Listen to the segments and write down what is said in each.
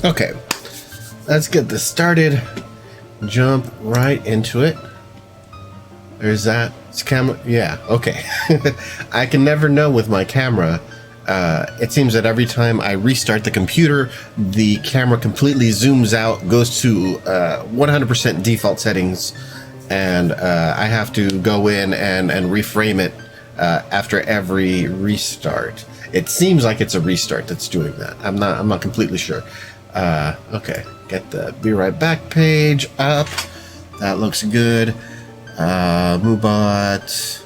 Okay, let's get this started. Jump right into it. There's that. It's camera. Yeah, okay. I can never know with my camera. It seems that every time I restart the computer, the camera completely zooms out, goes to 100% default settings, and I have to go in and reframe it after every restart. It seems like it's a restart that's doing that. I'm not completely sure. Okay, get the Be Right Back page up. That looks good. Moobot,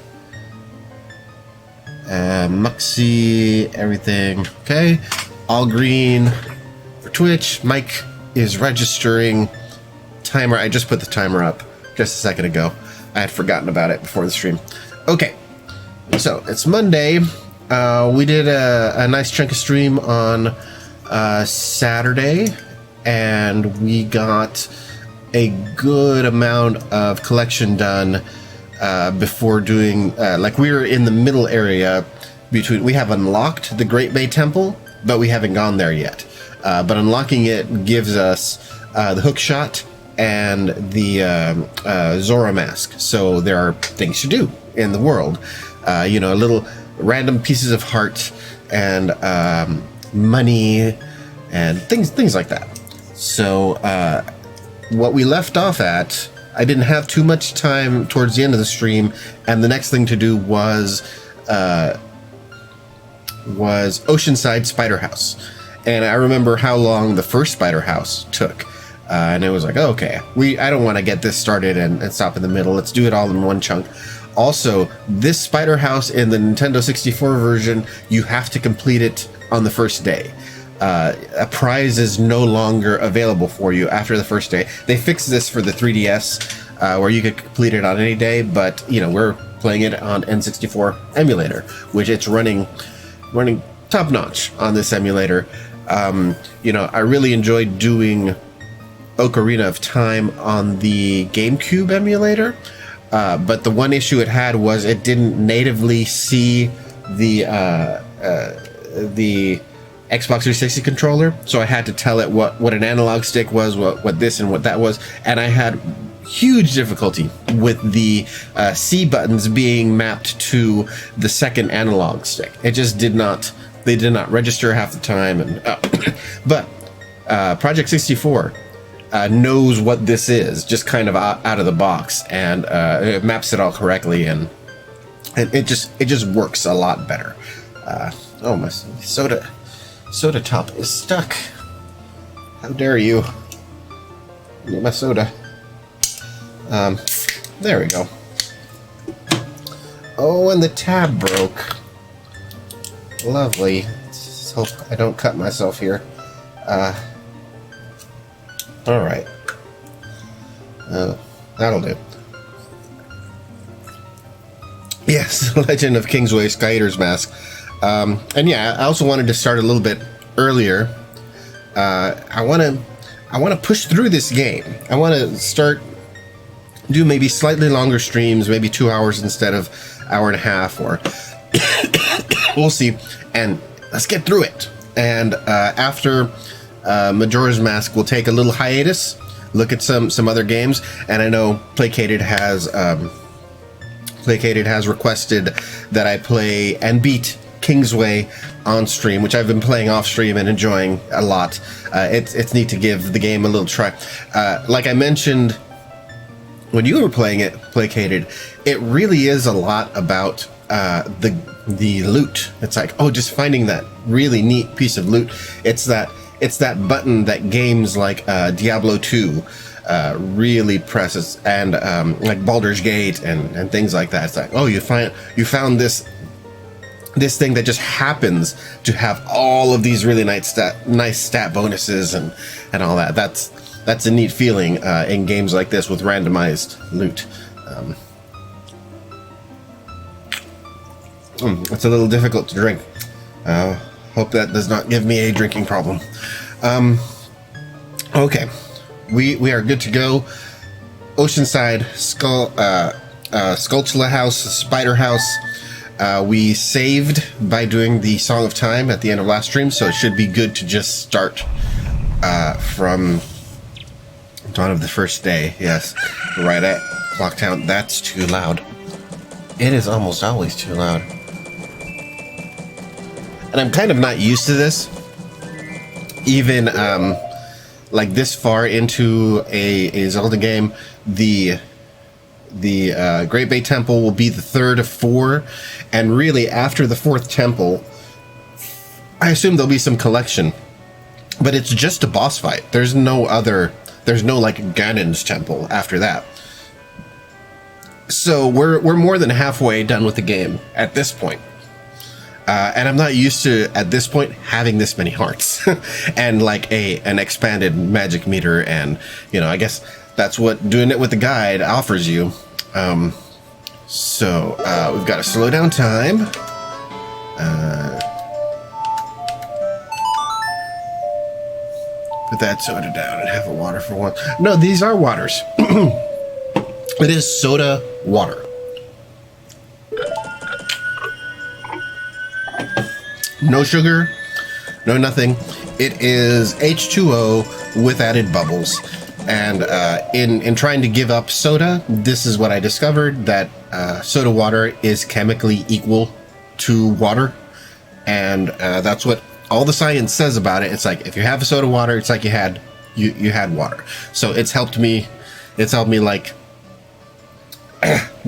Muxie, everything. Okay, all green for Twitch. Mike is registering. Timer, I just put the timer up just a second ago. I had forgotten about it before the stream. Okay, so it's Monday. We did a nice chunk of stream on Saturday, and we got a good amount of collection done before doing like we were in the middle area between. We have unlocked the Great Bay Temple, but we haven't gone there yet. But unlocking it gives us the hook shot and the Zora mask. So there are things to do in the world. You know, little random pieces of heart and money and things like that. So what we left off at, I didn't have too much time towards the end of the stream, and the next thing to do was Oceanside Spider House. And I remember how long the first Spider House took. And it was like, oh, okay, I don't want to get this started and stop in the middle. Let's do it all in one chunk. Also, this Spider House in the Nintendo 64 version, you have to complete it on the first day. A prize is no longer available for you after the first day. They fixed this for the 3DS, where you could complete it on any day, but you know, we're playing it on N64 emulator, which it's running top notch on this emulator. You know, I really enjoyed doing Ocarina of Time on the GameCube emulator, but the one issue it had was it didn't natively see the Xbox 360 controller, so I had to tell it what an analog stick was, what this and what that was, and I had huge difficulty with the C buttons being mapped to the second analog stick. It just did not register half the time, and but Project 64 knows what this is, just kind of out of the box, and it maps it all correctly, and it just works a lot better. Oh, my soda top is stuck. How dare you? Get my soda. There we go. Oh, and the tab broke. Lovely. Let's hope I don't cut myself here. All right. That'll do. Yes, Legend of Kingsway Sky Eater's Mask. And yeah, I also wanted to start a little bit earlier. I want to push through this game. I want to do maybe slightly longer streams, maybe 2 hours instead of hour and a half, or we'll see. And let's get through it. And after Majora's Mask, we'll take a little hiatus, look at some other games. And I know Placated has requested that I play and beat Kingsway on stream, which I've been playing off stream and enjoying a lot. It's neat to give the game a little try. Like I mentioned when you were playing it, Placated, it really is a lot about the loot. It's like, oh, just finding that really neat piece of loot. It's that button that games like Diablo 2 really presses, and like Baldur's Gate and things like that. It's like, oh, you found this thing that just happens to have all of these really nice stat bonuses and all that. That's a neat feeling in games like this with randomized loot. It's a little difficult to drink. Hope that does not give me a drinking problem. Okay, we are good to go. Oceanside Skulltula House, Spider House. We saved by doing the Song of Time at the end of last stream, so it should be good to just start from dawn of the first day. Yes, right at clock town. That's too loud. It is almost always too loud. And I'm kind of not used to this. Even like this far into a Zelda game, the Great Bay Temple will be the third of 4, and really after the 4th temple, I assume there'll be some collection, but it's just a boss fight. There's no like Ganon's temple after that. So we're more than halfway done with the game at this point. And I'm not used to, at this point, having this many hearts and like an expanded magic meter. And, you know, I guess that's what doing it with the guide offers you. So we've got to slow down time. Put that soda down and have a water for one. No, these are waters. It is soda water. No sugar, no nothing. It is H2O with added bubbles. And in trying to give up soda, this is what I discovered, that soda water is chemically equal to water. And that's what all the science says about it. It's like if you have a soda water, it's like you had water. So it's helped me like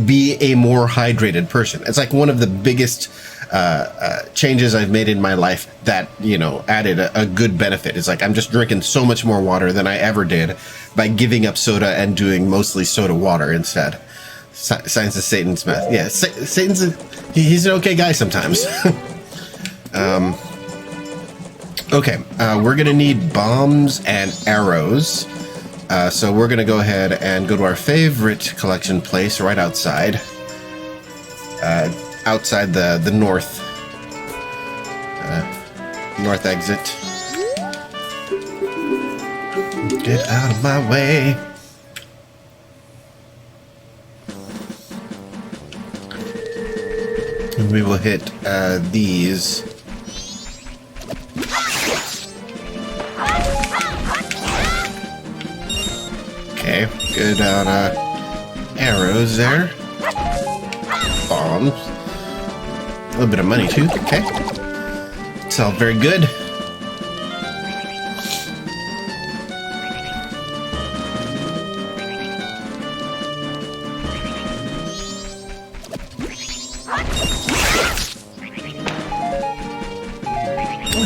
be a more hydrated person. It's like one of the biggest changes I've made in my life that, you know, added a good benefit. It's like I'm just drinking so much more water than I ever did by giving up soda and doing mostly soda water instead. Science is Satan's math. Yeah, he's an okay guy sometimes. Okay, we're gonna need bombs and arrows. So we're gonna go ahead and go to our favorite collection place right outside. Outside the north exit. Get out of my way. And we will hit these. Okay, good on arrows there. Bombs. A little bit of money too. Okay. It's all very good.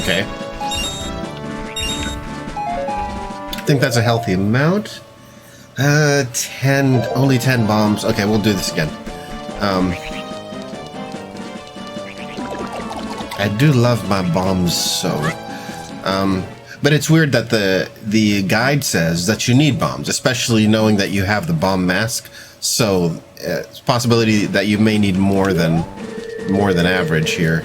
Okay. I think that's a healthy amount. 10, only 10 bombs. Okay, we'll do this again. I do love my bombs so. But it's weird that the guide says that you need bombs, especially knowing that you have the bomb mask. So it's a possibility that you may need more than average here.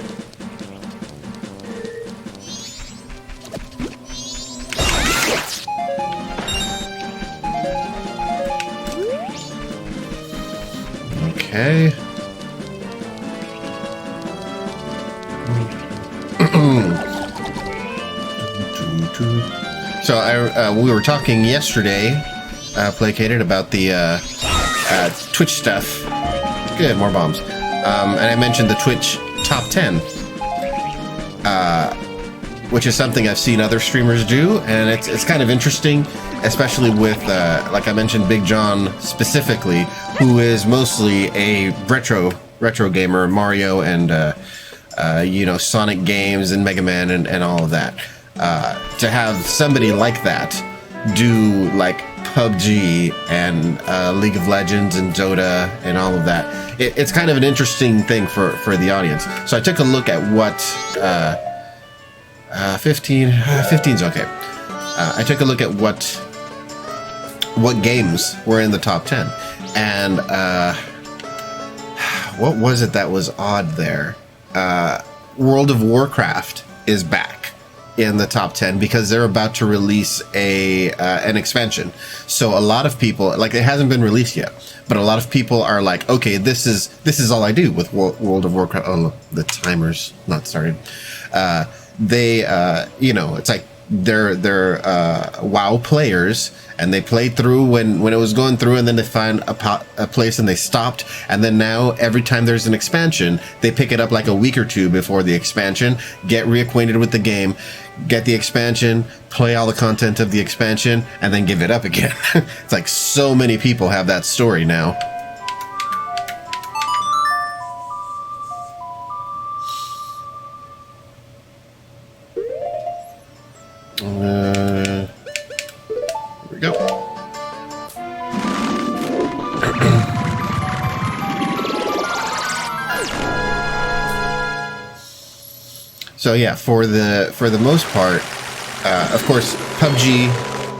Okay. So we were talking yesterday, Placated, about the Twitch stuff. Good, more bombs. And I mentioned the Twitch top 10, which is something I've seen other streamers do, and it's kind of interesting, especially with, like I mentioned, Big John specifically, who is mostly a retro gamer, Mario and you know, Sonic games and Mega Man and all of that. To have somebody like that do like PUBG and League of Legends and Dota and all of that, it's kind of an interesting thing for the audience. So I took a look at what 15's okay. I took a look at what games were in the top 10, and what was it that was odd there? World of Warcraft is back in the top 10 because they're about to release an expansion. So a lot of people, like, it hasn't been released yet, but a lot of people are like, okay, this is all I do with World of Warcraft. Oh, the timer's not started. You know, it's like they're WoW players, and they played through when it was going through, and then they find a place and they stopped, and then now every time there's an expansion, they pick it up like a week or two before the expansion, get reacquainted with the game, get the expansion, play all the content of the expansion, and then give it up again. It's like so many people have that story now. Here we go. So yeah, for the most part, of course, PUBG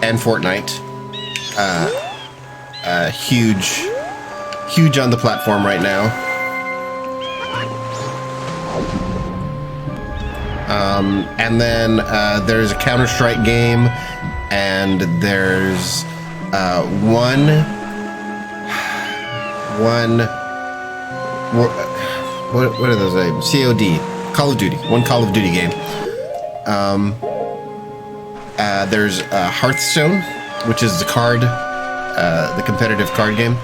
and Fortnite, huge on the platform right now. And then there's a Counter-Strike game, and there's one what are those names? COD, Call of Duty, one Call of Duty game. There's Hearthstone, which is the competitive card game.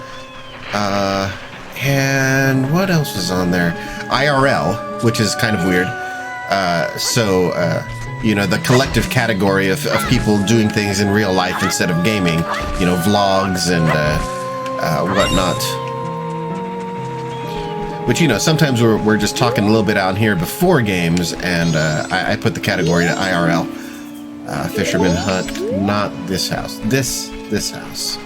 And what else was on there? IRL, which is kind of weird. You know, the collective category of people doing things in real life instead of gaming, you know, vlogs and whatnot. Which, you know, sometimes we're just talking a little bit out here before games, and I put the category to IRL. Fisherman hut, not this house. This house.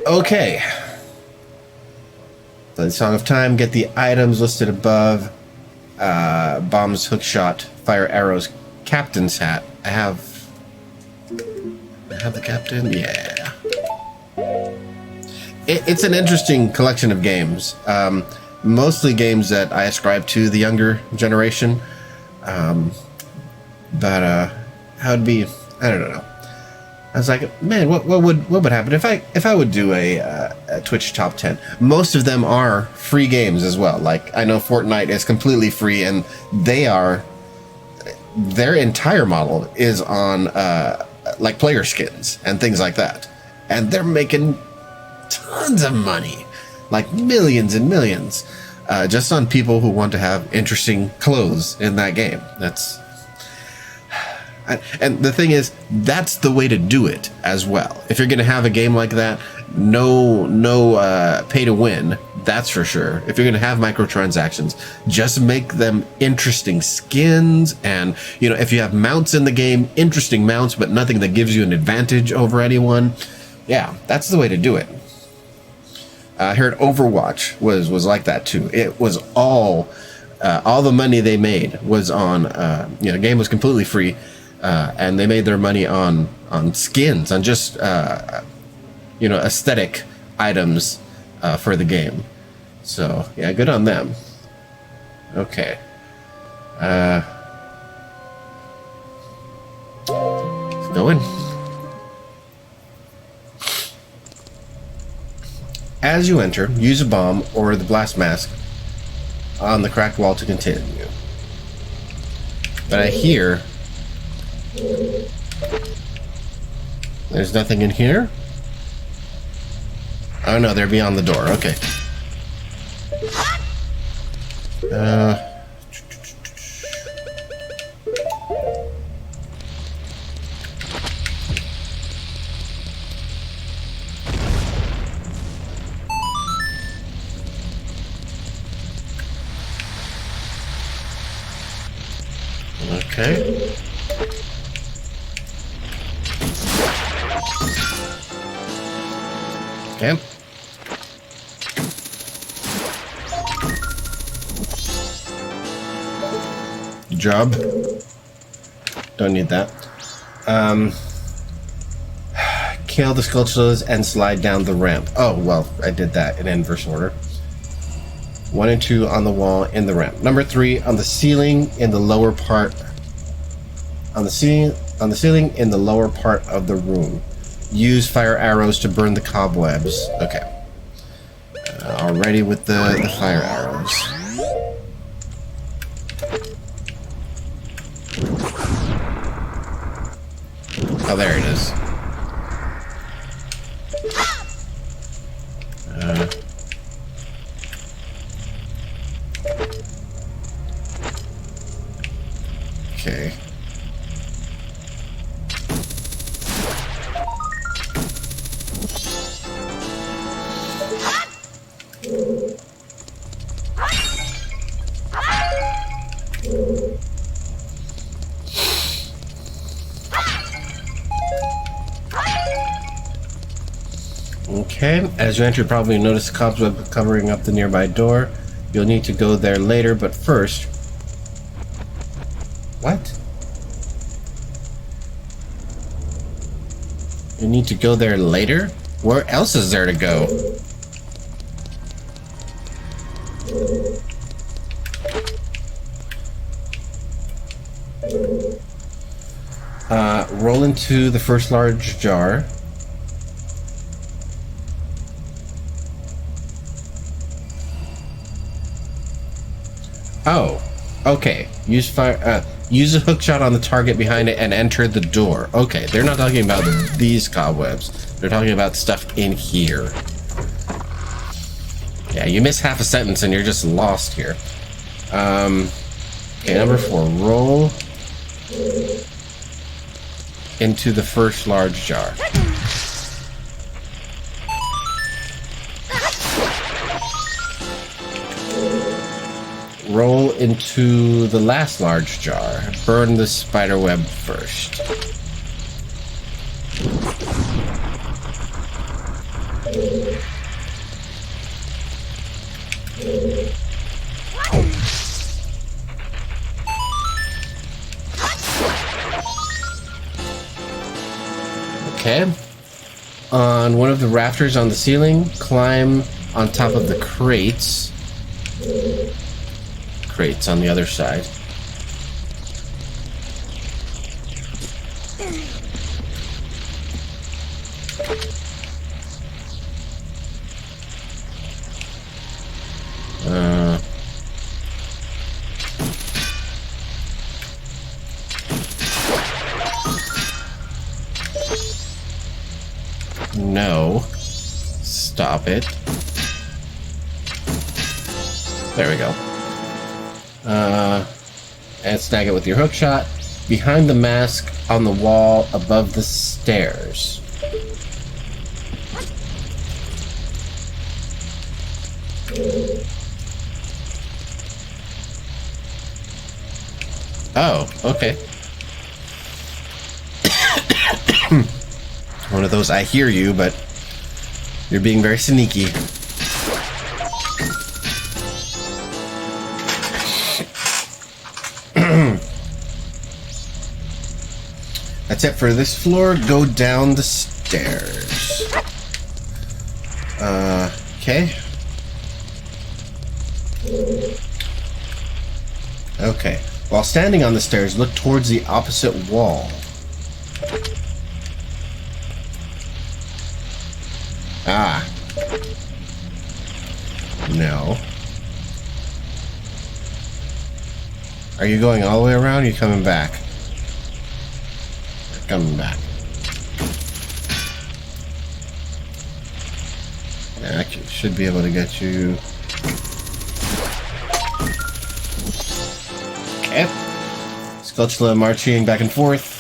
Okay. The Song of Time, get the items listed above. Bombs, hookshot, fire arrows, captain's hat. I have the captain? Yeah. It's an interesting collection of games. Mostly games that I ascribe to the younger generation. But how it'd be, I don't know. I was like, man, what would happen if I would do a Twitch top 10? Most of them are free games as well. Like, I know Fortnite is completely free, and their entire model is on like player skins and things like that, and they're making tons of money, like millions and millions, just on people who want to have interesting clothes in that game. And the thing is, that's the way to do it as well. If you're going to have a game like that, no pay to win, that's for sure. If you're going to have microtransactions, just make them interesting skins. And, you know, if you have mounts in the game, interesting mounts, but nothing that gives you an advantage over anyone. Yeah, that's the way to do it. I heard Overwatch was like that too. It was all the money they made was on, you know, the game was completely free. And they made their money on skins, on just you know, aesthetic items for the game. So yeah, good on them. Okay. Let's go in. As you enter, use a bomb or the blast mask on the cracked wall to continue. But I hear there's nothing in here. Oh no, they're beyond the door. Okay. Okay. Okay. Good job. Don't need that. Kill the sculptures and slide down the ramp. Oh, well, I did that in inverse order. 1 and 2 on the wall in the ramp. Number 3 on the ceiling in the lower part. On the ceiling in the lower part of the room. Use fire arrows to burn the cobwebs. Okay. Already with the fire arrows. Oh, there it is. Okay. Okay, as you enter, you probably notice a cobweb covering up the nearby door. You'll need to go there later, but first... What? You need to go there later? Where else is there to go? Roll into the first large jar. Oh, okay. Use fire. Use a hook shot on the target behind it and enter the door. Okay, they're not talking about these cobwebs. They're talking about stuff in here. Yeah, you miss half a sentence and you're just lost here. Okay, number 4. Roll into the first large jar. Roll into the last large jar. Burn the spider web first. Okay. On one of the rafters on the ceiling, climb on top of the crates. Crates on the other side. No. Stop it. There we go. And snag it with your hook shot. Behind the mask on the wall above the stairs. Oh, okay. One of those I hear you, but you're being very sneaky. That's it for this floor. Go down the stairs. Okay. Okay. While standing on the stairs, look towards the opposite wall. Ah. No. Are you going all the way around or are you coming back? You're coming back. Yeah, I should be able to get you. Okay. Sculptula marching back and forth.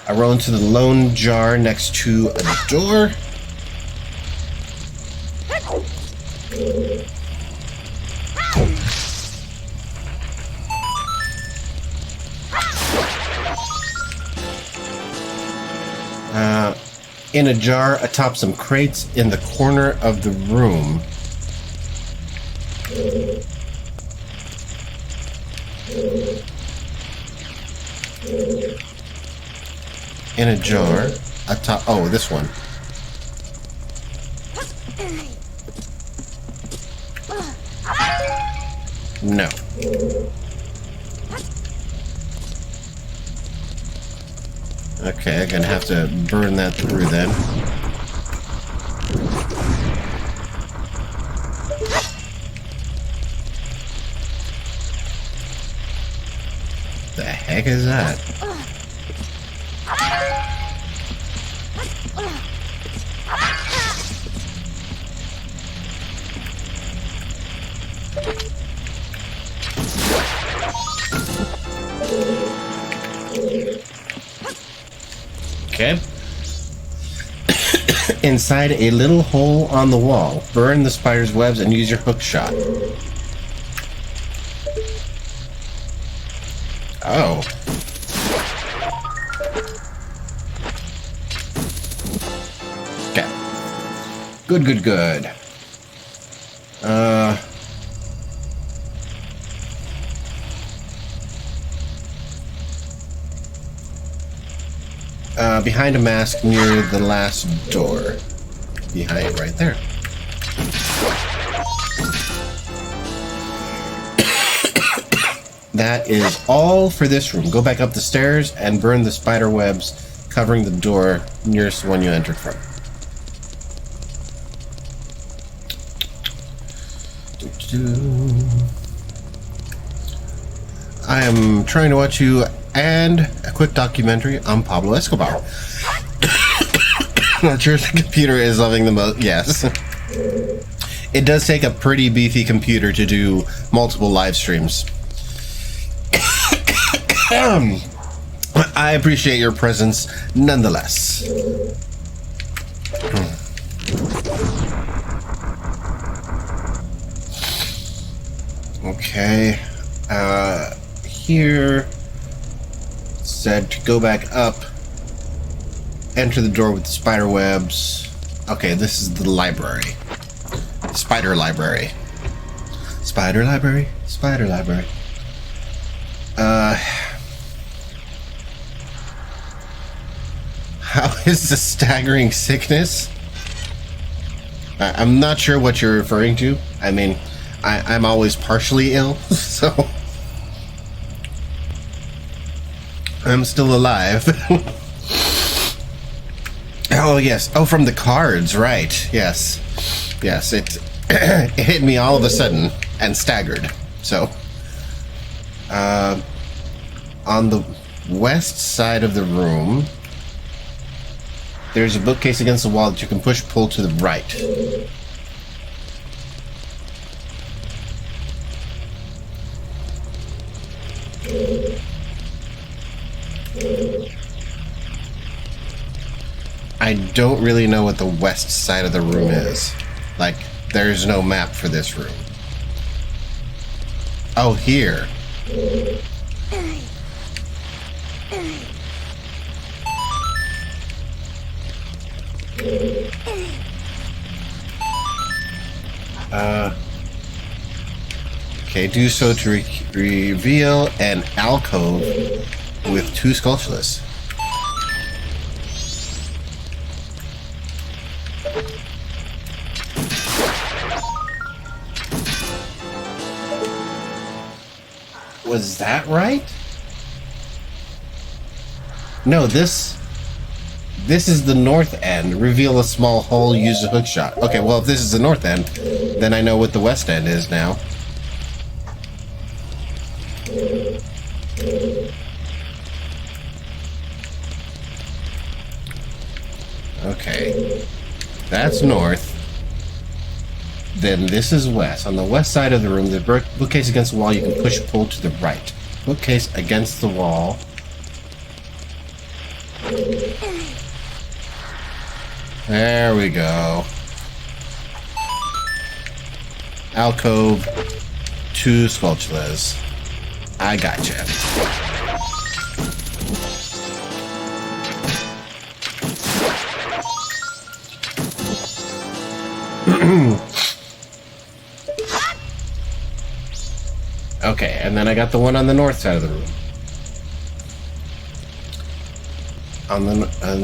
I roll into the lone jar next to a door. In a jar atop some crates in the corner of the room. In a jar atop... Oh, this one. No. Okay, I'm gonna have to burn that through then. The heck is that? inside a little hole on the wall. Burn the spider's webs and use your hook shot. Oh. Okay. Good, good, good. Behind a mask near the last door. Behind, right there. That is all for this room. Go back up the stairs and burn the spider webs covering the door nearest the one you entered from. I am trying to watch you and a quick documentary on Pablo Escobar. Not sure if the computer is loving the most. Yes. It does take a pretty beefy computer to do multiple live streams. I appreciate your presence nonetheless. Okay. Here said to go back up, enter the door with the spider webs. Okay, this is the library. Spider library. Spider library. Spider library. How is the staggering sickness? I'm not sure what you're referring to. I mean, I'm always partially ill, so I'm still alive. Oh, yes. Oh, from the cards, right. Yes. Yes, it hit me all of a sudden and staggered. So, on the west side of the room, there's a bookcase against the wall that you can push-pull to the right. I don't really know what the west side of the room is. Like, there's no map for this room. Oh, here. Okay, do so to reveal an alcove with 2 sculptures. Was that right? No, this is the north end. Reveal a small hole, use a hook shot. Okay, well, if this is the north end, then I know what the west end is now. Okay. That's north. Then this is west. On the west side of the room, the bookcase against the wall, you can push-pull to the right. Bookcase against the wall. There we go. Alcove, 2 sculptures. I gotcha. Okay, and then I got the one on the north side of the room. On the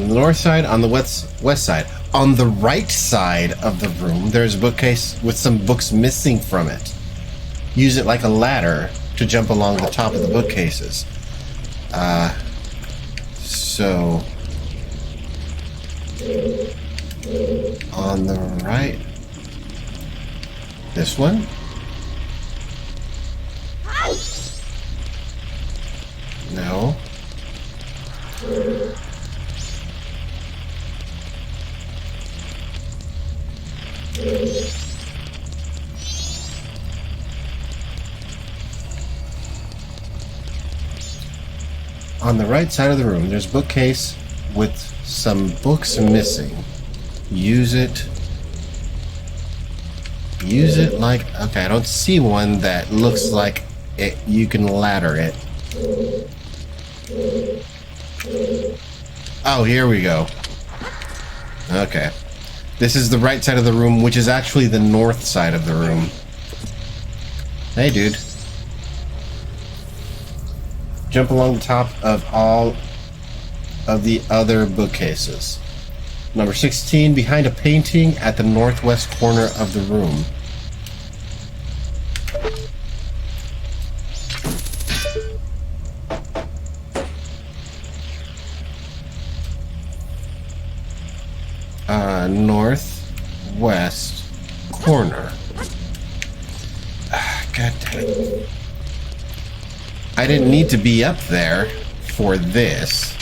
north side, on the west side. On the right side of the room, there's a bookcase with some books missing from it. Use it like a ladder to jump along the top of the bookcases. So on the right, this one? No. On the right side of the room, there's a bookcase with some books missing. use it. Use it like... Okay, I don't see one that looks like it. You can ladder it. Oh, here we go. Okay. This is the right side of the room, which is actually the north side of the room. Hey, dude. Jump along the top of all of the other bookcases. Number 16, behind a painting at the northwest corner of the room. Northwest corner. God damn it. I didn't need to be up there for this.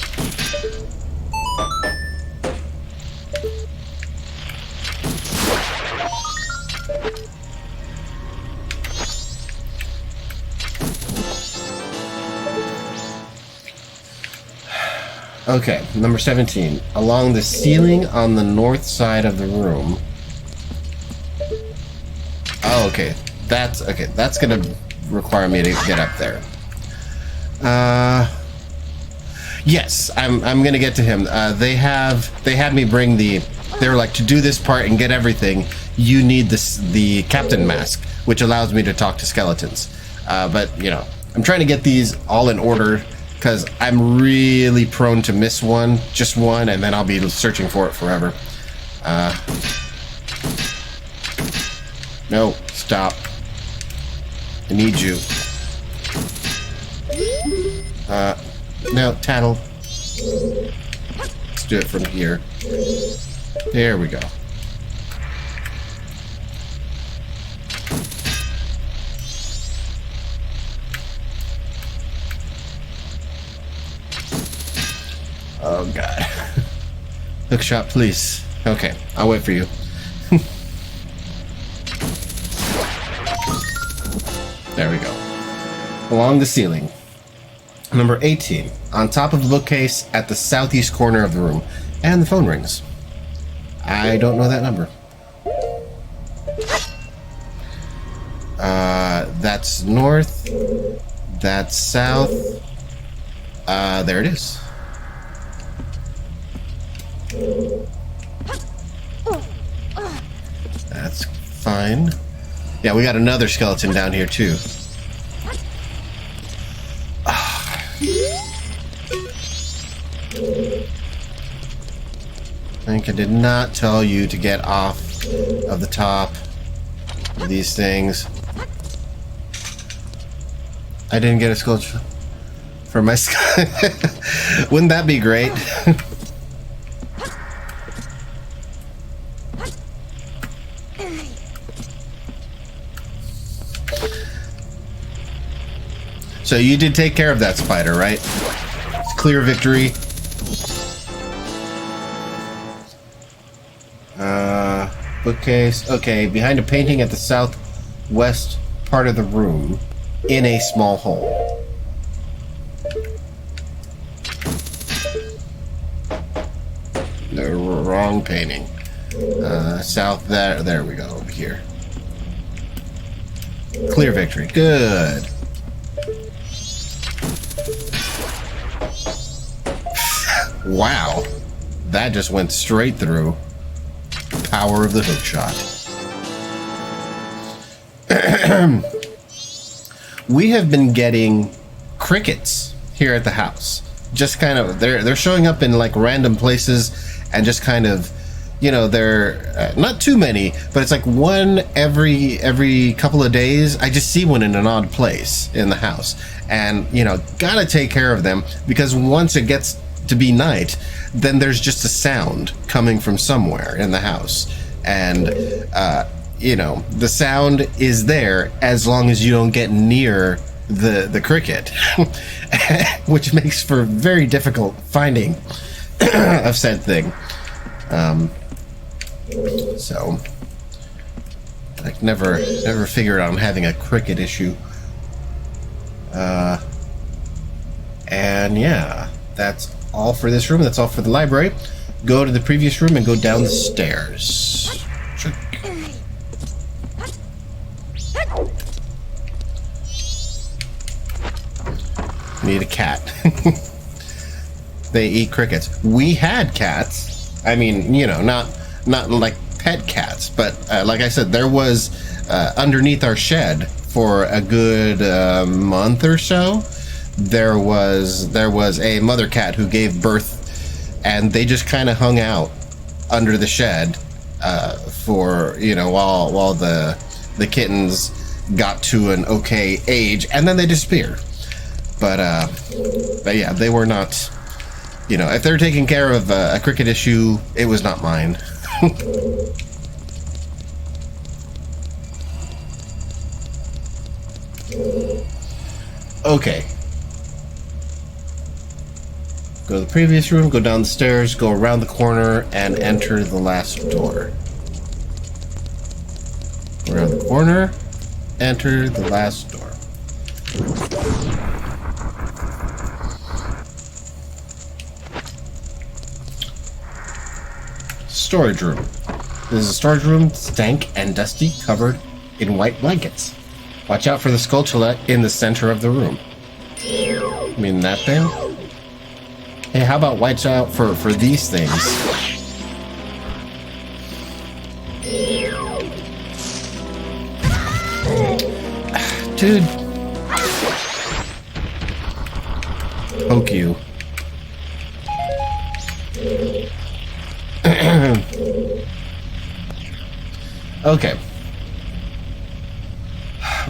Okay, number 17. Along the ceiling on the north side of the room. Oh, okay. That's gonna require me to get up there. Yes, I'm gonna get to him. They had me bring they were like, to do this part and get everything, you need the captain mask, which allows me to talk to skeletons. But you know, I'm trying to get these all in order, because I'm really prone to miss one, just one, and then I'll be searching for it forever. No, stop. I need you. No, Tattle. Let's do it from here. There we go. Oh, God. Hookshot, please. Okay, I'll wait for you. There we go. Along the ceiling. Number 18. On top of the bookcase at the southeast corner of the room. And the phone rings. I don't know that number. That's north. That's south. There it is. That's fine. Yeah, we got another skeleton down here too. I think I did not tell you to get off of the top of these things. I didn't get a sculpture for my skull. Wouldn't that be great? So you did take care of that spider, right? It's clear victory. Bookcase. Okay, behind a painting at the southwest part of the room, in a small hole. The wrong painting. South. There we go. Over here. Clear victory. Good. Wow, that just went straight through. Power of the hook shot. We have been getting crickets here at the house. Just kind of, they're showing up in like random places, and just kind of, you know, they're not too many, but it's like one every couple of days. I just see one in an odd place in the house, and you know, gotta take care of them, because once it gets to be night, then there's just a sound coming from somewhere in the house, and you know, the sound is there as long as you don't get near the cricket, which makes for very difficult finding of said thing. So I never figured out I'm having a cricket issue. And yeah, that's all for this room. That's all for the library. go to the previous room and go down the stairs. Sure. Need a cat. They eat crickets. We had cats. I mean, you know, not like pet cats, but like I said, there was underneath our shed for a good month or so. There was a mother cat who gave birth, and they just kind of hung out under the shed for, you know, while the kittens got to an okay age, and then they disappeared. But yeah, they were not, you know, if they're taking care of a cricket issue, it was not mine. Okay. Go to the previous room, go down the stairs, go around the corner, and enter the last door. Around the corner, enter the last door. Storage room. This is a storage room, stank and dusty, covered in white blankets. Watch out for the Skulltula in the center of the room. I mean that thing? Hey, how about watch out for these things? Dude. Poke you. Okay.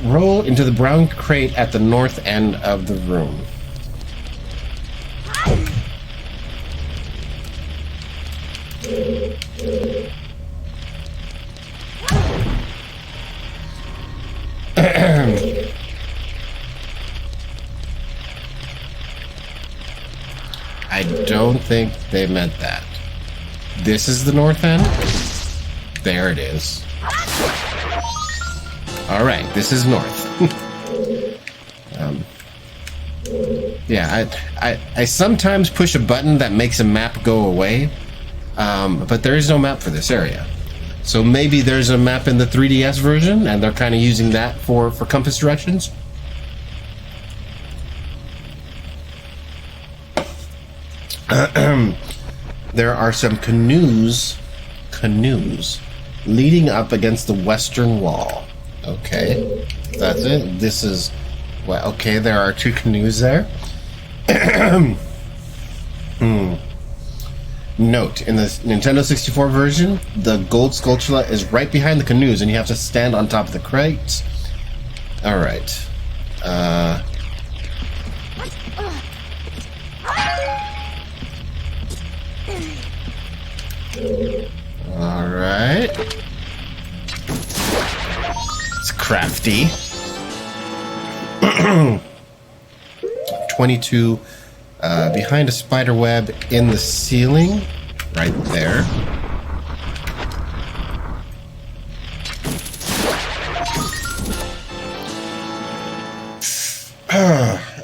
Roll into the brown crate at the north end of the room. I don't think they meant that. This is the north end? There it is. Alright, this is north. Yeah, I sometimes push a button that makes a map go away, but there is no map for this area. So maybe there's a map in the 3DS version, and they're kind of using that for compass directions. There are some canoes leading up against the western wall. Okay, that's it. This is, well, okay, there are two canoes there. Note, in the Nintendo 64 version, the gold Skulltula is right behind the canoes, and you have to stand on top of the crates. Alright. Alright. It's crafty. 22 behind a spider web in the ceiling. Right there.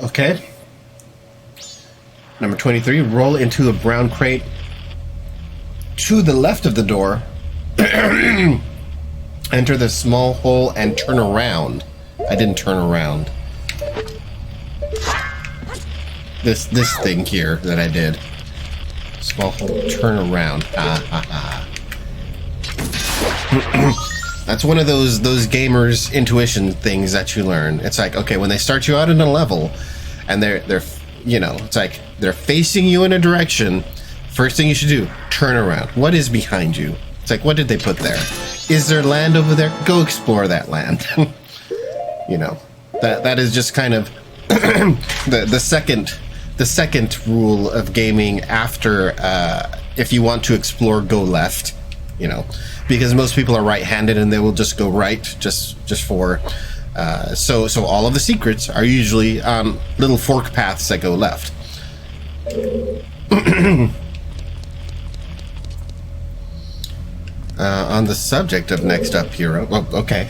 Okay. Number 23, roll into a brown crate to the left of the door. Enter the small hole and turn around. I didn't turn around. This thing here that I did. Small hole, turn around. Ha ha ha. That's one of those gamers' intuition things that you learn. It's like, okay, when they start you out in a level, and they're you know, it's like they're facing you in a direction. First thing you should do, turn around. What is behind you? It's like, what did they put there? Is there land over there? Go explore that land. You know, that is just kind of the second rule of gaming after if you want to explore, go left. You know, because most people are right-handed and they will just go right just for so all of the secrets are usually on little fork paths that go left. On the subject of next up hero, well, okay.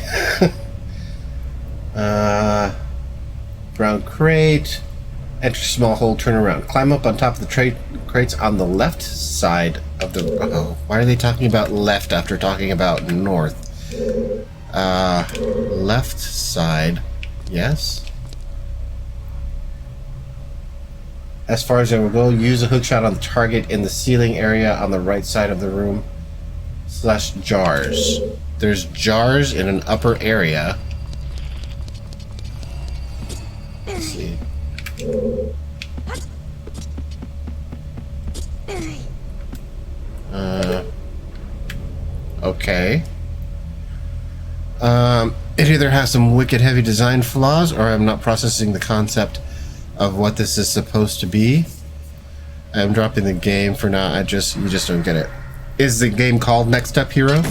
Brown crate, enter small hole, turn around, climb up on top of the crates on the left side of about the... Oh, why are they talking about left after talking about north? Left side. Yes. As far as I will go, use a hookshot on the target in the ceiling area on the right side of the room. / jars. There's jars in an upper area. Let's see. Okay. It either has some wicked heavy design flaws, or I'm not processing the concept of what this is supposed to be. I'm dropping the game for now. You just don't get it. Is the game called Next Up Hero?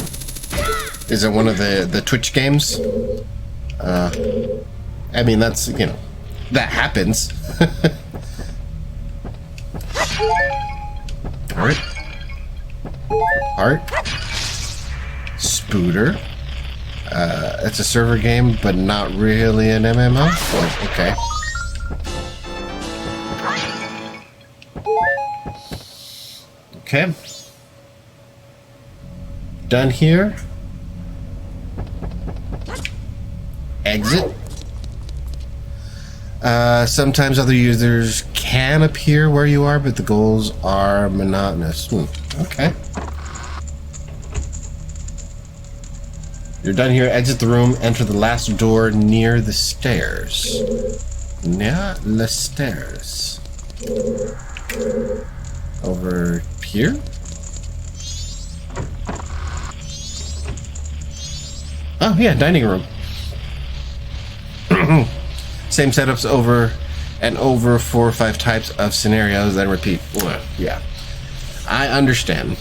Is it one of the Twitch games? I mean, that's, you know, that happens. Alright. Art. Spooter. It's a server game, but not really an MMO? Okay. Okay. Done here. Exit. Sometimes other users can appear where you are, but the goals are monotonous. Okay. You're done here. Exit the room. Enter the last door near the stairs. Near the stairs. Over here? Oh, yeah, dining room. Same setups over and over 4 or 5 types of scenarios, then repeat. Yeah. I understand.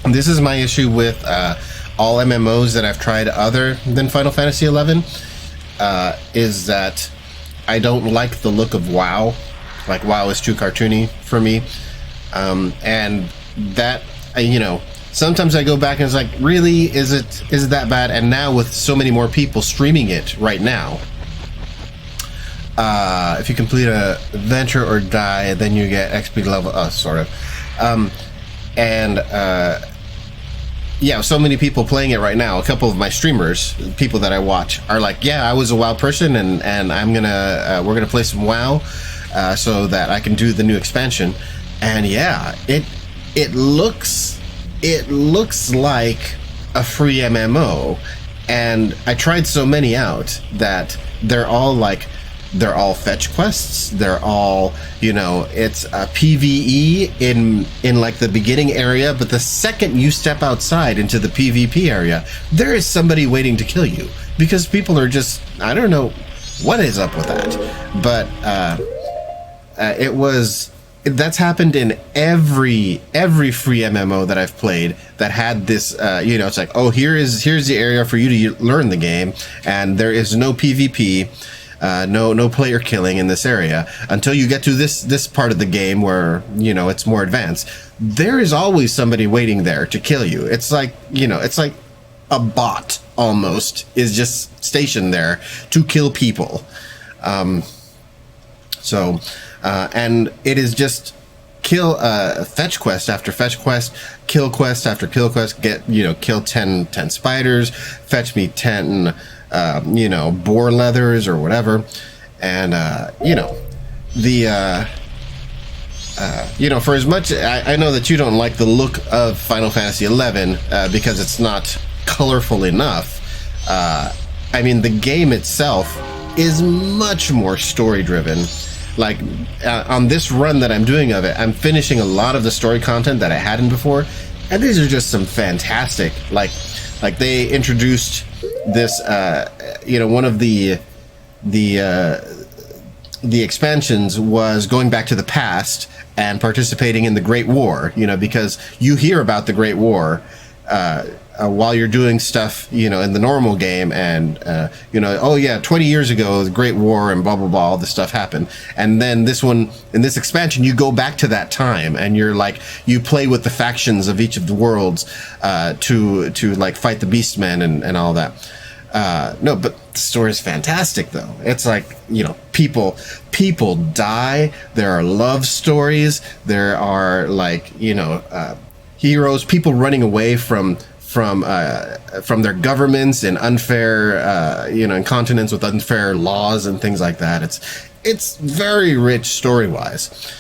This is my issue with all MMOs that I've tried other than Final Fantasy XI, is that I don't like the look of WoW. Like, WoW is too cartoony for me. And that, you know, sometimes I go back and it's like, really, is it that bad? And now with so many more people streaming it right now, if you complete a adventure or die, then you get XP level, sort of. Yeah, so many people playing it right now. A couple of my streamers, people that I watch, are like, yeah, I was a WoW person, and I'm gonna we're gonna play some WoW, so that I can do the new expansion. And yeah, it looks like a free MMO, and I tried so many out that they're all fetch quests. They're all, you know, it's a PvE in like the beginning area, but the second you step outside into the PvP area, there is somebody waiting to kill you, because people are just, I don't know what is up with that, but that's happened in every free MMO that I've played that had this, you know, it's like, oh, here's the area for you to learn the game, and there is no PvP. No player killing in this area until you get to this part of the game where, you know, it's more advanced. There is always somebody waiting there to kill you. It's like, you know, it's like a bot almost is just stationed there to kill people. And it is just kill fetch quest after fetch quest, kill quest after kill quest. Get, you know, kill 10 spiders, fetch me 10 you know, boar leathers or whatever. And you know, the you know, for as much I know that you don't like the look of Final Fantasy XI because it's not colorful enough, I mean, the game itself is much more story driven. Like on this run that I'm doing of it, I'm finishing a lot of the story content that I hadn't before, and these are just some fantastic, like they introduced this, you know, one of the expansions was going back to the past and participating in the Great War, you know, because you hear about the Great War while you're doing stuff, you know, in the normal game, and you know, oh yeah, 20 years ago the Great War and blah blah blah, all this stuff happened. And then this one, in this expansion, you go back to that time, and you're like, you play with the factions of each of the worlds to like fight the Beastmen and all that. No, but the story is fantastic though. It's like, you know, people die. There are love stories. There are like, you know, heroes, people running away from their governments in unfair, you know, in continents with unfair laws and things like that. It's very rich story wise.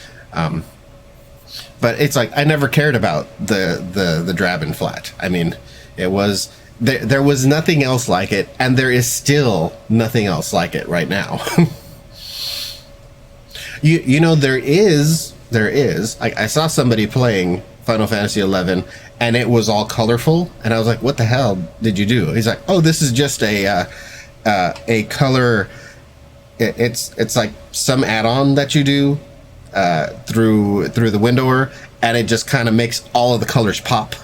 But it's like I never cared about the Dragon Flat. I mean, it was there was nothing else like it, and there is still nothing else like it right now. you know there is I saw somebody playing Final Fantasy 11 and it was all colorful and I was like, what the hell did you do? He's like, oh, this is just a color. It's like some add-on that you do through the windowr, and it just kind of makes all of the colors pop.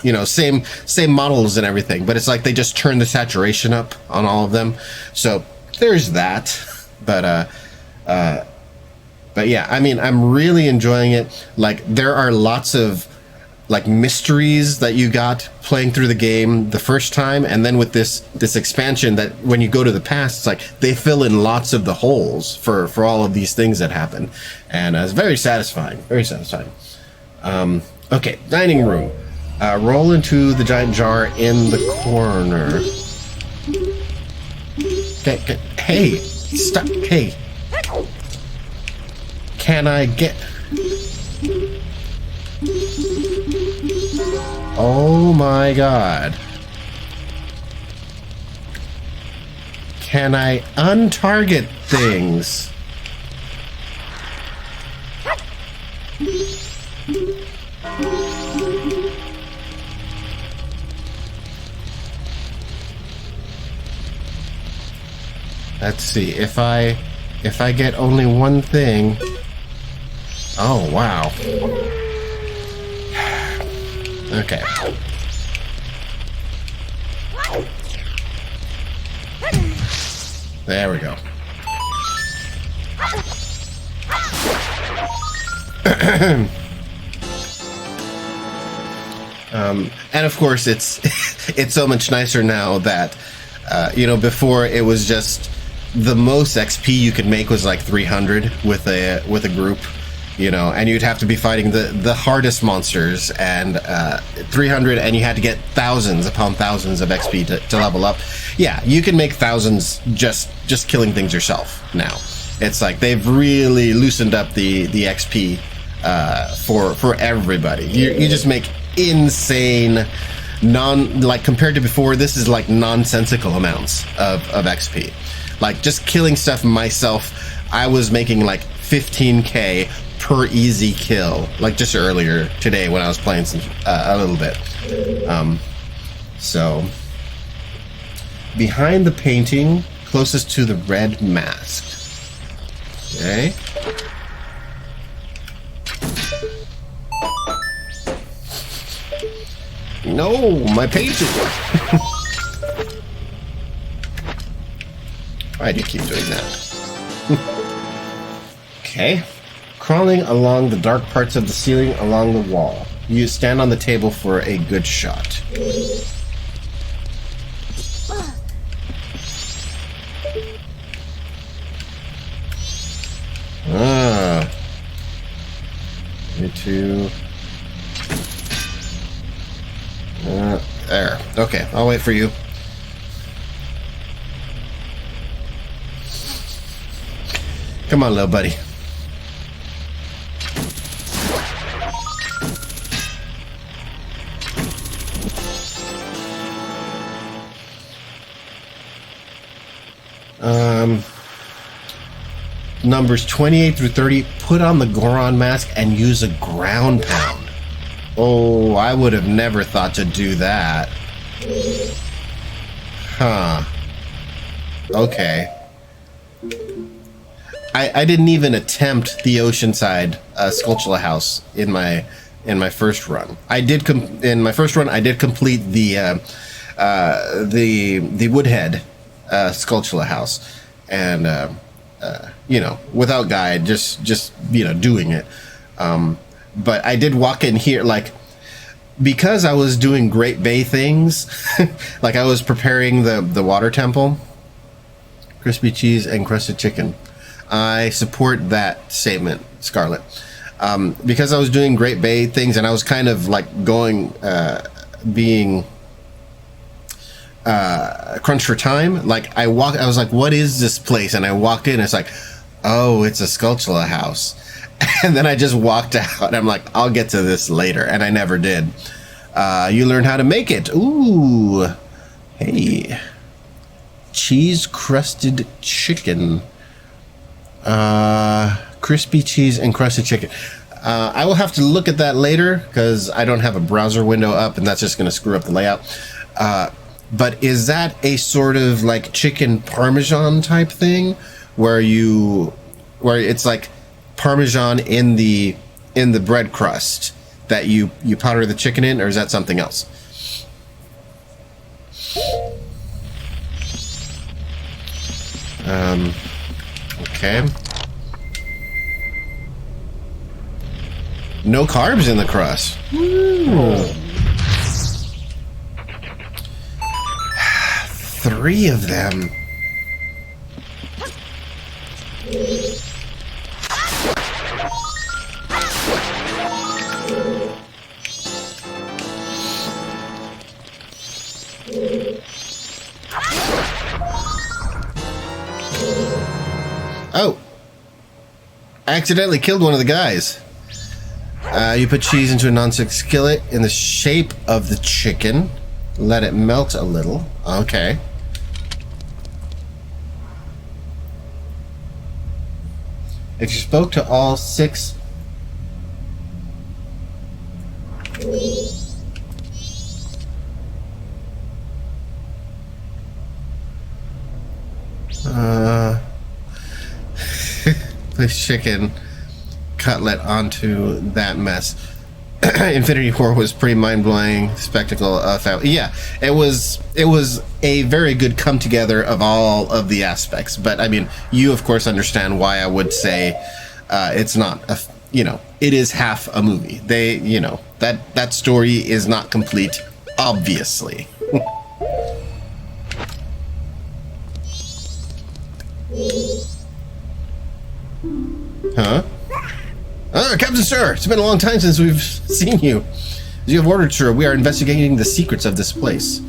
You know, same models and everything, but it's like they just turn the saturation up on all of them. So there's that. But yeah, I mean, I'm really enjoying it. Like, there are lots of like mysteries that you got playing through the game the first time, and then with this expansion, that when you go to the past, it's like they fill in lots of the holes for all of these things that happen, and it's very satisfying. Very satisfying. Okay, dining room. Roll into the giant jar in the corner. Okay, hey, stop. Hey, can I get... Oh my god. Can I untarget things? Let's see, if I get only one thing. Oh wow. Okay. There we go. And of course, it's it's so much nicer now that you know, before it was just the most XP you could make was like 300 with a group. You know, and you'd have to be fighting the hardest monsters, and 300, and you had to get thousands upon thousands of XP to level up. Yeah, you can make thousands just killing things yourself now. It's like they've really loosened up the XP for everybody. You just make insane, like compared to before, this is like nonsensical amounts of XP. Like just killing stuff myself, I was making like 15k per easy kill, like just earlier today when I was playing some a little bit. So behind the painting closest to the red mask. Okay. No, my painting. Why do you keep doing that? Okay. Crawling along the dark parts of the ceiling along the wall. You stand on the table for a good shot. Me too. There. Okay, I'll wait for you. Come on, little buddy. Numbers 28 through 30, put on the Goron mask and use a ground pound. Oh, I would have never thought to do that. Huh. Okay. I didn't even attempt the Oceanside Skulltula house in my first run. In my first run I did complete the Woodhead Skulltula house, and you know, without guide, just you know, doing it. But I did walk in here, like because I was doing Great Bay things, like I was preparing the water temple, crispy cheese and crusted chicken. I support that statement, Scarlett. Because I was doing Great Bay things and I was kind of like going, being crunched for time. Like I was like, what is this place? And I walked in, it's like, oh, it's a Skulltula house. And then I just walked out and I'm like, I'll get to this later. And I never did. You learn how to make it. Ooh. Hey. Cheese crusted chicken. Crispy cheese and crusted chicken. I will have to look at that later because I don't have a browser window up and that's just going to screw up the layout. But is that a sort of like chicken parmesan type thing where it's like parmesan in the bread crust that you powder the chicken in, or is that something else? Okay. No carbs in the crust. Ooh. 3 of them. Oh. I accidentally killed one of the guys. You put cheese into a nonstick skillet in the shape of the chicken. Let it melt a little. Okay. If you spoke to all 6... place chicken cutlet onto that mess. Infinity War was pretty mind-blowing spectacle. Yeah, it was a very good come together of all of the aspects. But I mean, you of course understand why I would say it's not it is half a movie. That story is not complete, obviously. Huh? Captain Sir, it's been a long time since we've seen you. As you have ordered, sir, we are investigating the secrets of this place.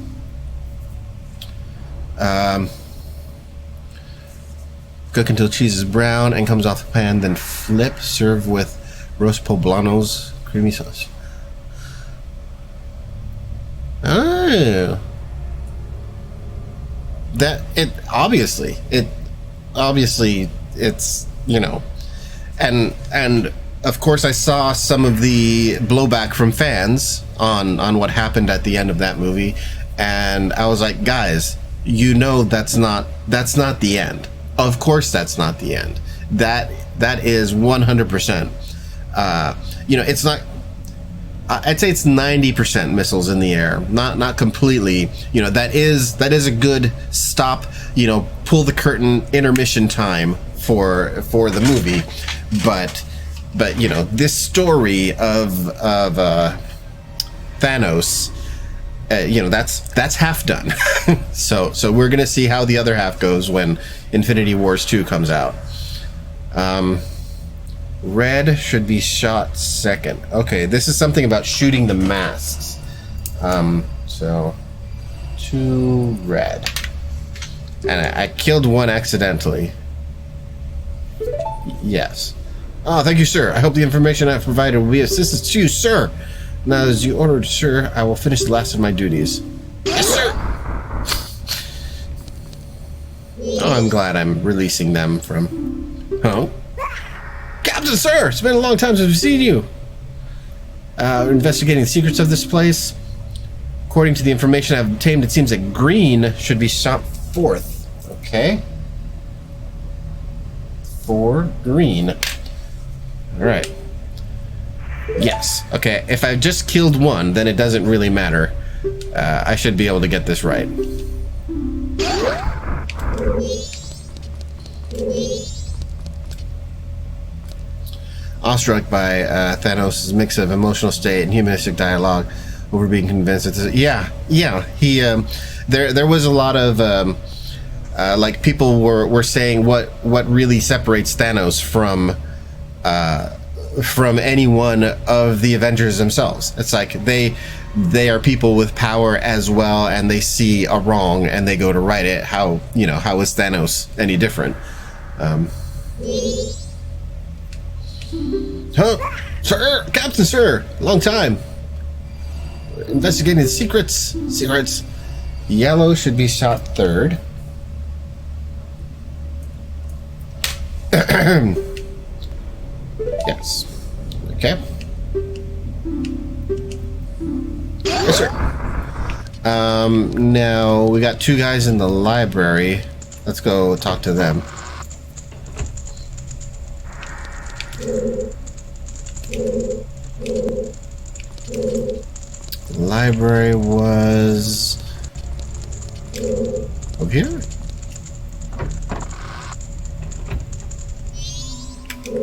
Cook until cheese is brown and comes off the pan, then flip. Serve with roast poblanos, creamy sauce. Oh. Obviously, it's, and of course I saw some of the blowback from fans on what happened at the end of that movie, and I was like, guys, that's not the end. Of course that's not the end. That is 100%. It's not. I'd say it's 90% missiles in the air, not completely. That is a good stop. Pull the curtain, intermission time for the movie, but this story of Thanos, that's half done. so we're gonna see how the other half goes when Infinity Wars 2 comes out. Red should be shot second. Okay, this is something about shooting the masks. So 2 red, and I killed one accidentally. Yes. Oh, thank you, sir. I hope the information I've provided will be of assistance to you, sir. Now, as you ordered, sir, I will finish the last of my duties. Yes, sir. Oh, I'm glad I'm releasing them from... Oh. Captain, sir! It's been a long time since we've seen you. Investigating the secrets of this place. According to the information I've obtained, it seems that green should be shot fourth. Okay. 4 green. Alright. Yes. Okay, if I've just killed one, then it doesn't really matter. I should be able to get this right. Awestruck by Thanos' mix of emotional state and humanistic dialogue, over being convinced. Yeah. He there was a lot of like people were saying what really separates Thanos from any one of the Avengers themselves. It's like they are people with power as well, and they see a wrong and they go to right it. How is Thanos any different? Sir, Captain, sir, long time. Investigating the secrets. Yellow should be shot third. Yes. Okay. Yes, sir. Now we got two guys in the library. Let's go talk to them. The library was over here?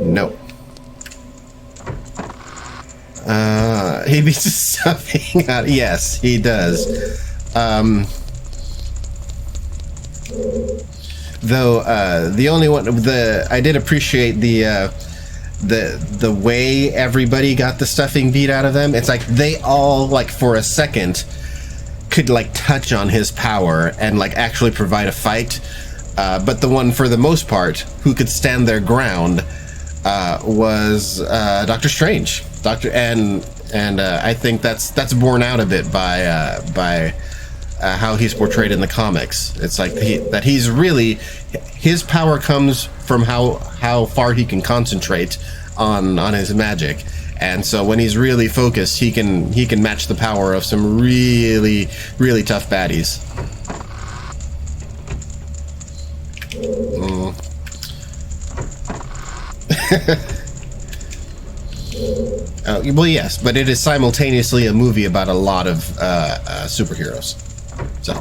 No. He beats the stuffing out. Yes, he does. Though the only one, I did appreciate the way everybody got the stuffing beat out of them. It's like they all, like, for a second could, like, touch on his power and, like, actually provide a fight. But the one, for the most part, who could stand their ground was Doctor Strange. And I think that's borne out a bit by how he's portrayed in the comics. It's like he's really, his power comes from how far he can concentrate on his magic, and so when he's really focused, he can match the power of some really, really tough baddies. Well, yes, but it is simultaneously a movie about a lot of superheroes. So,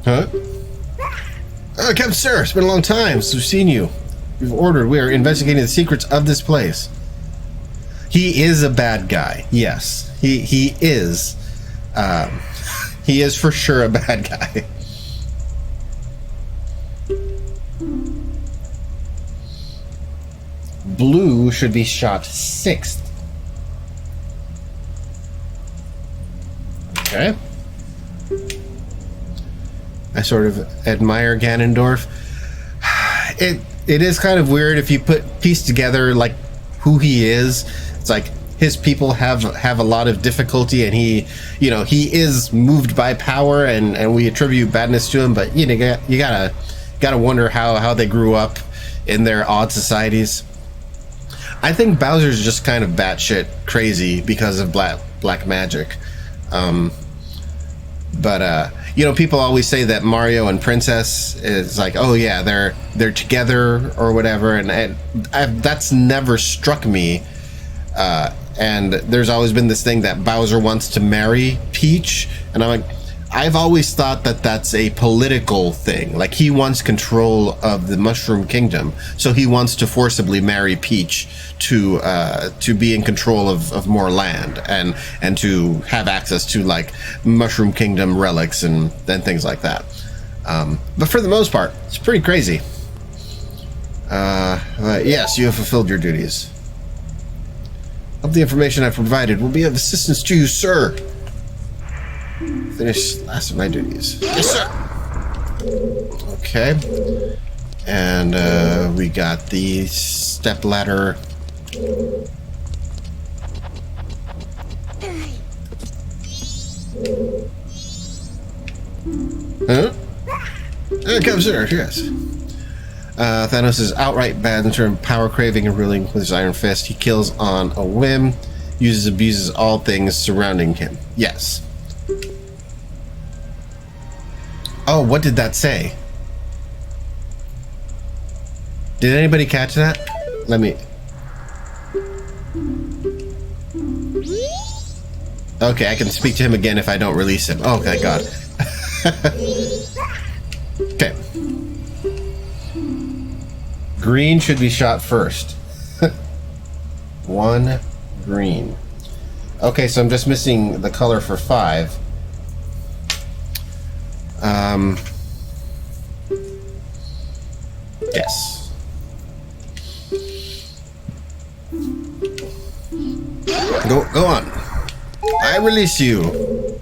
huh? Captain Sir, it's been a long time since we've seen you. We've ordered. We are investigating the secrets of this place. He is a bad guy. Yes, he is. He is for sure a bad guy. Blue should be shot 6th. Okay. I sort of admire Ganondorf. It is kind of weird if you piece together, like, who he is. It's like his people have a lot of difficulty, and he is moved by power, and we attribute badness to him. But you gotta wonder how they grew up in their odd societies. I think Bowser's just kind of batshit crazy because of black magic. But people always say that Mario and Princess is like, oh yeah, they're together or whatever, and that's never struck me. And there's always been this thing that Bowser wants to marry Peach, and I'm like, I've always thought that that's a political thing. Like, he wants control of the Mushroom Kingdom, so he wants to forcibly marry Peach to be in control of more land and to have access to, like, Mushroom Kingdom relics and things like that. But for the most part, it's pretty crazy. Yes, you have fulfilled your duties. Of the information I've provided will be of assistance to you, sir. Finish last of my duties. Yes, sir. Okay. And we got the step ladder. Huh? Come, sir. Yes. Thanos is outright bad in terms of power craving and ruling with his iron fist. He kills on a whim, abuses all things surrounding him. Yes. Oh, what did that say? Did anybody catch that? Let me... Okay, I can speak to him again if I don't release him. Oh, thank God. Okay. Green should be shot first. 1 green. Okay, so I'm just missing the color for 5. Yes. Go on. I release you.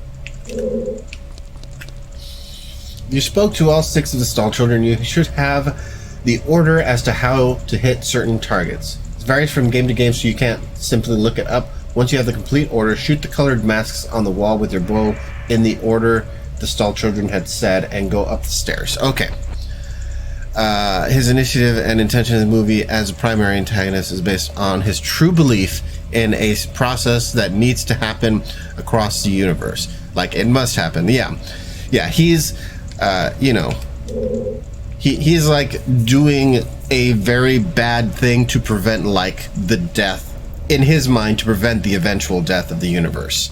You spoke to all 6 of the stall children. You should have the order as to how to hit certain targets. It varies from game to game, so you can't simply look it up. Once you have the complete order, shoot the colored masks on the wall with your bow in the order the stall children had said, and go up the stairs. Okay. His initiative and intention in the movie as a primary antagonist is based on his true belief in a process that needs to happen across the universe. Like, it must happen. Yeah, he's, he's like doing a very bad thing to prevent, like, the death, in his mind, to prevent the eventual death of the universe.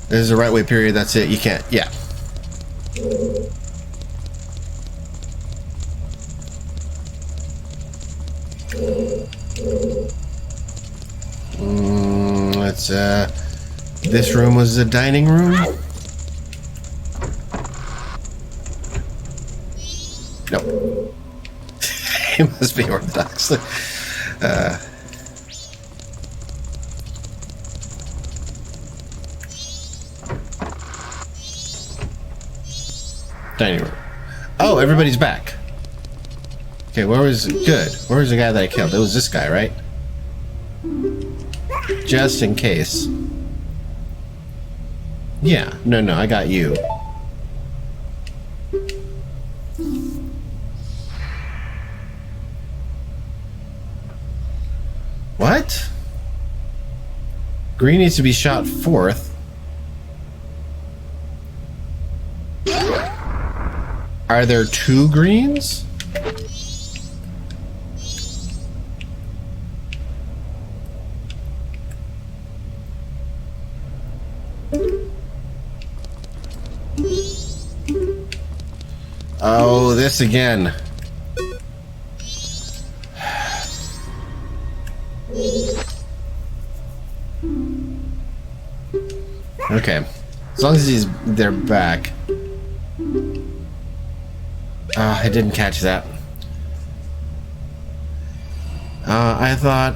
This is the right way, period. That's it. You can't. Yeah. Let's, this room was the dining room? Nope. It must be Orthodox. Dining room. Oh, everybody's back. Okay, where was good? Where was the guy that I killed? It was this guy, right? Just in case. Yeah, no, I got you. What? Green needs to be shot 4th. Are there 2 greens? Oh, this again. Okay. As long as they're back. I didn't catch that. I thought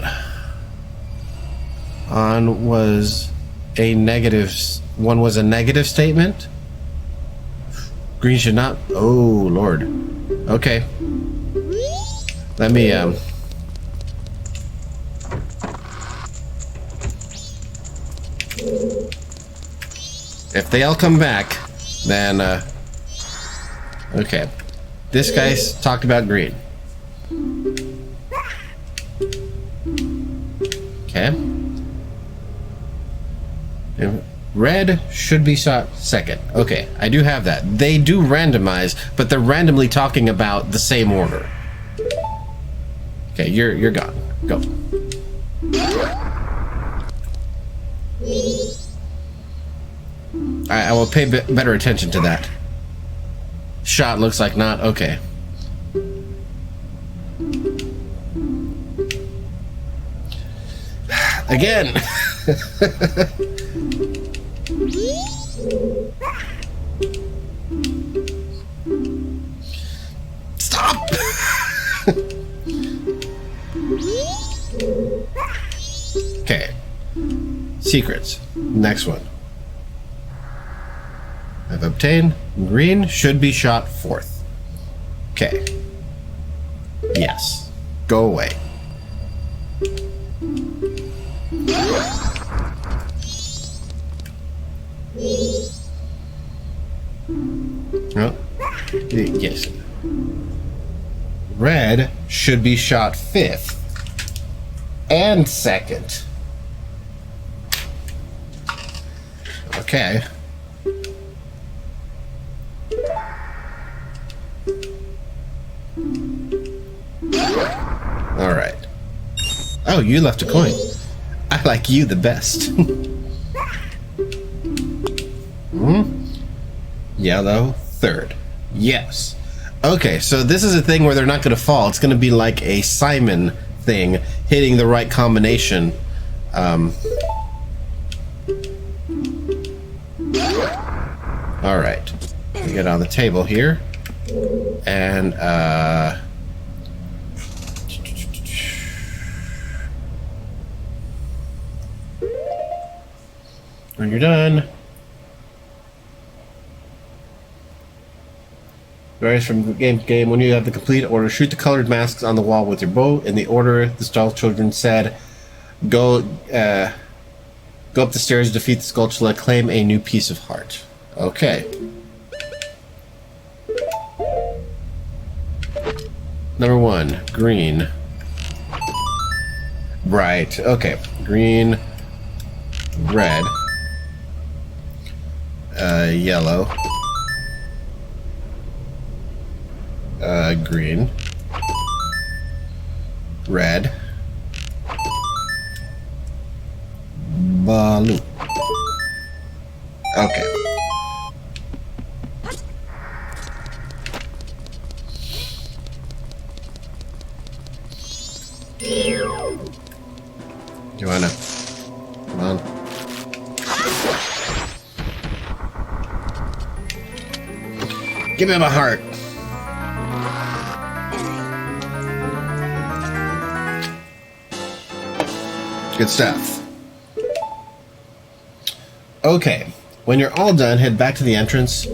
one was a negative statement. Green should not. Oh, Lord. Okay. Let me, if they all come back, then, okay. This guy's talked about green. Okay. And red should be shot 2nd. Okay, I do have that. They do randomize, but they're randomly talking about the same order. Okay, you're gone. Go. I will pay better attention to that. Shot looks like not. Okay. Again. Stop. Okay. Secrets. Next one. I've obtained. Green should be shot 4th. Okay. Yes. Go away. Oh. Yes. Red should be shot 5th. And 2nd. Okay. Alright. Oh, you left a coin. I like you the best. Yellow, third. Yes. Okay, so this is a thing where they're not going to fall. It's going to be like a Simon thing, hitting the right combination. Alright. We get on the table here. And, when you're done... Varies from game to game. When you have the complete order, shoot the colored masks on the wall with your bow. In the order the Skull Children said, go up the stairs, defeat the Skulltula, claim a new piece of heart. Okay. Number 1, green. Right, okay. Green, red, yellow. Green, red, blue. Okay. You wanna? Come on. Give him a heart. Good stuff. Okay, when you're all done, head back to the entrance,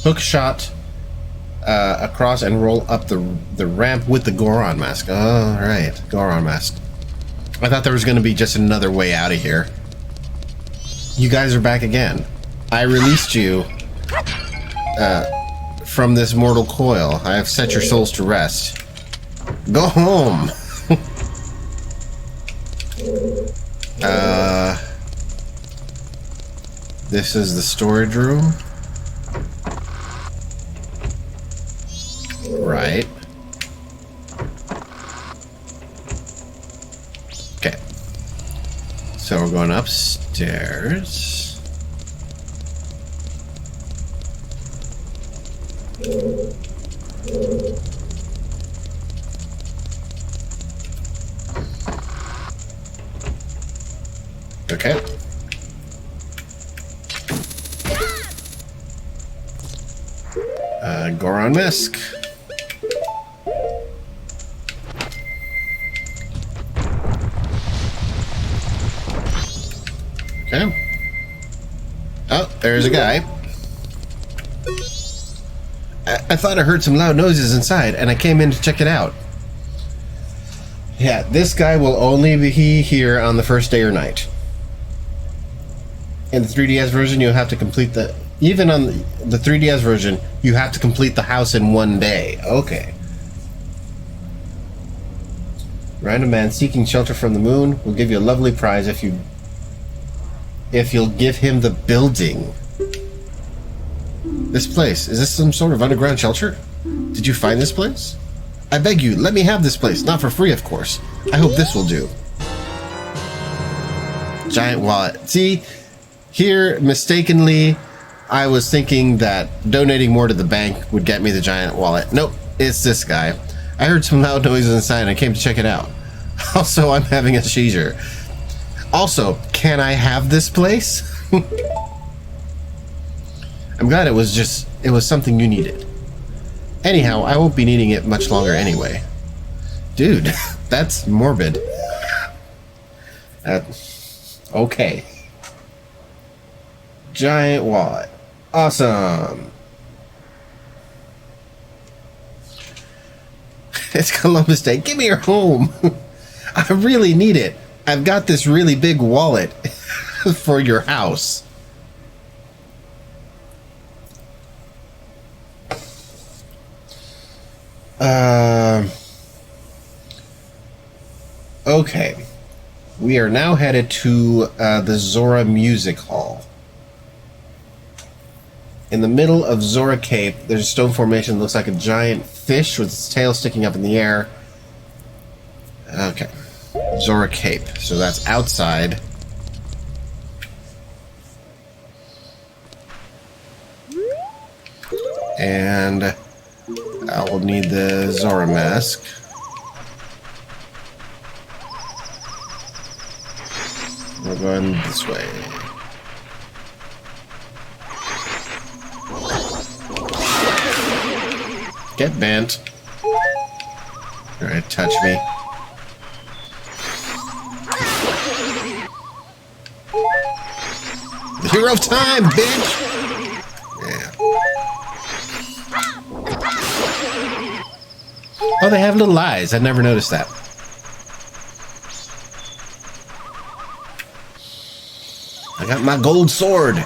hook shot across and roll up the ramp with the Goron mask. All right, Goron mask. I thought there was going to be just another way out of here. You guys are back again. I released you from this mortal coil. I have set your souls to rest. Go home. This is the storage room. Right. Okay. So we're going upstairs. Okay. Goron mask. Okay. Oh, there's a guy. I thought I heard some loud noises inside, and I came in to check it out. Yeah, this guy will only be here on the first day or night. In the 3DS version, you'll have to complete the... Even on the 3DS version, you have to complete the house in one day. Okay. Random man seeking shelter from the moon will give you a lovely prize if you'll give him the building. This place, is this some sort of underground shelter? Did you find this place? I beg you, let me have this place. Not for free, of course. I hope this will do. Giant wallet. See, here, mistakenly, I was thinking that donating more to the bank would get me the giant wallet. Nope, it's this guy. I heard some loud noises inside and I came to check it out. Also, I'm having a seizure. Also, can I have this place? I'm glad it was something you needed. Anyhow, I won't be needing it much longer anyway. Dude, that's morbid. Okay. Giant wallet. Awesome. It's Columbus Day. Give me your home. I really need it. I've got this really big wallet for your house. Okay. We are now headed to the Zora Music Hall. In the middle of Zora Cape, there's a stone formation that looks like a giant fish with its tail sticking up in the air. Okay. Zora Cape. So that's outside. And I will need the Zora mask. We're going this way. Get bent. Alright, touch me. The hero of time, bitch! Yeah. Oh, they have little eyes. I never noticed that. I got my gold sword.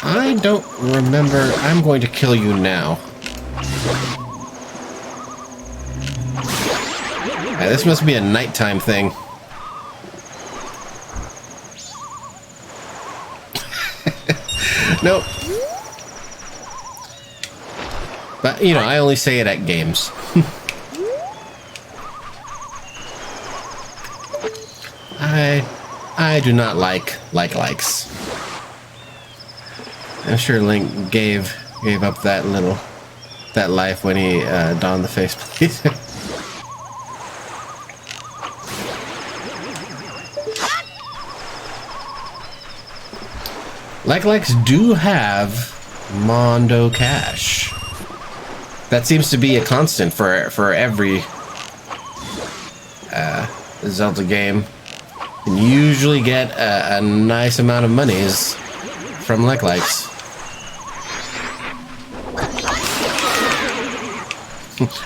I don't remember. I'm going to kill you now. Right, this must be a nighttime thing. Nope. But, you know, I only say it at games. I do not like likes. I'm sure Link gave up that life when he donned the faceplate. Likes do have Mondo Cash. That seems to be a constant for every Zelda game. You can usually get a nice amount of monies from likes.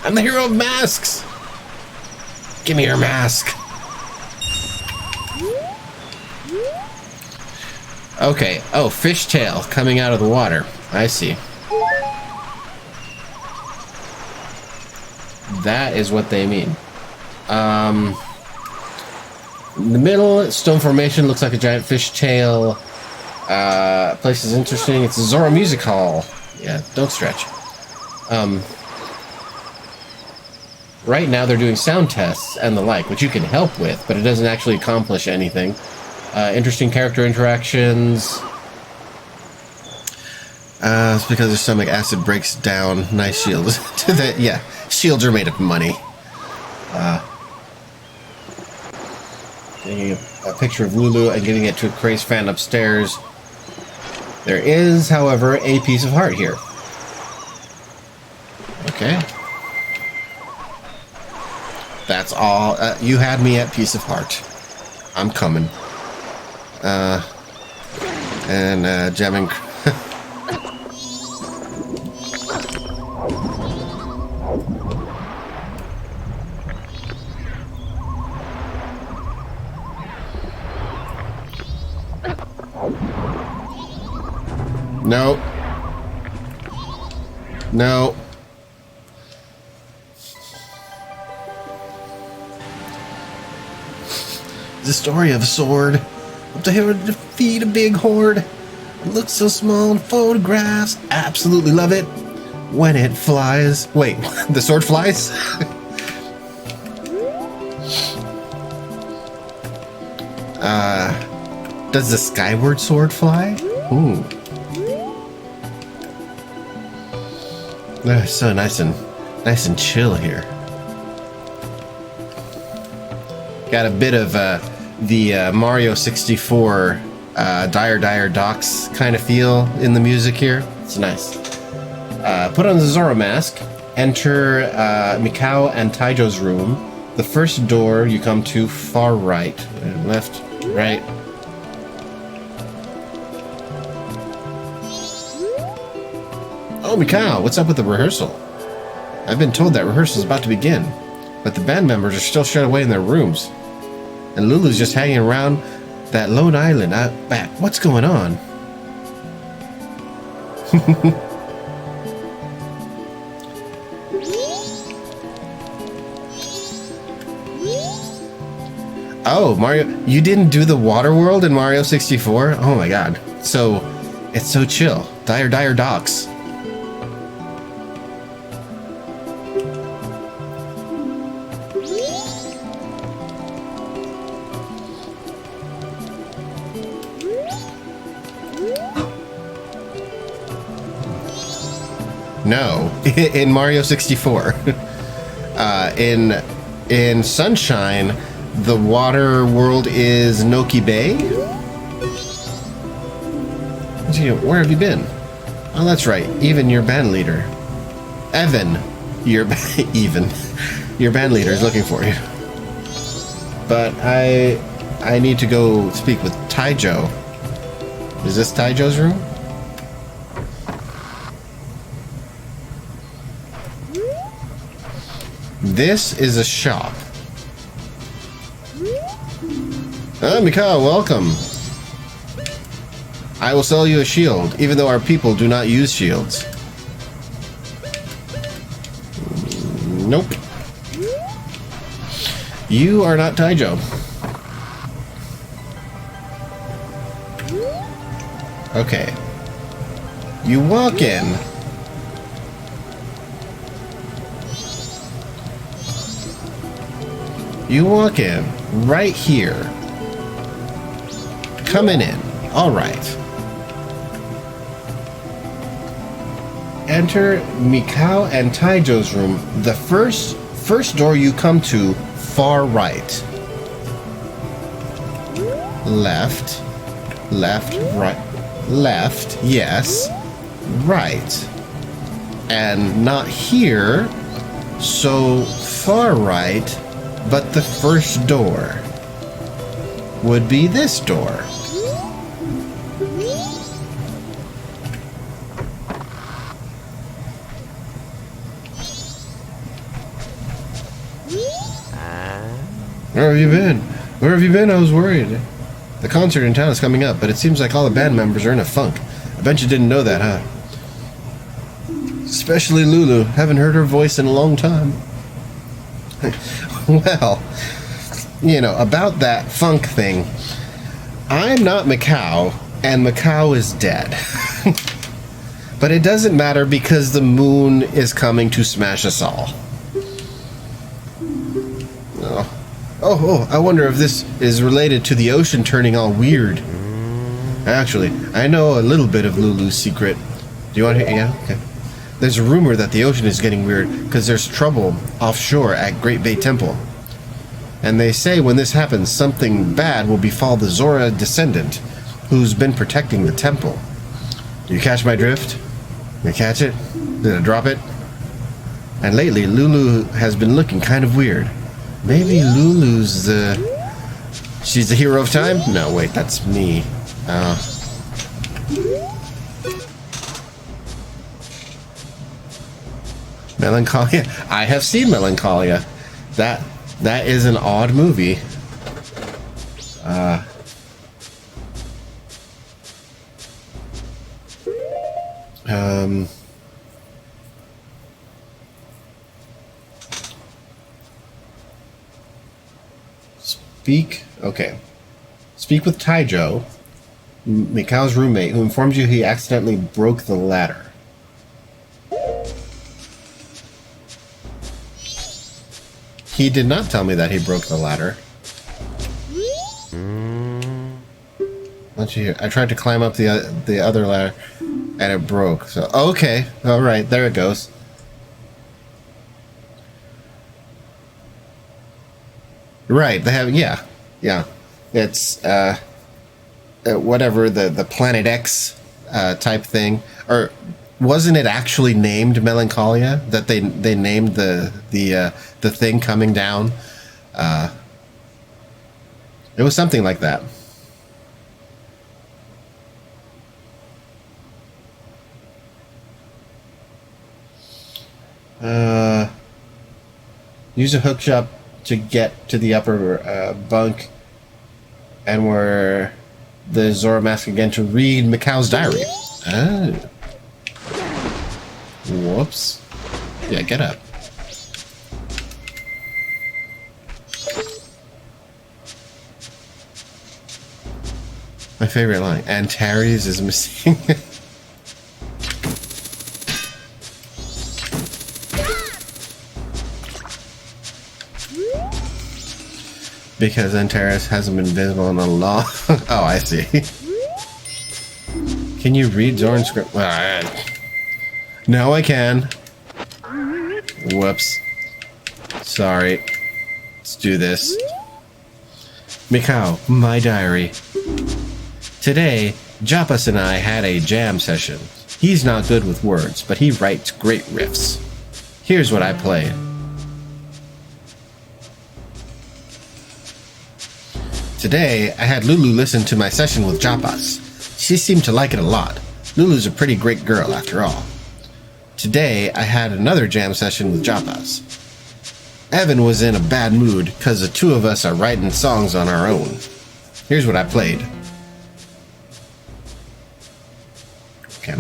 I'm the hero of masks! Give me your mask! Okay, oh, fishtail coming out of the water. I see. That is what they mean. In the middle, stone formation looks like a giant fishtail. Place is interesting. It's a Zora Music Hall. Yeah, don't stretch. Right now they're doing sound tests and the like, which you can help with, but it doesn't actually accomplish anything. Interesting character interactions. It's because their stomach acid breaks down. Nice shields. Yeah, shields are made of money. Getting a picture of Lulu and getting it to a crazed fan upstairs. There is, however, a piece of heart here. Okay. That's all. You had me at piece of heart. I'm coming. Jamming. No. No. The story of a sword. Up to him to defeat a big horde. It looks so small in photographs. Absolutely love it. When it flies. Wait, the sword flies? Does the skyward sword fly? Ooh. So nice and chill here. Got a bit of the Mario 64 Dire Docks kind of feel in the music here. It's nice. Put on the Zora mask. Enter Mikao and Taijo's room. The first door you come to far right. Left, right. Oh, Mikao, what's up with the rehearsal? I've been told that rehearsal is about to begin, but the band members are still shut away in their rooms. And Lulu's just hanging around that lone island out back. What's going on? Oh, Mario, you didn't do the water world in Mario 64? Oh my god. So, it's so chill. Dire Docks. No, in Mario 64. In Sunshine, the water world is Noki Bay. Where have you been? Oh, that's right. Even your band leader, Evan, your band leader is looking for you. But I need to go speak with Taijo. Is this Taijo's room? This is a shop. Mikao, welcome. I will sell you a shield, even though our people do not use shields. Nope. You are not Taijo. Okay. You walk in. You walk in right here. Coming in. All right. Enter Mikao and Taijo's room. The first door you come to, far right. Left. Left, right. Left, yes. Right. And not here, so far right, but the first door would be this door. Where have you been? Where have you been? I was worried. The concert in town is coming up, but it seems like all the band members are in a funk. I bet you didn't know that, huh? Especially Lulu. Haven't heard her voice in a long time. Well, you know, about that funk thing, I'm not Mikao, and Mikao is dead. But it doesn't matter because the moon is coming to smash us all. Oh, I wonder if this is related to the ocean turning all weird. Actually, I know a little bit of Lulu's secret. Do you want to hear? Yeah, okay. There's a rumor that the ocean is getting weird because there's trouble offshore at Great Bay Temple. And they say when this happens, something bad will befall the Zora descendant who's been protecting the temple. Do you catch my drift? Did I catch it? Did I drop it? And lately, Lulu has been looking kind of weird. Maybe Lulu's she's the hero of time? No, wait, that's me. Melancholia? I have seen Melancholia. That is an odd movie. Speak with Taijo, Mikao's roommate, who informs you he accidentally broke the ladder. He did not tell me that he broke the ladder. Let's see here. I tried to climb up the other ladder, and it broke. So okay, all right, there it goes. Right, they have, yeah. It's whatever the Planet X type thing, or wasn't it actually named Melancholia? That they named the thing coming down. It was something like that. Use a hook shot to get to the upper bunk, and where the Zora mask again to read Mikao's diary. Oh. Whoops. Yeah, get up. My favorite line. Antares is missing. Because Antares hasn't been visible in a long... Oh, I see. Can you read Zoran's script? Now I can. Whoops. Sorry. Let's do this. Mikau, my diary. Today, Japas and I had a jam session. He's not good with words, but he writes great riffs. Here's what I played. Today, I had Lulu listen to my session with Japas. She seemed to like it a lot. Lulu's a pretty great girl, after all. Today, I had another jam session with Japas. Evan was in a bad mood because the two of us are writing songs on our own. Here's what I played. Okay.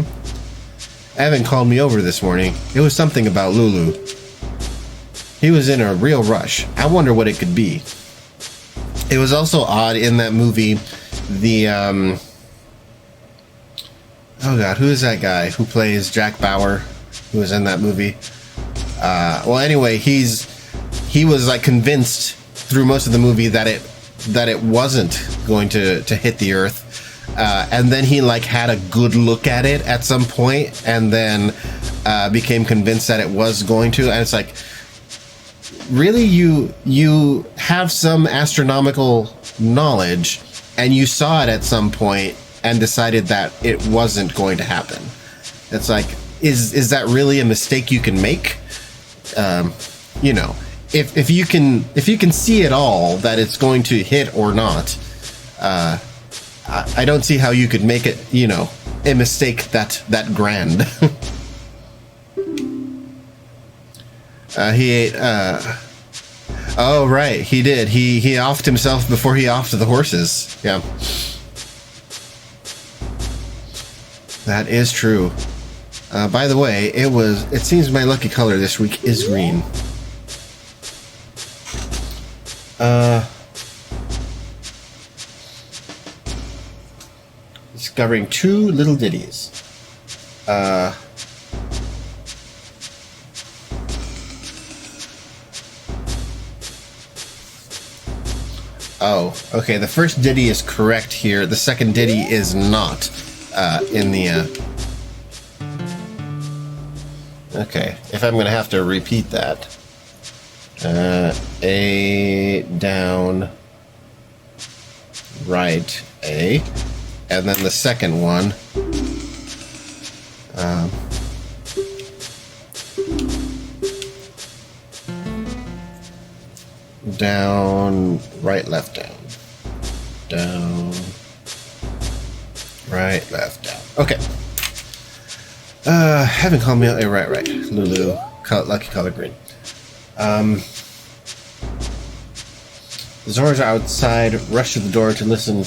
Evan called me over this morning. It was something about Lulu. He was in a real rush. I wonder what it could be. It was also odd in that movie, oh god, who is that guy who plays Jack Bauer, who was in that movie? Well, anyway, he was like convinced through most of the movie that it wasn't going to hit the earth, and then he like had a good look at it at some point, and then became convinced that it was going to, and it's like, really, you have some astronomical knowledge, and you saw it at some point and decided that it wasn't going to happen. It's like, is that really a mistake you can make? You know, if you can see it all that it's going to hit or not, I don't see how you could make it, you know, a mistake that grand. He ate, oh, right, he did. He offed himself before he offed the horses. Yeah. That is true. By the way, it seems my lucky color this week is green. Discovering 2 little ditties. Oh, okay, the first ditty is correct here. The second ditty is not in the... Okay, if I'm going to have to repeat that. A, down, right, A. And then the second one. Down, right, left, down. Down, right, left, down. Okay. Haven't called me out. Right. Lulu, lucky color green. Zora's outside, rushed to the door to listen.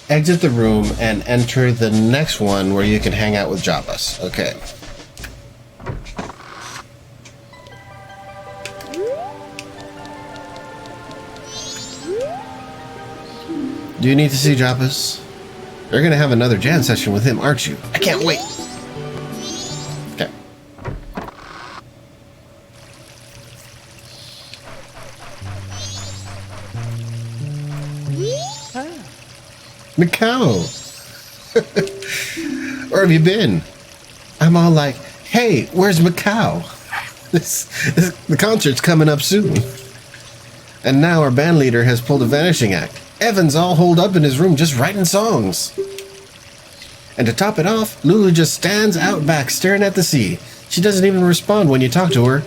Exit the room and enter the next one where you can hang out with Japas. Okay. Do you need to see Japas? You're gonna have another jam session with him, aren't you? I can't wait. Okay. Mikau! Where have you been? I'm all like, hey, where's Mikau? The concert's coming up soon. And now our band leader has pulled a vanishing act. Evan's all holed up in his room just writing songs. And to top it off, Lulu just stands out back staring at the sea. She doesn't even respond when you talk to her.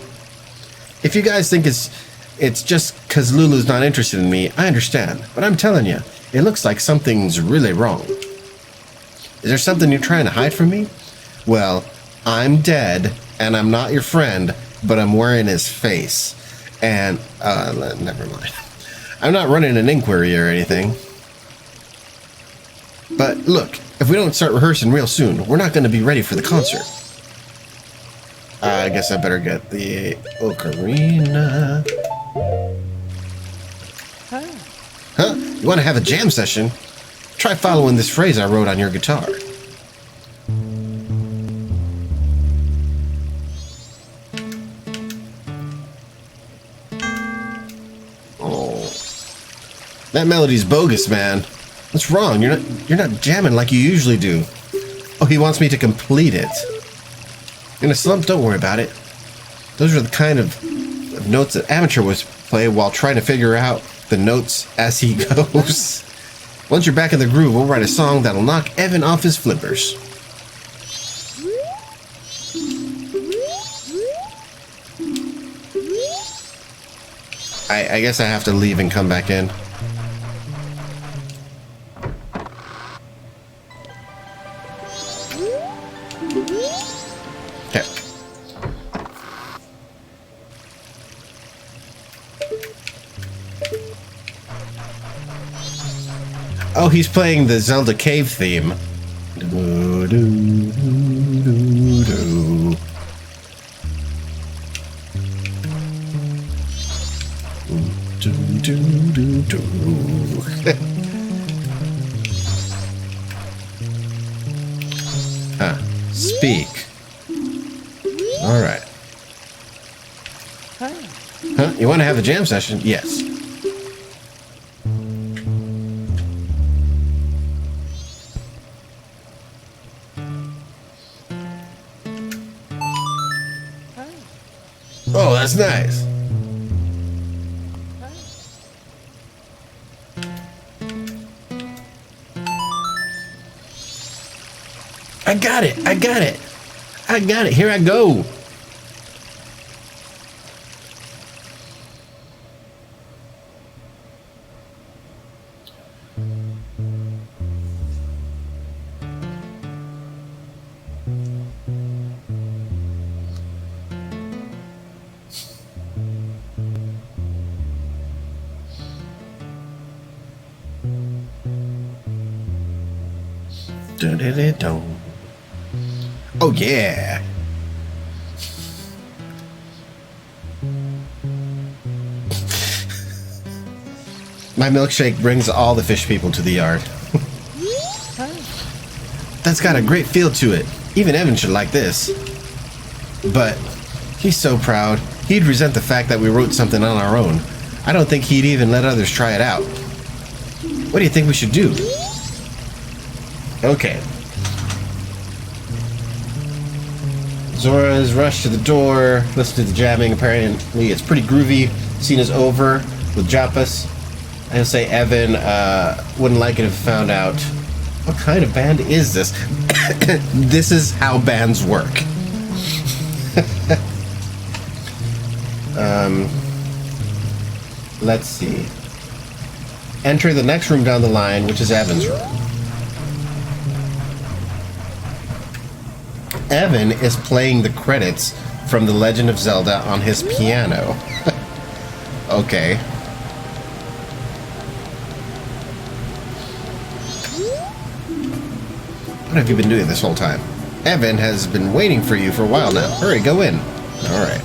If you guys think it's just because Lulu's not interested in me, I understand. But I'm telling you, it looks like something's really wrong. Is there something you're trying to hide from me? Well, I'm dead, and I'm not your friend, but I'm wearing his face. And, never mind. I'm not running an inquiry or anything. But look, if we don't start rehearsing real soon, we're not going to be ready for the concert. I guess I better get the ocarina. Huh? You want to have a jam session? Try following this phrase I wrote on your guitar. That melody's bogus, man. What's wrong? You're not jamming like you usually do. Oh, he wants me to complete it. In a slump, don't worry about it. Those are the kind of notes that amateur would play while trying to figure out the notes as he goes. Once you're back in the groove, we'll write a song that'll knock Evan off his flippers. I guess I have to leave and come back in. Okay. Oh, he's playing the Zelda cave theme. Do, do, do, do, do. Do, do, do, do. Huh. Speak. All right. Huh? You want to have a jam session? Yes. Oh, that's nice. I got it. I got it. I got it. Here I go. Oh yeah. My milkshake brings all the fish people to the yard. That's got a great feel to it. Even Evan should like this. But he's so proud. He'd resent the fact that we wrote something on our own. I don't think he'd even let others try it out. What do you think we should do? Okay. Zora has rushed to the door, listened to the jamming. Apparently it's pretty groovy. Scene is over with Japas. I'll say Evan wouldn't like it if found out. What kind of band is this? This is how bands work. Let's see. Enter the next room down the line, which is Evan's room. Evan is playing the credits from The Legend of Zelda on his piano. Okay. What have you been doing this whole time? Evan has been waiting for you for a while now. Hurry, go in. Alright.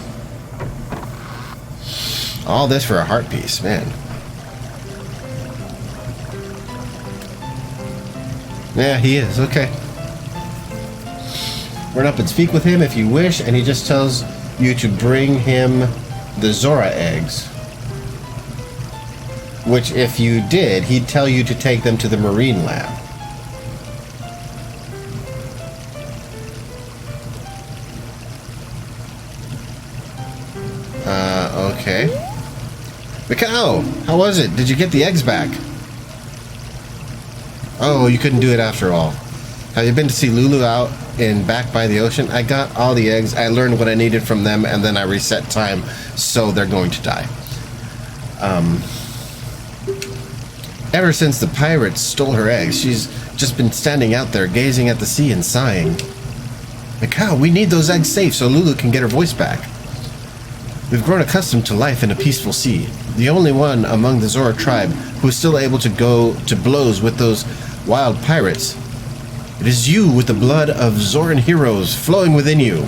All this for a heart piece, man. Yeah, he is. Okay. Run up and speak with him if you wish, and he just tells you to bring him the Zora eggs. Which, if you did, he'd tell you to take them to the marine lab. Okay. Mikao, how was it? Did you get the eggs back? Oh, you couldn't do it after all. Have you been to see Lulu out and back by the ocean? I got all the eggs. I learned what I needed from them, and then I reset time, so they're going to die. Ever since the pirates stole her eggs, she's just been standing out there, gazing at the sea and sighing. Mikao, we need those eggs safe so Lulu can get her voice back. We've grown accustomed to life in a peaceful sea. The only one among the Zora tribe who is still able to go to blows with those wild pirates. It is you with the blood of Zoran heroes flowing within you.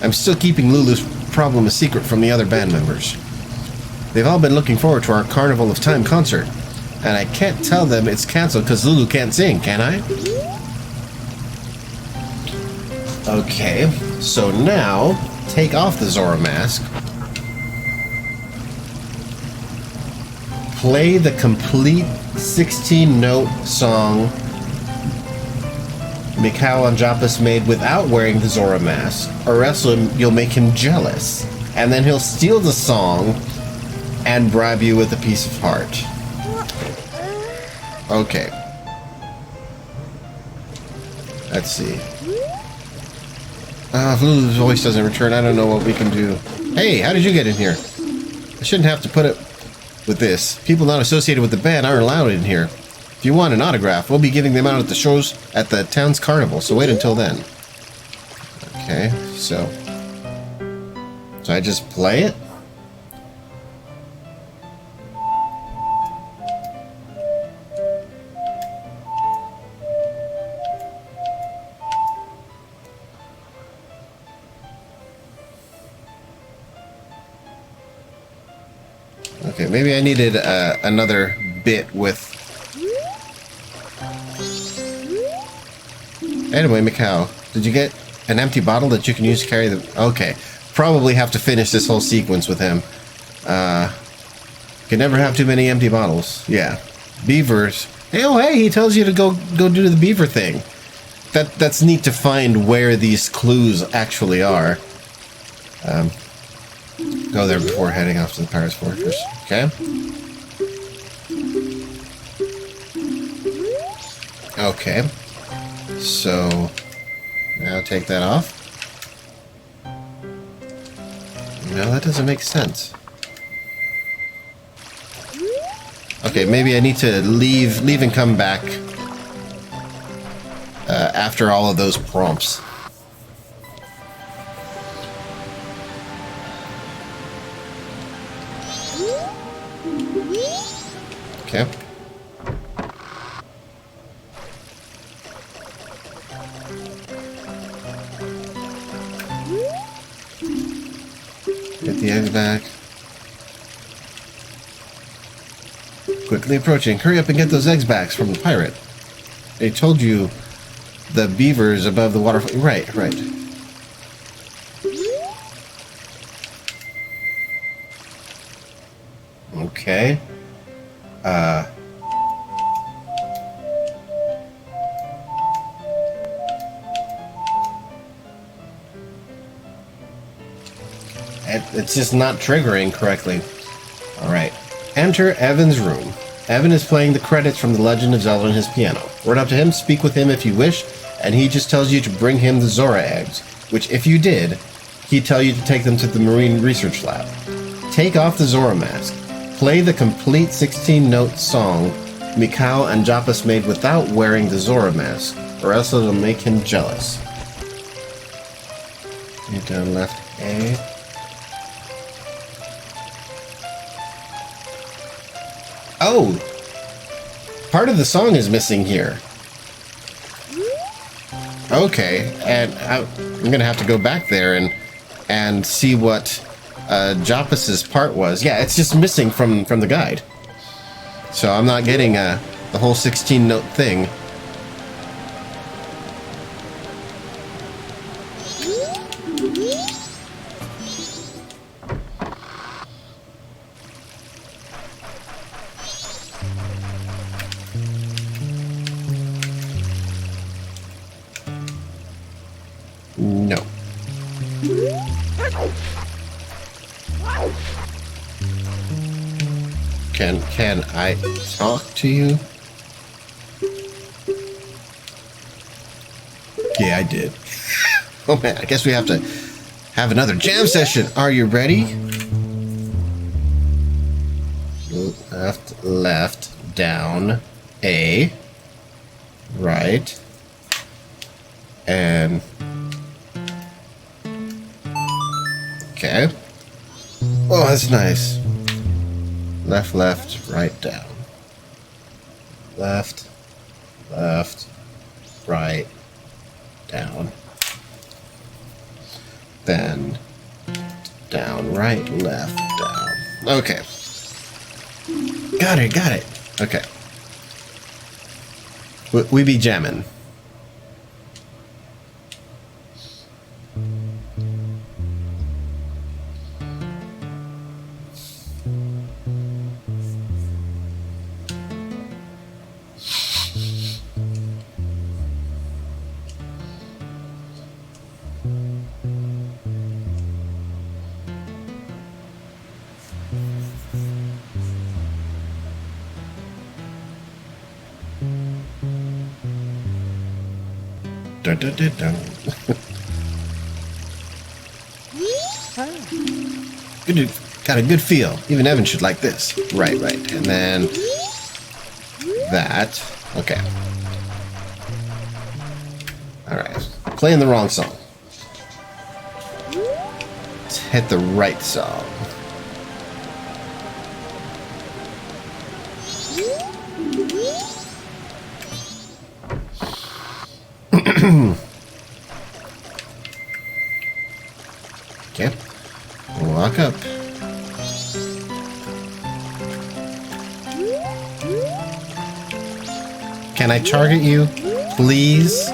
I'm still keeping Lulu's problem a secret from the other band members. They've all been looking forward to our Carnival of Time concert, and I can't tell them it's canceled because Lulu can't sing, can I? Okay, so now take off the Zora mask. Play the complete 16-note song Mikhail and Japas made without wearing the Zora mask, or else you'll make him jealous. And then he'll steal the song and bribe you with a piece of heart. Okay. Let's see. If Lulu's voice doesn't return, I don't know what we can do. Hey, how did you get in here? I shouldn't have to put it with this. People not associated with the band aren't allowed in here. If you want an autograph, we'll be giving them out at the shows at the town's carnival, so wait until then. Okay, so I just play it? Okay, maybe I needed another bit with... Anyway, Mikhail, did you get an empty bottle that you can use to carry the... Okay, probably have to finish this whole sequence with him. Can never have too many empty bottles. Yeah. Beavers. Hey, oh, hey, he tells you to go do the beaver thing. That's neat to find where these clues actually are. Go there before heading off to the Pirate's Fortress. Okay. Okay. So, now take that off. No, that doesn't make sense. Okay, maybe I need to leave and come back after all of those prompts. Okay. Get the eggs back. Quickly approaching. Hurry up and get those eggs back from the pirate. They told you the beavers above the waterfall. Right. Okay. It's just not triggering correctly. Alright. Enter Evan's room. Evan is playing the credits from The Legend of Zelda on his piano. Run up to him, speak with him if you wish, and he just tells you to bring him the Zora eggs, which if you did, he'd tell you to take them to the Marine Research Lab. Take off the Zora mask. Play the complete 16-note song Mikhail and Japas made without wearing the Zora mask, or else it'll make him jealous. You down left A. Oh! Part of the song is missing here. Okay, and I'm gonna have to go back there and see what Japas's part was. Yeah, it's just missing from the guide. So I'm not getting the whole 16-note thing. No. Can I talk to you? Yeah, I did. Oh man, I guess we have to have another jam session. Are you ready? Left, down, A, right, and okay. Oh, that's nice. Left, right, down. Left, right, down. Then down, right, left, down. Okay. Got it. Okay. We be jamming. Dun, dun, dun, dun. Good, got a good feel. Even Evan should like this. Right, right. And then that. Okay. Alright. Playing the wrong song. Let's hit the right song. Okay. Walk up. Can I target you, please?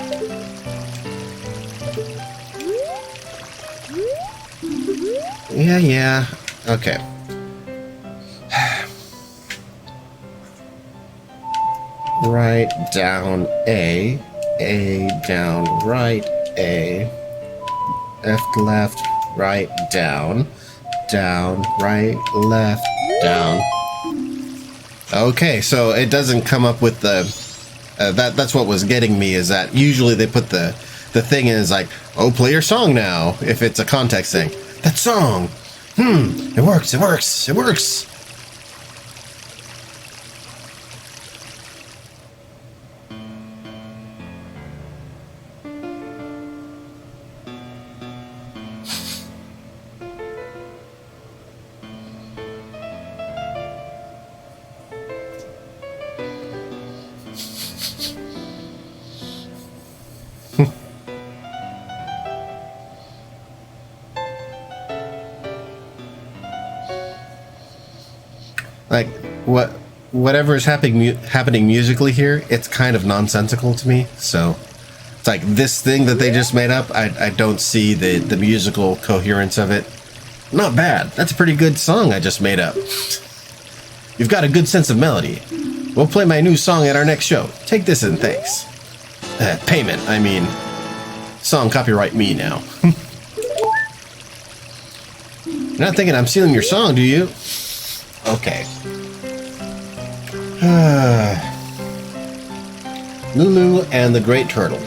Yeah. Okay. Right, down, A down, right, A. Left, right, down, right, left, down. Okay, so it doesn't come up with the... that's what was getting me, is that usually they put the thing in is like, oh, play your song now, if it's a context thing. That song! It works. Like, whatever is happening musically here, it's kind of nonsensical to me. So it's like this thing that they just made up. I don't see the musical coherence of it. Not bad. That's a pretty good song I just made up. You've got a good sense of melody. We'll play my new song at our next show. Take this and thanks. Payment, I mean. Song copyright me now. You're not thinking I'm stealing your song, do you? Okay. Lulu and the Great Turtle.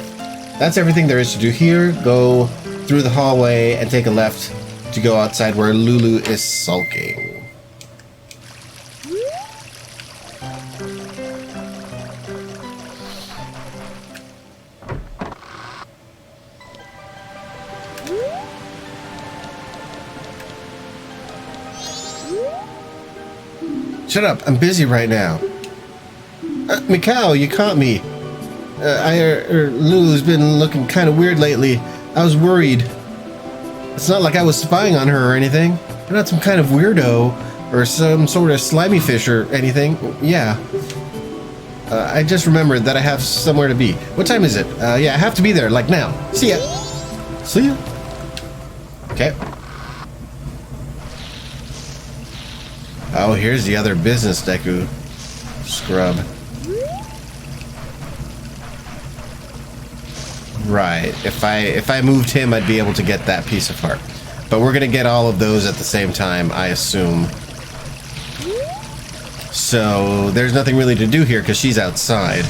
That's everything there is to do here. Go through the hallway and take a left to go outside where Lulu is sulking. Shut up, I'm busy right now. Mikau, you caught me. Lulu's been looking kind of weird lately. I was worried. It's not like I was spying on her or anything. I'm not some kind of weirdo or some sort of slimy fish or anything. Yeah. I just remembered that I have somewhere to be. What time is it? Yeah, I have to be there, like now. See ya. See ya. Okay. Oh, here's the other business Deku scrub. Right. If I moved him, I'd be able to get that piece of heart. But we're gonna get all of those at the same time, I assume. So there's nothing really to do here because she's outside.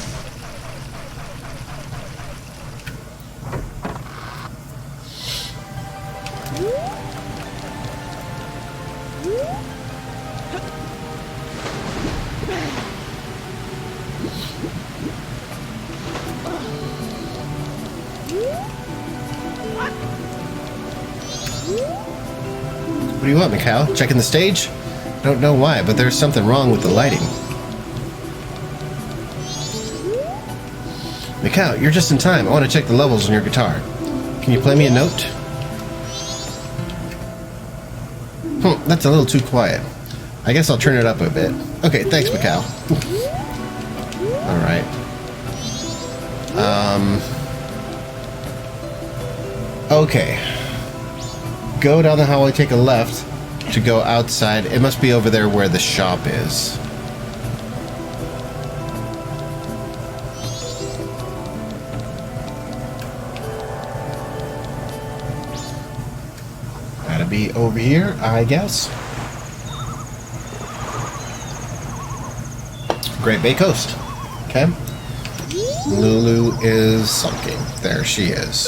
What do you want, Mikau? Checking the stage? Don't know why, but there's something wrong with the lighting. Mikau, you're just in time. I want to check the levels on your guitar. Can you play me a note? That's a little too quiet. I guess I'll turn it up a bit. Okay, thanks, Mikau. Alright. Okay. Go down the hallway, take a left to go outside. It must be over there where the shop is. Gotta be over here, I guess. Great Bay Coast. Okay. Lulu is sulking. There she is.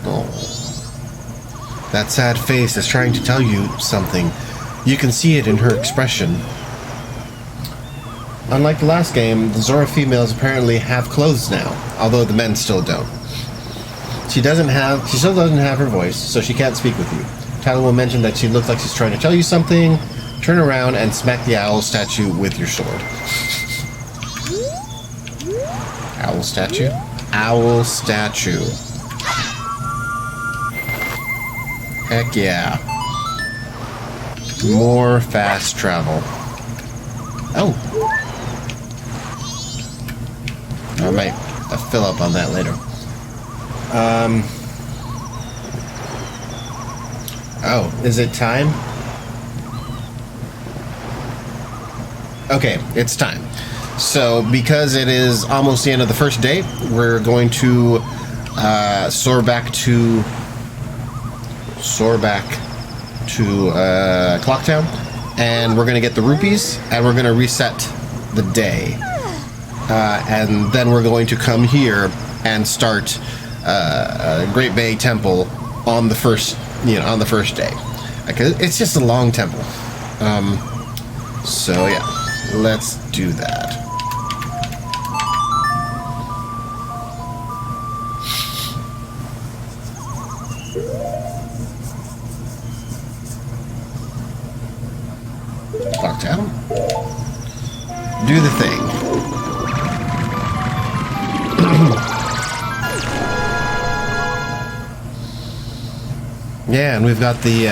Oh. That sad face is trying to tell you something. You can see it in her expression. Unlike the last game, the Zora females apparently have clothes now, although the men still don't. She still doesn't have her voice, so she can't speak with you. Tyler will mention that she looks like she's trying to tell you something. Turn around and smack the owl statue with your sword. Owl statue? Owl statue. Heck yeah. More fast travel. Oh. I might fill up on that later. Oh, is it time? Okay, it's time. So, because it is almost the end of the first day, we're going to soar back to Clocktown, and we're going to get the rupees, and we're going to reset the day. And then we're going to come here and start Great Bay Temple on the first, day. It's just a long temple. So yeah, let's do that. Clocktown. Do the thing. Yeah, and we've got the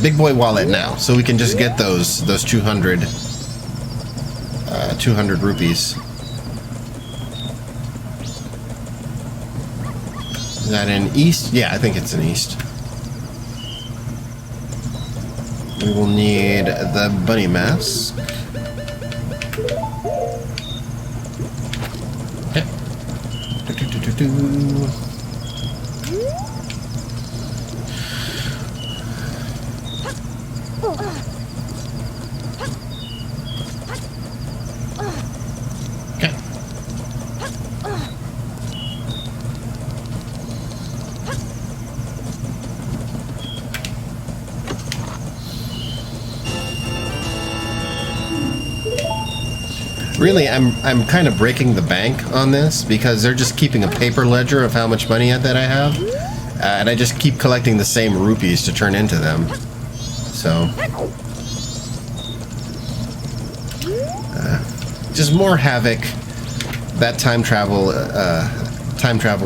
big boy wallet now, so we can just get those 200 rupees. Is that in East? Yeah, I think it's in East. We will need the bunny mask. Okay. Okay. Really, I'm kind of breaking the bank on this because they're just keeping a paper ledger of how much money that I have, and I just keep collecting the same rupees to turn into them. So, just more havoc that time travel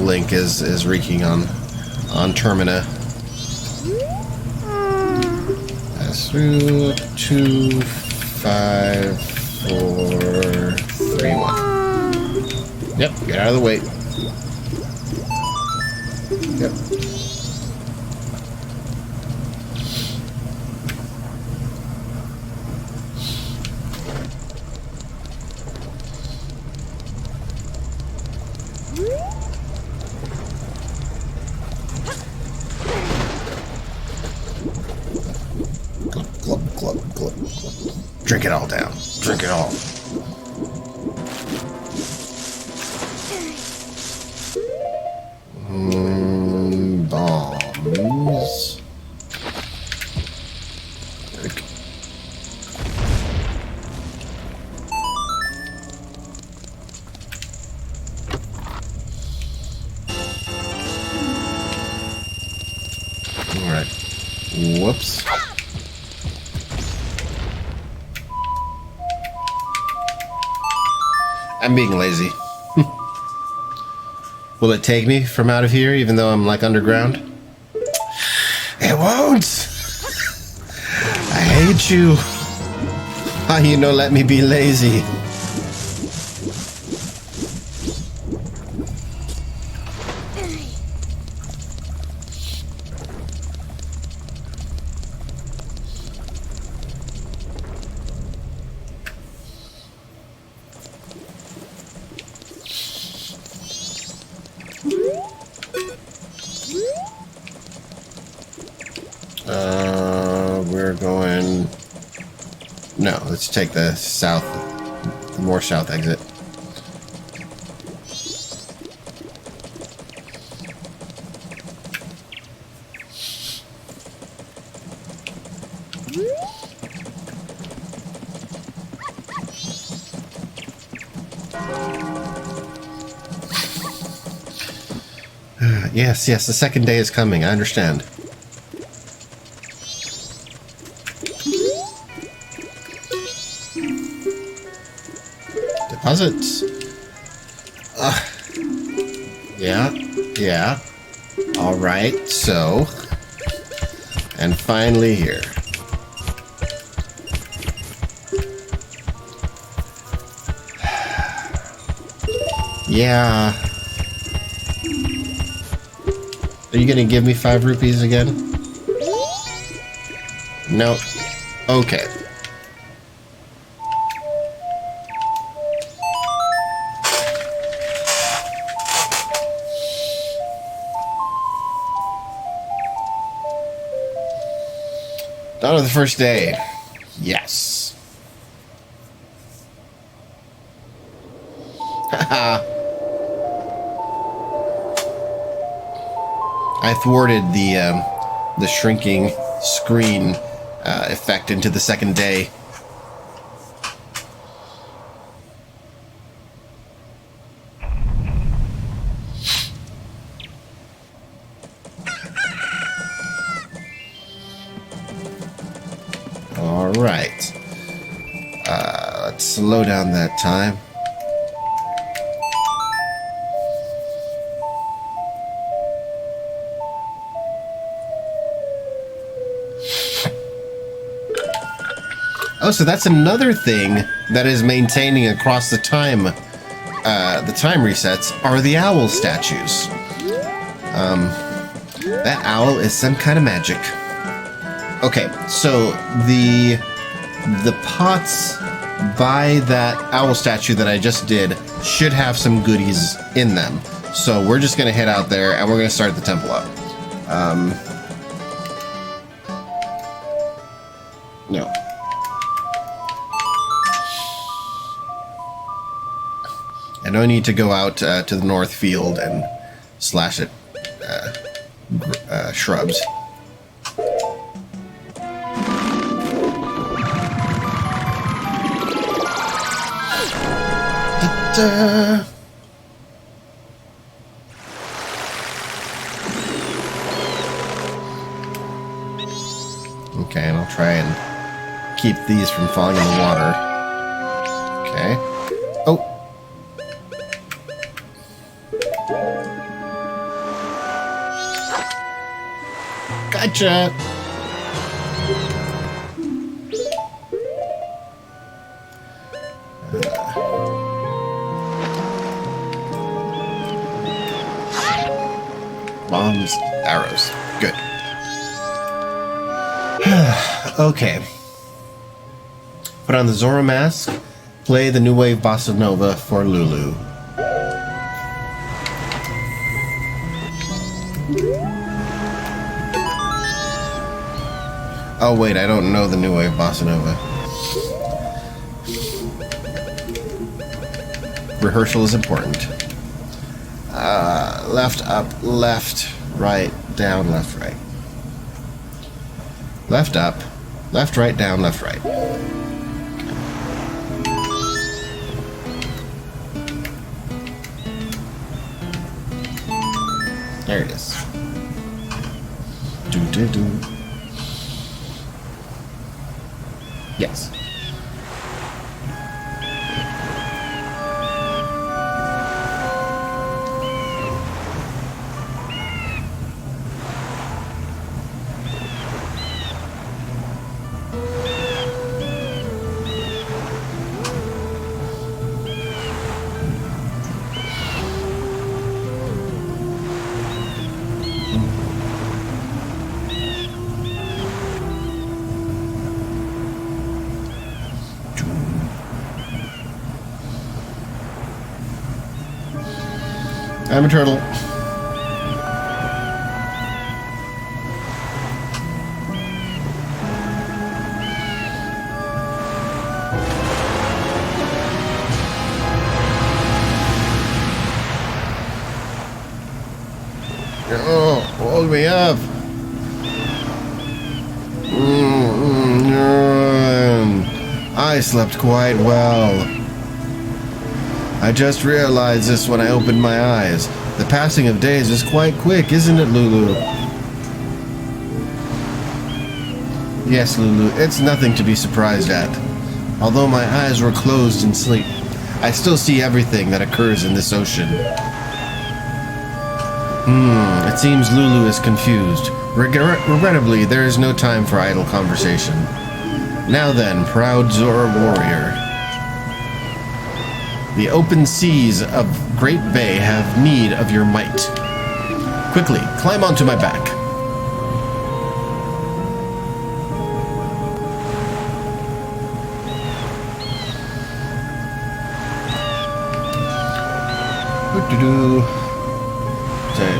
link is wreaking on Termina. Pass through 2, 5, 4, 3, 1. Yep, get out of the way. Yep. Glub, glub, glub, glub, glub. Drink it all down. Drink it all. Bombs. Okay. All right. Whoops. I'm being lazy. Will it take me from out of here even though I'm like underground? It won't! I hate you. How you no let me be lazy? We're going No, let's take the south, the more south exit. Yes, yes, the second day is coming. I understand. Deposits. Yeah, yeah. All right, so... And finally here. Yeah. Are you gonna give me 5 rupees again? No. Okay. Done with the first day. Yes. Haha. I thwarted the shrinking screen effect into the second day. All right. Let's slow down that time. Oh, so that's another thing that is maintaining across the time resets are the owl statues. That owl is some kind of magic. Okay, so the pots by that owl statue that I just did should have some goodies in them. So we're just gonna head out there and we're gonna start the temple up. No. I don't need to go out to the north field and slash it shrubs. Da-da. Okay, and I'll try and keep these from falling in the water. Okay. Oh. Gotcha! Bombs, arrows. Good. Okay. Put on the Zora mask. Play the new wave bossa nova for Lulu. Oh wait, I don't know the new wave bossa nova. Rehearsal is important. Left, up, left, right, down, left, right. Left, up, left, right, down, left, right. There it is. Do. Yes. I'm a turtle. hold me up. I slept quite well. I just realized this when I opened my eyes. The passing of days is quite quick, isn't it, Lulu? Yes, Lulu, it's nothing to be surprised at. Although my eyes were closed in sleep, I still see everything that occurs in this ocean. It seems Lulu is confused. Regrettably, there is no time for idle conversation. Now then, proud Zora warrior. The open seas of Great Bay have need of your might. Quickly, climb onto my back.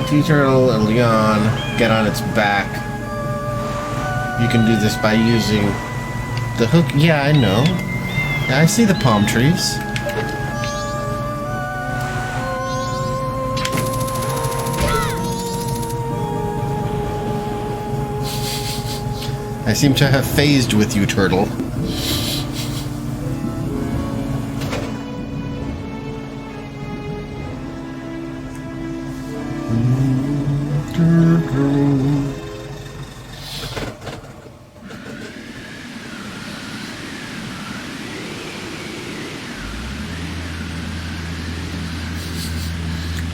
T-Turtle and Leon get on its back. You can do this by using the hook. Yeah, I know. Yeah, I see the palm trees. I seem to have phased with you, Turtle.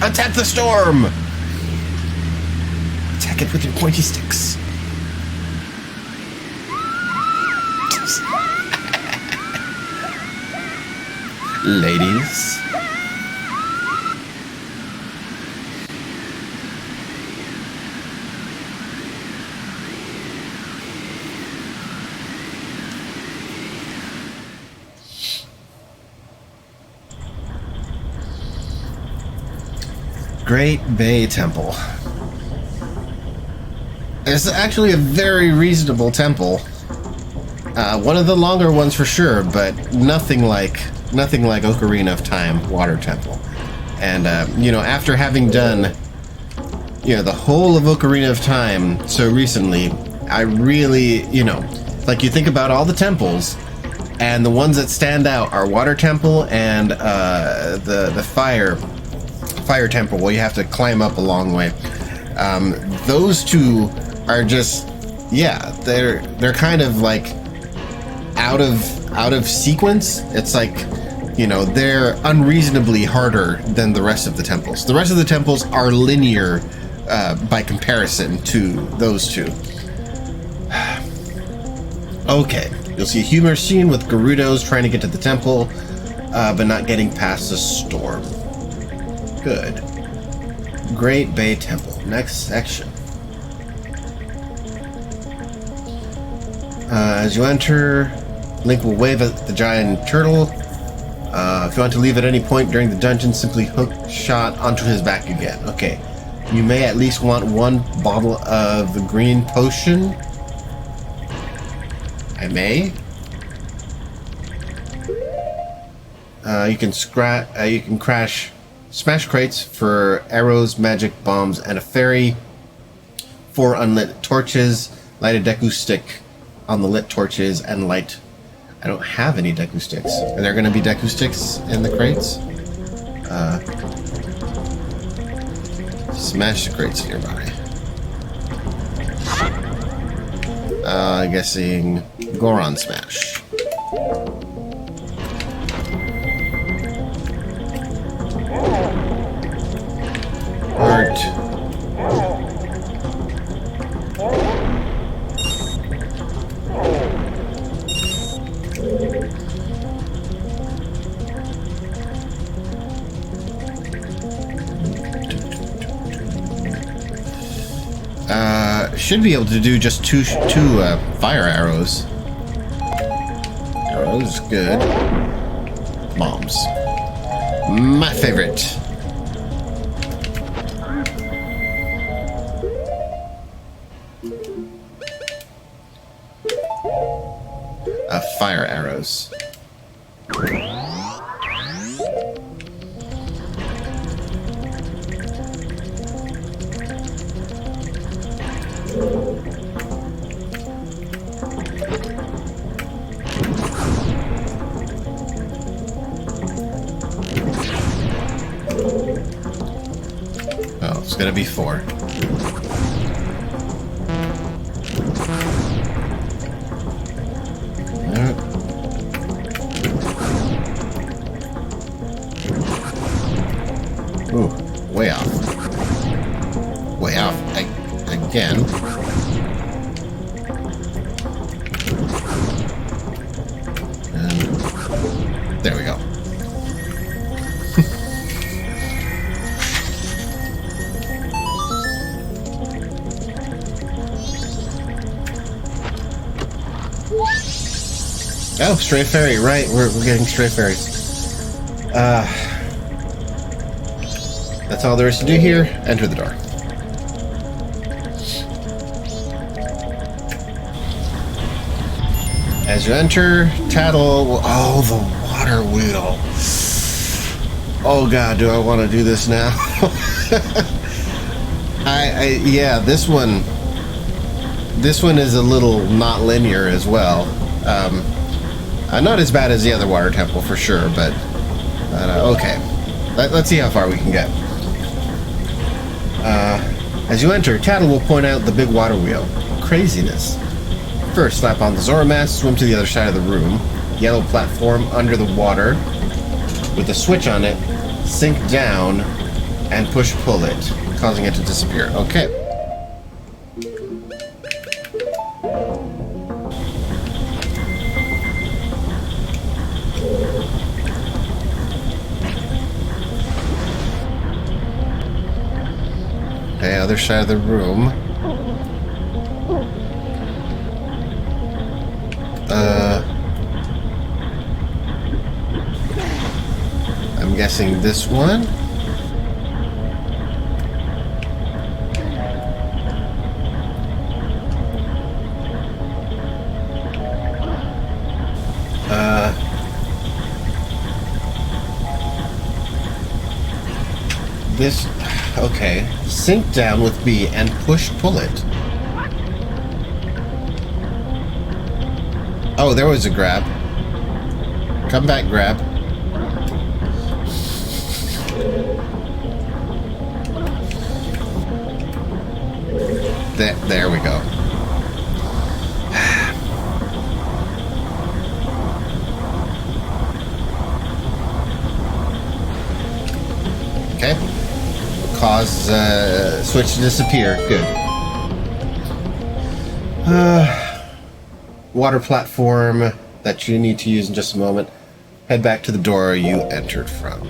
Attack the storm! Attack it with your pointy sticks. Ladies. Great Bay Temple. It's actually a very reasonable temple. One of the longer ones for sure, but nothing like Ocarina of Time Water Temple. And you know, after having done, you know, the whole of Ocarina of Time so recently, I really, you know, like you think about all the temples, and the ones that stand out are Water Temple and the Fire Temple, where you have to climb up a long way. Those two are just, yeah, they're kind of like out of sequence. It's like, you know, they're unreasonably harder than the rest of the temples. The rest of the temples are linear by comparison to those two. Okay, you'll see a humor scene with Gerudos trying to get to the temple, but not getting past the storm. Good. Great Bay Temple. Next section. As you enter, Link will wave at the giant turtle. If you want to leave at any point during the dungeon, simply hook shot onto his back again. Okay. You may at least want one bottle of the green potion. I may. You can smash crates for arrows, magic bombs, and a fairy. 4 unlit torches. Light a Deku stick on the lit torches and light. I don't have any Deku sticks. Are there going to be Deku sticks in the crates? Smash the crates nearby. Guessing Goron Smash. Art. Should be able to do just two fire arrows. Arrows, good. Bombs. My favorite. Fire arrows. gonna be 4. Ooh, way off. Way off again. And there we go. Oh, stray fairy, right. We're getting stray fairies. That's all there is to do here. Enter the door. As you enter, Tattle will... Oh, the water wheel. Oh god, do I want to do this now? Yeah, this one is a little not linear as well. Not as bad as the other water temple for sure, but okay. Let's see how far we can get. As you enter, Tattle will point out the big water wheel. Craziness. First, slap on the Zora mask, swim to the other side of the room. Yellow platform under the water with a switch on it. Sink down and push-pull it, causing it to disappear. Okay. Okay, other side of the room. I'm guessing this one? This... Okay. Sink down with B and push-pull it. Oh, there was a grab. Come back, grab. There we go. Okay. Cause switch to disappear. Good. Water platform that you need to use in just a moment. Head back to the door you entered from.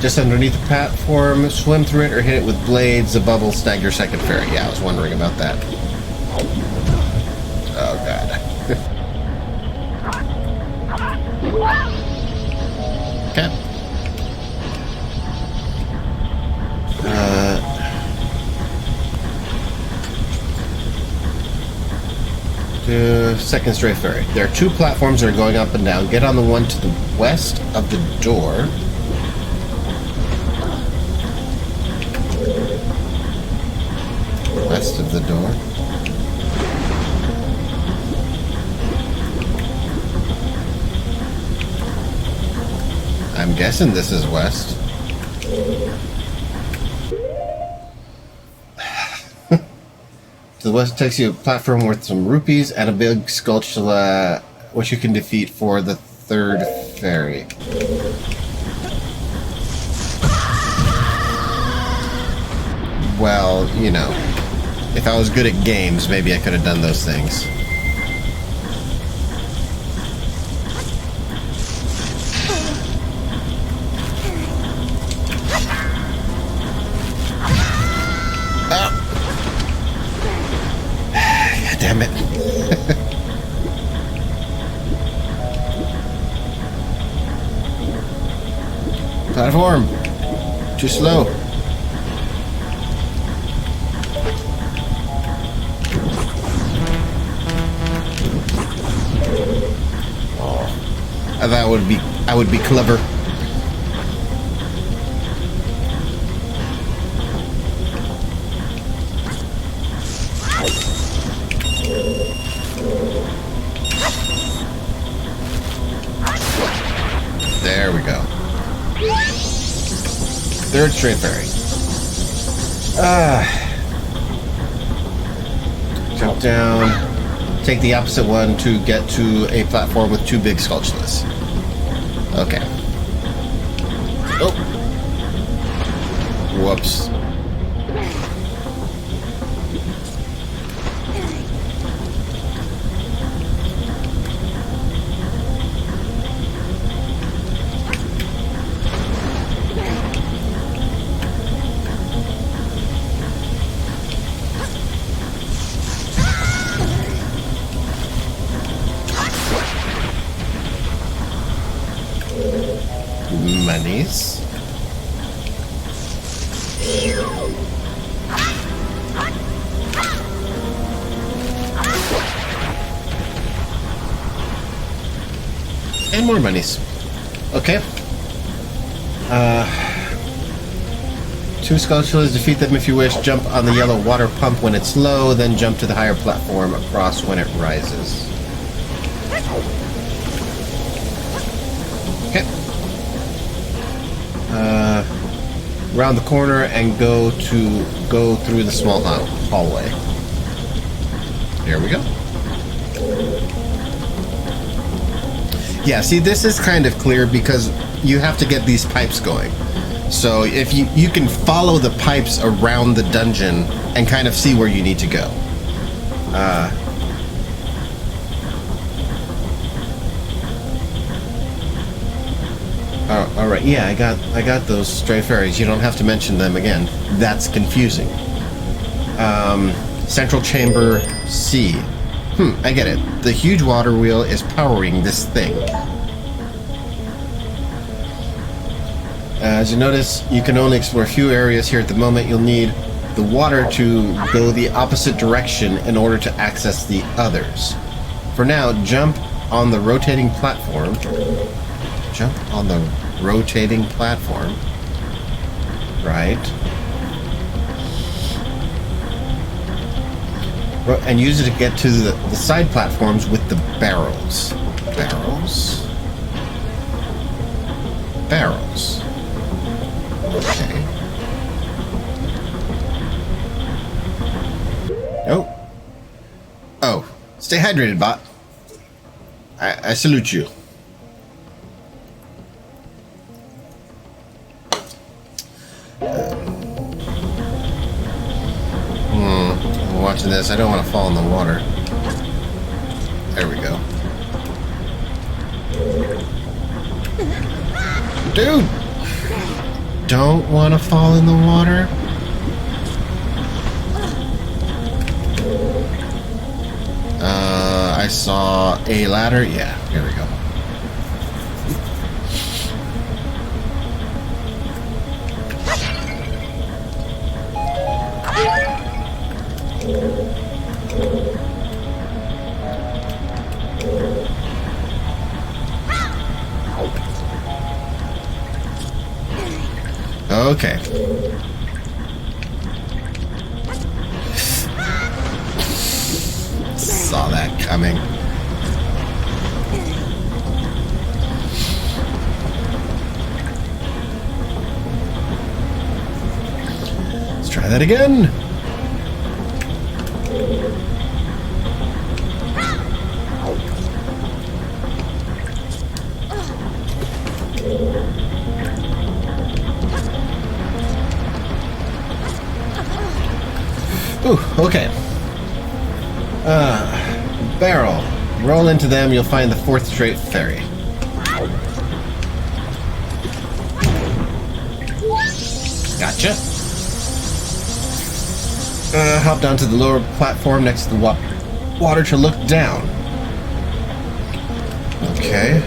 Just underneath the platform, swim through it or hit it with blades. The bubble snag your second fairy. Yeah, I was wondering about that. Oh god. Okay. Second stray fairy. There are 2 platforms that are going up and down. Get on the one to the west of the door. West of the door. I'm guessing this is west. To the west takes you a platform worth some rupees and a big skulltula, which you can defeat for the 3rd fairy. Well, you know, if I was good at games, maybe I could have done those things. Damn it. Platform. Too slow. Oh. That would be... I would be clever. There we go. Third straight ferry. Jump down. Take the opposite one to get to a platform with 2 big sculptures. Okay. Oh. Whoops. Monies. And more monies. Okay. 2 sculptures, defeat them if you wish. Jump on the yellow water pump when it's low, then jump to the higher platform across when it rises. Okay. Round the corner and go through the small hallway. Here we go. Yeah, see, this is kind of clear because you have to get these pipes going. So if you can follow the pipes around the dungeon and kind of see where you need to go. All right, yeah, I got those stray fairies. You don't have to mention them again. That's confusing. Central chamber C. I get it. The huge water wheel is powering this thing. As you notice, you can only explore a few areas here at the moment. You'll need the water to go the opposite direction in order to access the others. For now, jump on the rotating platform. Jump on the rotating platform. Right. And use it to get to the side platforms with the barrels. Barrels? Barrels. Okay. Oh. Oh. Stay hydrated, bot. I salute you. Watching this, I don't want to fall in the water. There we go. Dude! Don't want to fall in the water? I saw a ladder. Yeah, here we go. Okay. Saw that coming. Let's try that again. Ooh, okay. Barrel. Roll into them, you'll find the 4th straight ferry. Gotcha. Hop down to the lower platform next to the water to look down. Okay.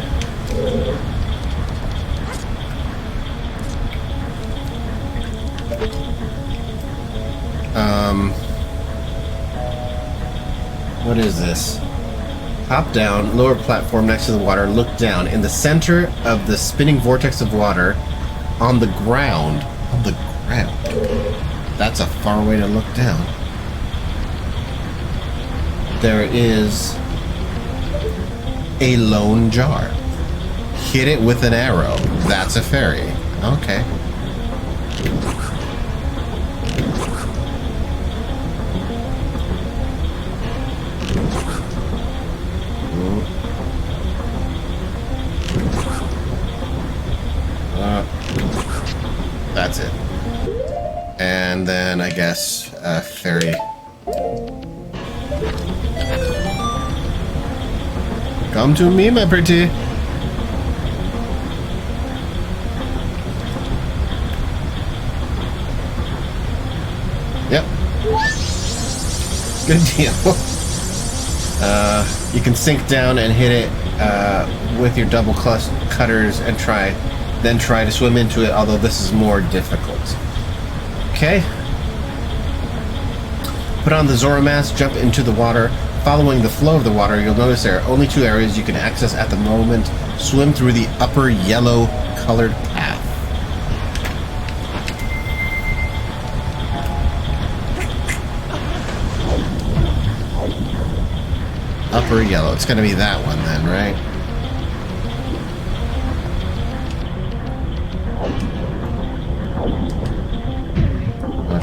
What is this? Hop down, lower platform next to the water, look down. In the center of the spinning vortex of water, on the ground. On the ground. That's a far way to look down. There is a lone jar. Hit it with an arrow. That's a fairy. Okay. That's it. And then I guess fairy. Come to me, my pretty. Yep. Good deal. You can sink down and hit it with your double cutters and then try to swim into it, although this is more difficult. Okay. Put on the Zora mask, jump into the water. Following the flow of the water, you'll notice there are only 2 areas you can access at the moment. Swim through the upper yellow colored path. Upper yellow. It's going to be that one then, right?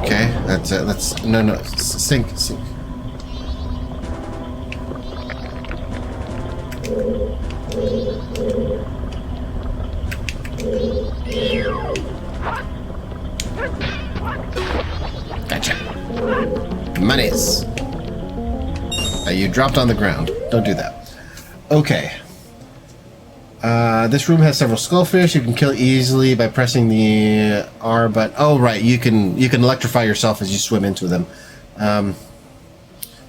Okay, that's it. Let's... No. Sink. Gotcha. Monies. You dropped on the ground. Don't do that. Okay. This room has several skullfish. You can kill easily by pressing the R button. Oh, right. You can electrify yourself as you swim into them.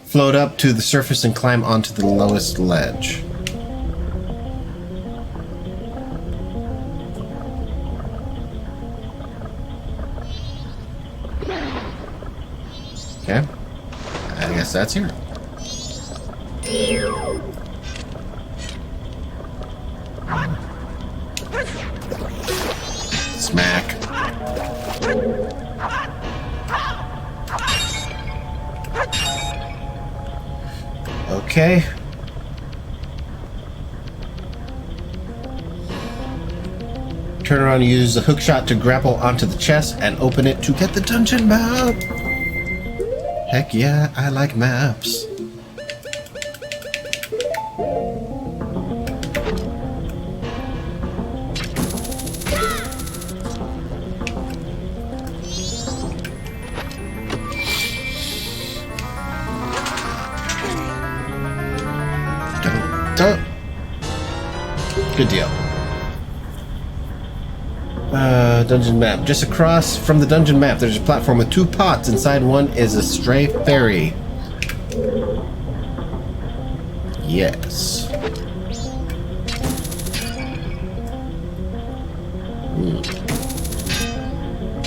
Float up to the surface and climb onto the lowest ledge. Okay. I guess that's here. Smack. Okay. Turn around and use the hook shot to grapple onto the chest and open it to get the dungeon map. Heck yeah, I like maps. Good deal. Dungeon map. Just across from the dungeon map, there's a platform with 2 pots. Inside one is a stray fairy. Yes.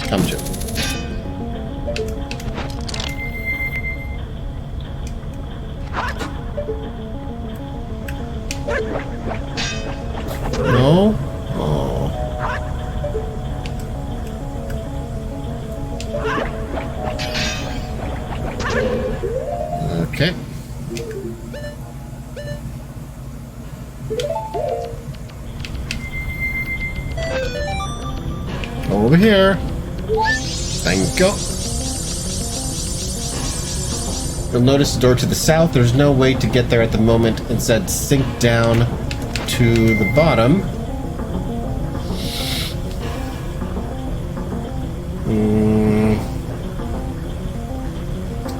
Come to. No? Oh. Okay. Over here. Thank you. You'll notice the door to the south. There's no way to get there at the moment. Instead, sink down to the bottom.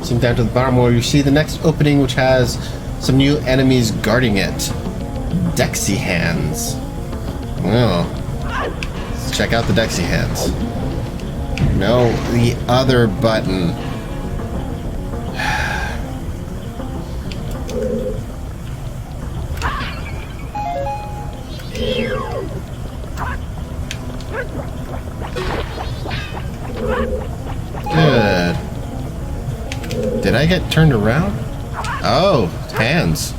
Sink down to the bottom where you see the next opening, which has some new enemies guarding it. Dexy hands. Well, let's check out the Dexy hands. No, the other button. Good. Did I get turned around? Oh, hands.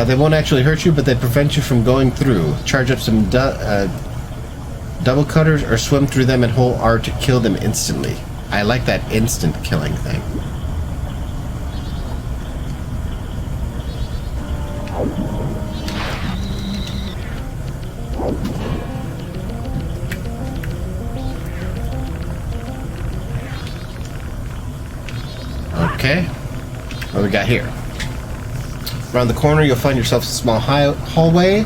They won't actually hurt you, but they prevent you from going through. Charge up some double cutters or swim through them and hold R to kill them instantly. I like that instant killing thing. Okay. What we got here? Around the corner, you'll find yourself a small hallway.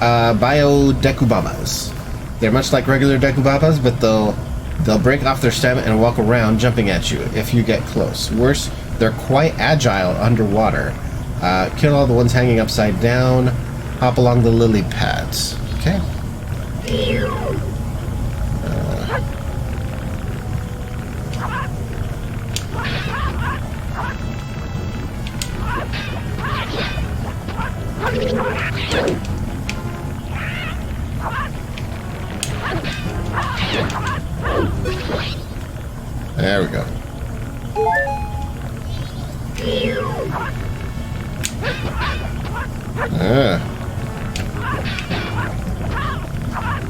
Biodecubabas. They're much like regular decubabas, but they'll break off their stem and walk around, jumping at you if you get close. Worse, they're quite agile underwater. Kill all the ones hanging upside down. Hop along the lily pads. Okay. There we go.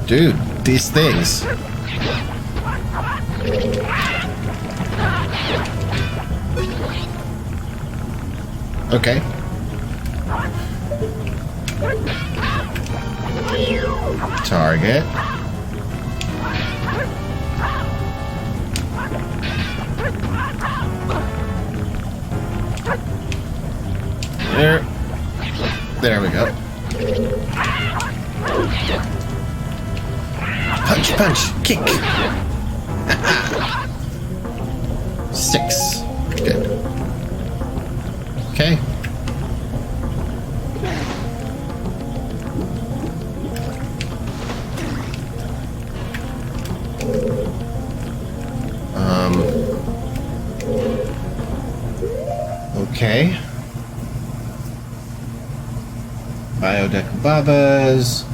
Dude, these things. Okay. Target. There we go. Punch, punch, kick. 6. Good. Okay. Okay. Biodecubabas.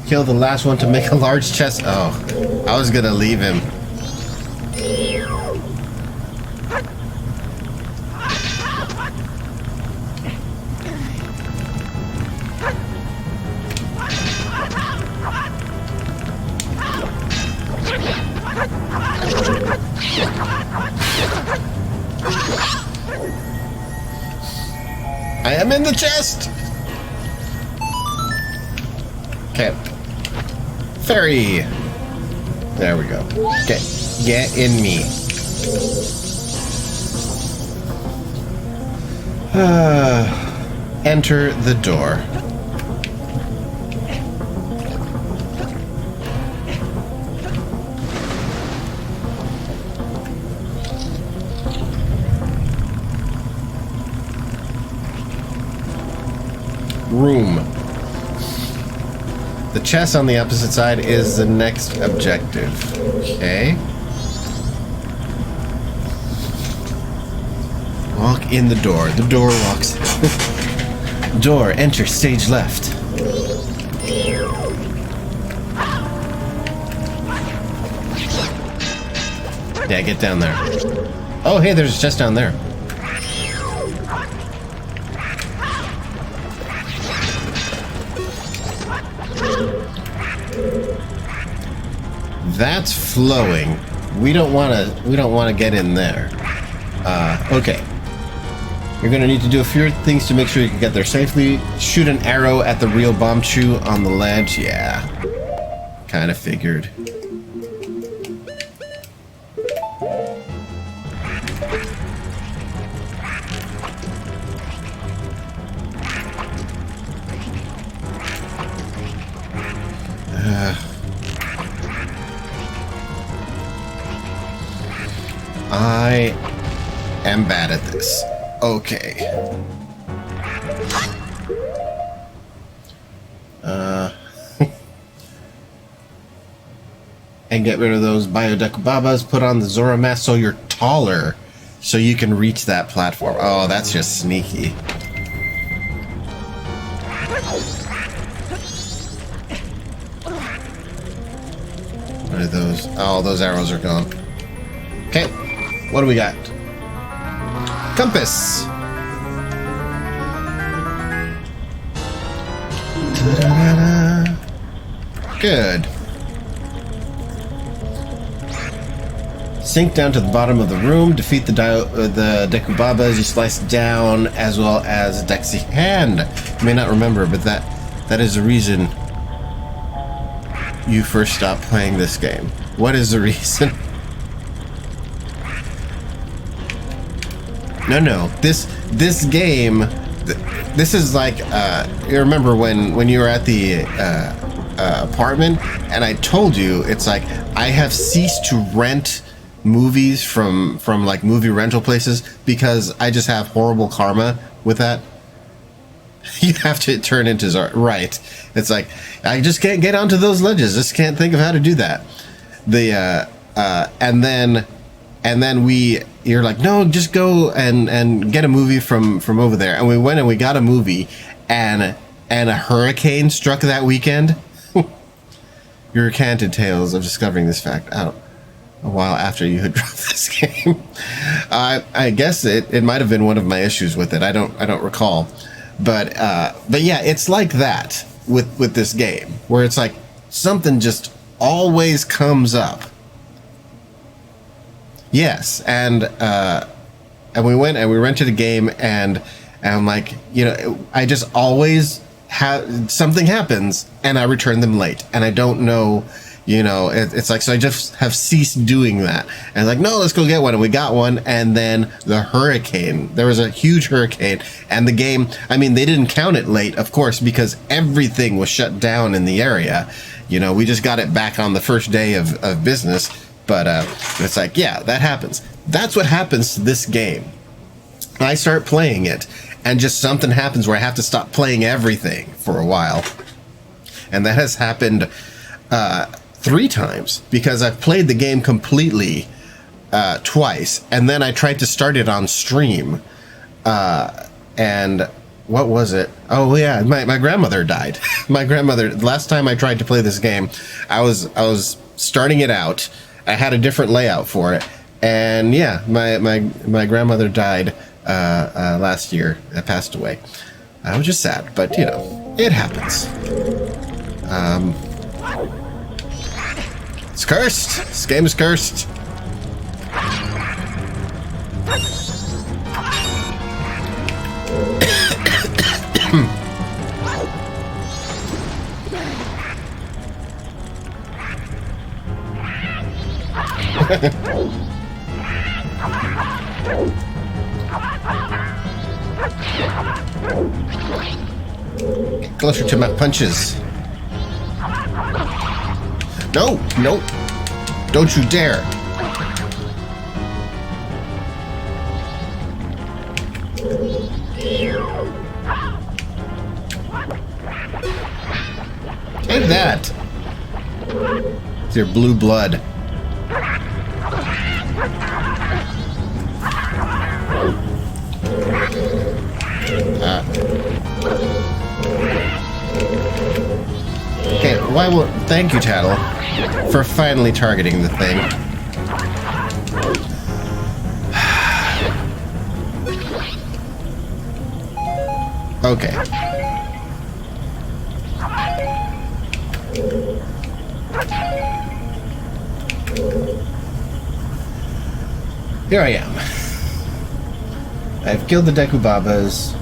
Kill the last one to make a large chest. Oh, I was gonna leave him. I am in the chest! Okay. Fairy! There we go. Okay. Get in me. Enter the door. Room. The chest on the opposite side is the next objective. Okay. Walk in the door. The door walks. Door. Enter. Stage left. Yeah, get down there. Oh, hey, there's a chest down there. That's flowing. We don't want to get in there. Okay. You're going to need to do a few things to make sure you can get there safely. Shoot an arrow at the real bomb chew on the ledge. Yeah. Kind of figured. I am bad at this. Okay. And get rid of those biodecubabas. Put on the Zora mask so you're taller, so you can reach that platform. Oh, that's just sneaky. What are those? Oh, those arrows are gone. Okay. What do we got? Compass. Ta-da-da-da. Good. Sink down to the bottom of the room, defeat the Dekubabas you slice down, as well as Dexy Hand. You may not remember, but that is the reason you first stopped playing this game. What is the reason? No. This game, this is like, you remember when you were at the apartment, and I told you, it's like, I have ceased to rent movies from like movie rental places because I just have horrible karma with that. You have to turn into right. It's like, I just can't get onto those ledges. Just can't think of how to do that. And then you're like, no, just go and get a movie from over there. And we went and we got a movie, and a hurricane struck that weekend. Your recanted tales of discovering this fact out a while after you had dropped this game. I guess it might have been one of my issues with it. I don't recall. But yeah, it's like that with this game, where it's like something just always comes up. Yes, and we went and we rented a game, and I'm like, I just always have something happens, and I return them late, and I don't know, it's like, so I just have ceased doing that. And like, no, let's go get one, and we got one, and then there was a huge hurricane, and the game, I mean, they didn't count it late, of course, because everything was shut down in the area. We just got it back on the first day of business. But it's like, yeah, that happens. That's what happens to this game. I start playing it, and just something happens where I have to stop playing everything for a while. And that has happened 3 times, because I've played the game completely twice, and then I tried to start it on stream. And what was it? Oh, yeah, my grandmother died. My grandmother, last time I tried to play this game, I was starting it out. I had a different layout for it, and yeah, my grandmother died last year. Passed away. I was just sad, but it happens. It's cursed. This game is cursed. Closer to my punches. No, don't you dare. Take that. It's your blue blood. Okay, thank you, Tattle, for finally targeting the thing. Okay. Here I am. I've killed the Dekubabas.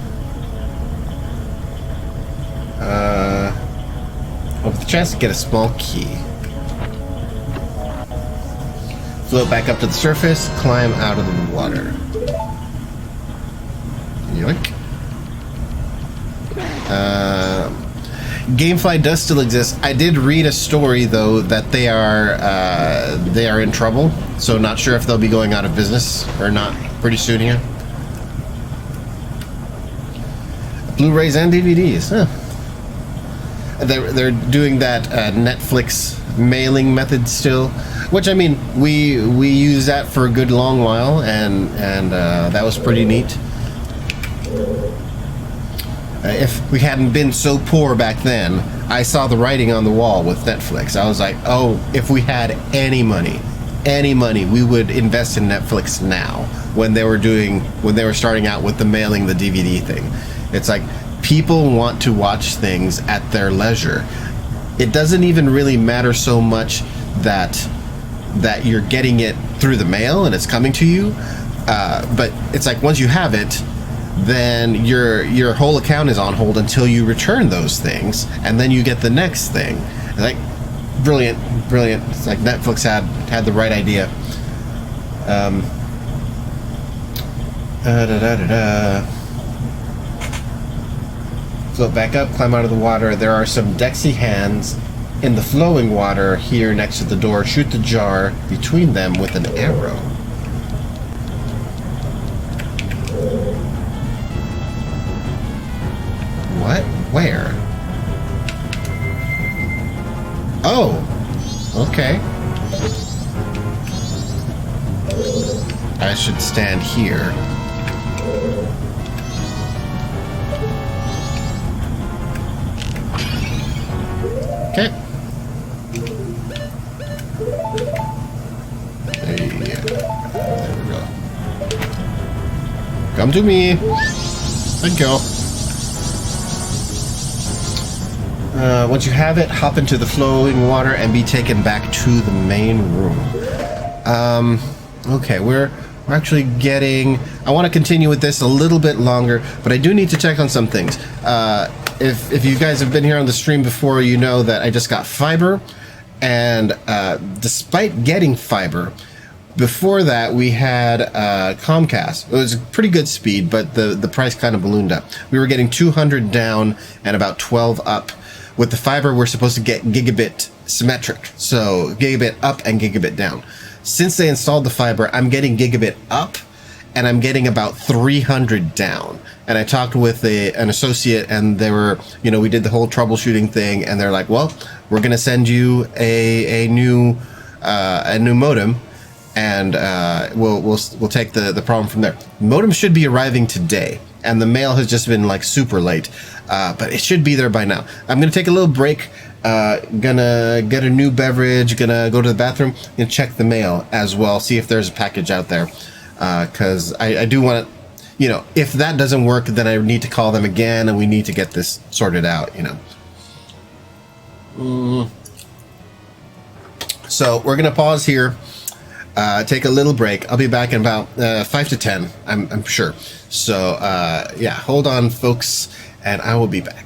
Open the chest, get a small key. Float back up to the surface, climb out of the water. Yoink. Gamefly does still exist. I did read a story, though, that they are in trouble. So not sure if they'll be going out of business or not pretty soon here. Blu-rays and DVDs. Huh. They're doing that Netflix mailing method still, which, I mean, we used that for a good long while, and that was pretty neat. If we hadn't been so poor back then, I saw the writing on the wall with Netflix. I was like, oh, if we had any money, we would invest in Netflix now. When they were starting out with the mailing the DVD thing, it's like, people want to watch things at their leisure. It doesn't even really matter so much that that you're getting it through the mail and it's coming to you. But it's like once you have it, then your whole account is on hold until you return those things, and then you get the next thing. And like, brilliant. It's like Netflix had the right idea. Float back up, climb out of the water. There are some Dexy hands in the flowing water here next to the door. Shoot the jar between them with an arrow. What? Where? Oh! Okay. I should stand here. Okay. There we go. Come to me. Thank you. Once you have it, hop into the flowing water and be taken back to the main room. Okay, we're actually getting... I want to continue with this a little bit longer, but I do need to check on some things. If you guys have been here on the stream before, you know that I just got fiber, and despite getting fiber, before that we had Comcast. It was a pretty good speed, but the price kind of ballooned up. We were getting 200 down and about 12 up. With the fiber, we're supposed to get gigabit symmetric, so gigabit up and gigabit down. Since they installed the fiber, I'm getting gigabit up, and I'm getting about 300 down. And I talked with an associate, and they were, we did the whole troubleshooting thing, and they're like, well, we're going to send you a new modem, and we'll take the problem from there. Modem should be arriving today, and the mail has just been like super late, but it should be there by now. I'm going to take a little break. Gonna get a new beverage, gonna go to the bathroom and check the mail as well, see if there's a package out there, because I do want to, if that doesn't work, then I need to call them again and we need to get this sorted out, So we're gonna pause here, take a little break. I'll be back in about 5 to 10, I'm sure. So yeah, hold on folks, and I will be back.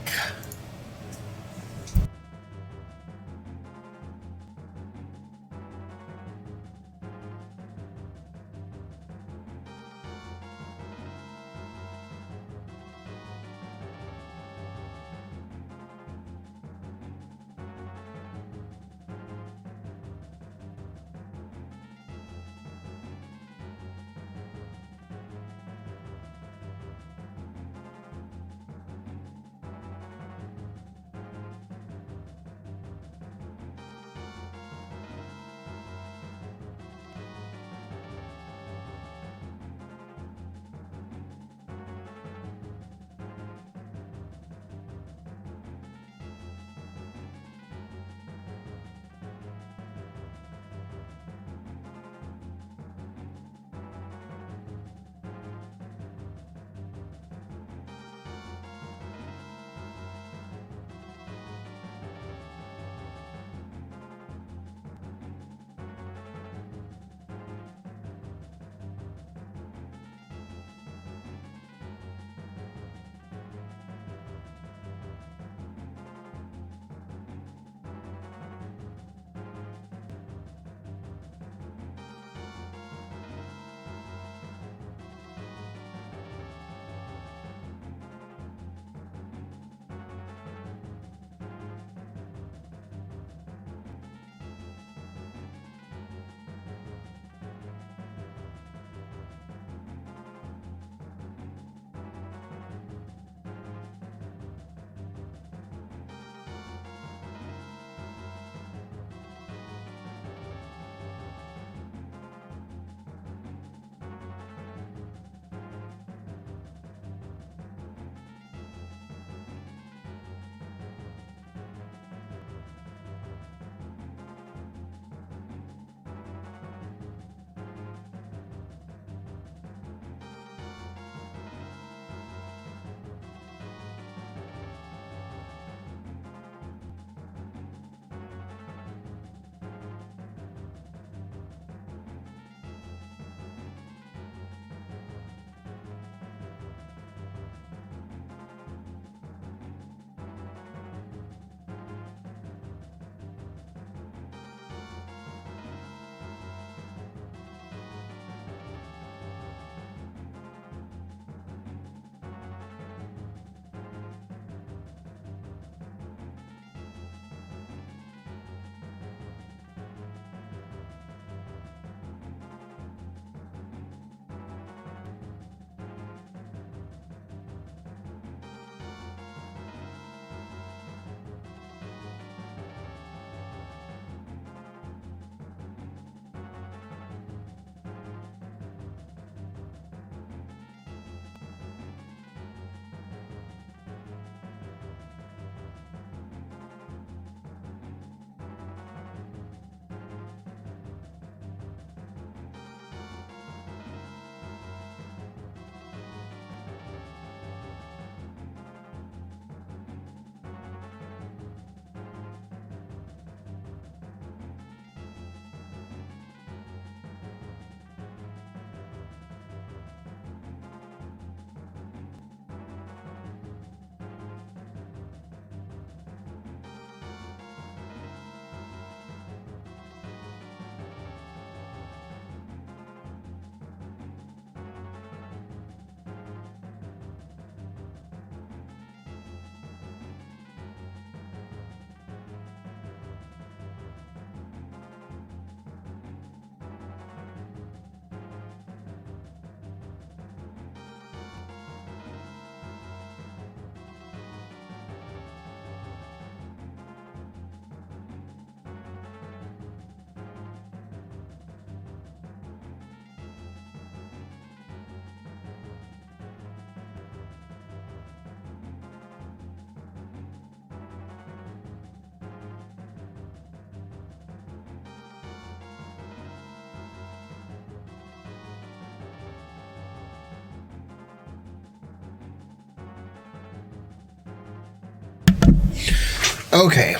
Okay,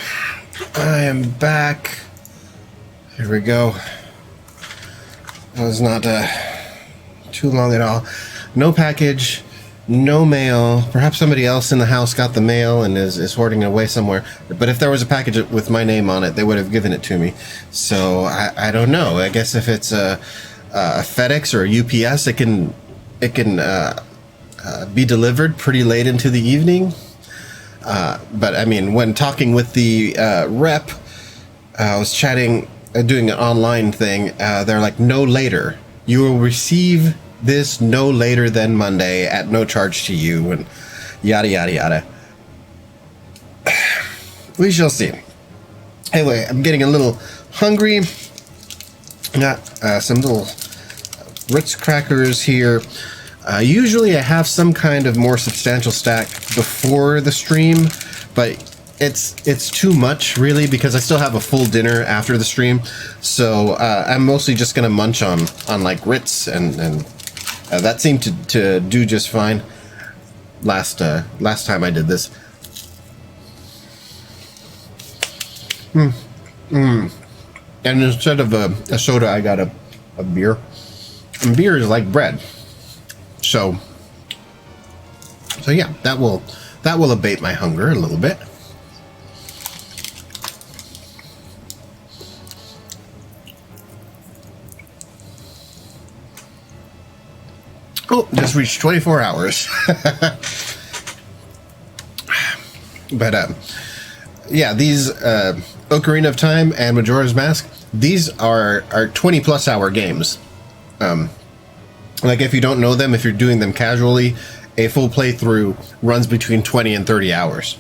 I am back. Here we go. That was not too long at all. No package, no mail. Perhaps somebody else in the house got the mail and is hoarding it away somewhere. But if there was a package with my name on it, they would have given it to me. So I don't know. I guess if it's a FedEx or a UPS, it can be delivered pretty late into the evening. But I mean, when talking with the rep, I was chatting, doing an online thing. They're like, no later. You will receive this no later than Monday at no charge to you, and yada yada yada. We shall see. Anyway, I'm getting a little hungry. Got some little Ritz crackers here. Usually I have some kind of more substantial stack before the stream, but it's too much really because I still have a full dinner after the stream. So I'm mostly just gonna munch on like Ritz, and that seemed to do just fine last time I did this. And instead of a soda, I got a beer. And beer is like bread. So yeah, that will abate my hunger a little bit. Oh, just reached 24 hours. But yeah, these Ocarina of Time and Majora's Mask, these are 20+ hour games. Like if you don't know them, if you're doing them casually, a full playthrough runs between 20 and 30 hours.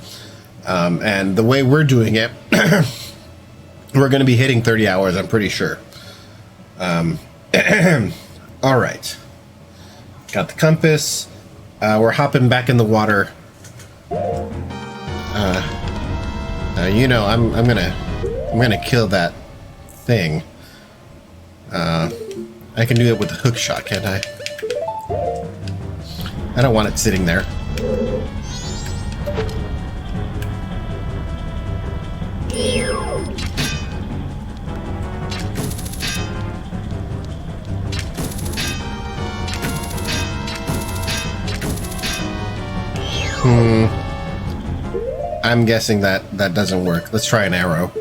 And the way we're doing it, we're going to be hitting 30 hours, I'm pretty sure. All right. Got the compass. We're hopping back in the water. You know, I'm gonna kill that thing. I can do it with a hook shot, can't I? I don't want it sitting there. I'm guessing that doesn't work. Let's try an arrow.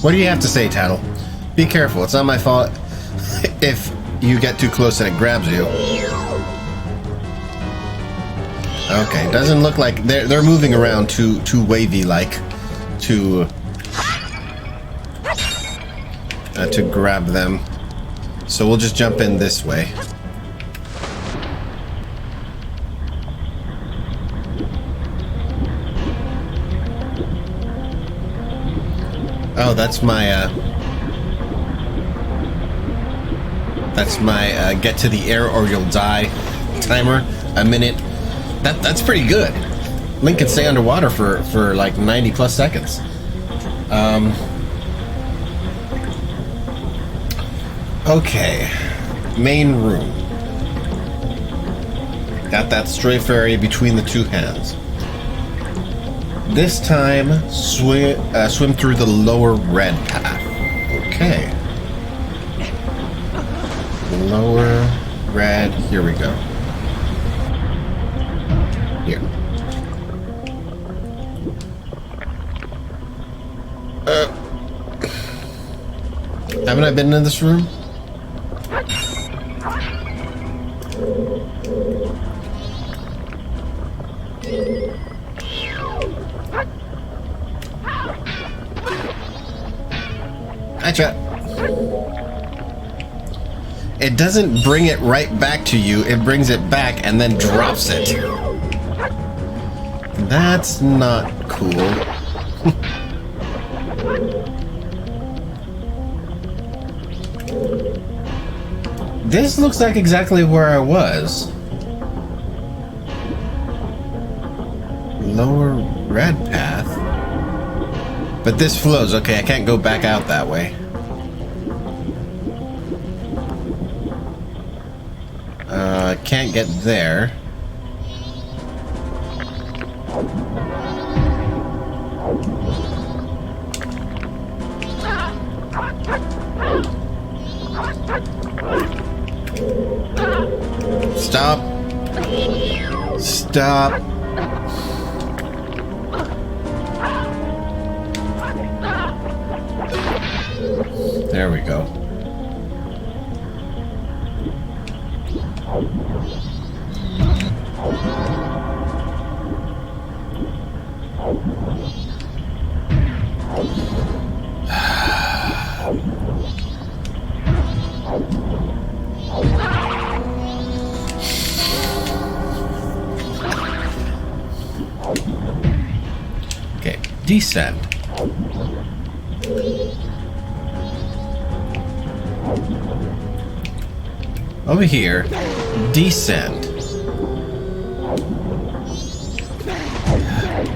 What do you have to say, Tattle? Be careful, it's not my fault if you get too close and it grabs you. Okay, doesn't look like they're moving around too wavy-like to grab them. So we'll just jump in this way. Oh, that's my get to the air or you'll die timer. A minute. That's pretty good. Link can stay underwater for like 90+ seconds. Okay, main room. Got that stray fairy between the two hands. This time, swim through the lower red path. Okay. Lower red. Here we go. Here. Haven't I been in this room? Gotcha. It doesn't bring it right back to you, it brings it back and then drops it. That's not cool. This looks like exactly where I was. Lower red path. But this flows. Okay, I can't go back out that way. can't get there. Stop. Stop. There we go. Okay, descend. Over here, descend.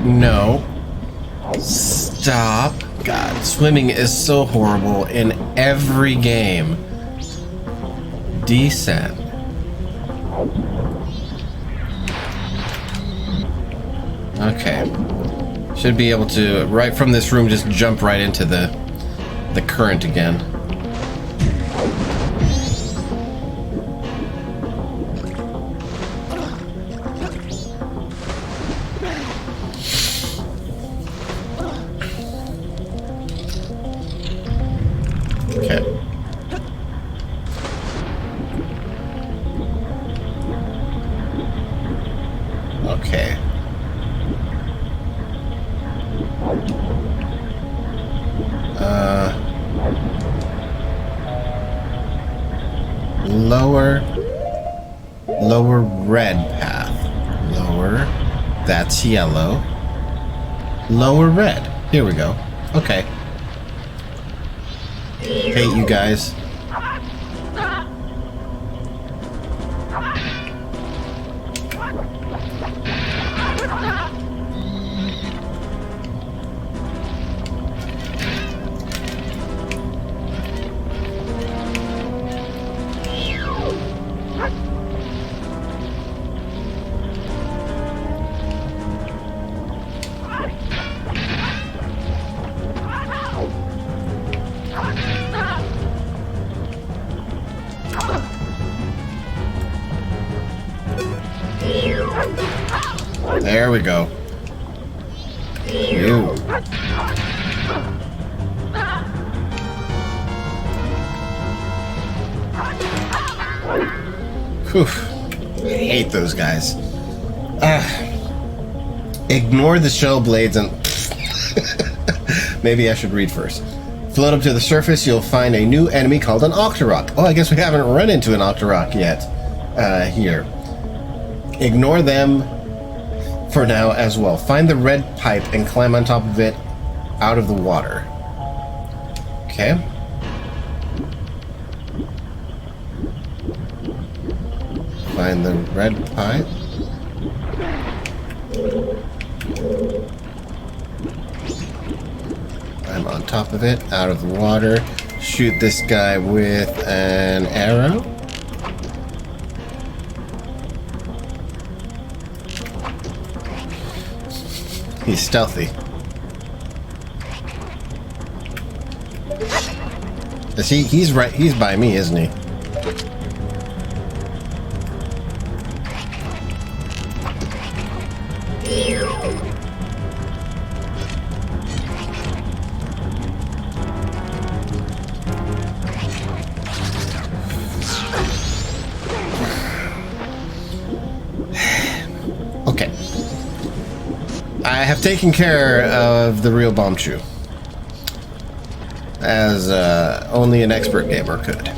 No. Stop. God, swimming is so horrible in every game. Descend. Okay. Should be able to, right from this room, just jump right into the current again. Okay. Okay. Lower red path. Lower. That's yellow. Lower red. Here we go. Okay. Hate you guys. There we go. Ew. Whew. I hate those guys. Ignore the shell blades and... Maybe I should read first. Float up to the surface, you'll find a new enemy called an Octorok. Oh, I guess we haven't run into an Octorok yet. Here. Ignore them for now as well. Find the red pipe and climb on top of it out of the water. Okay. Find the red pipe. I'm on top of it, out of the water. Shoot this guy with an arrow. He's stealthy. Is he? He's right. He's by me, isn't he? Okay. I have taken care of the real Bombchu, as only an expert gamer could.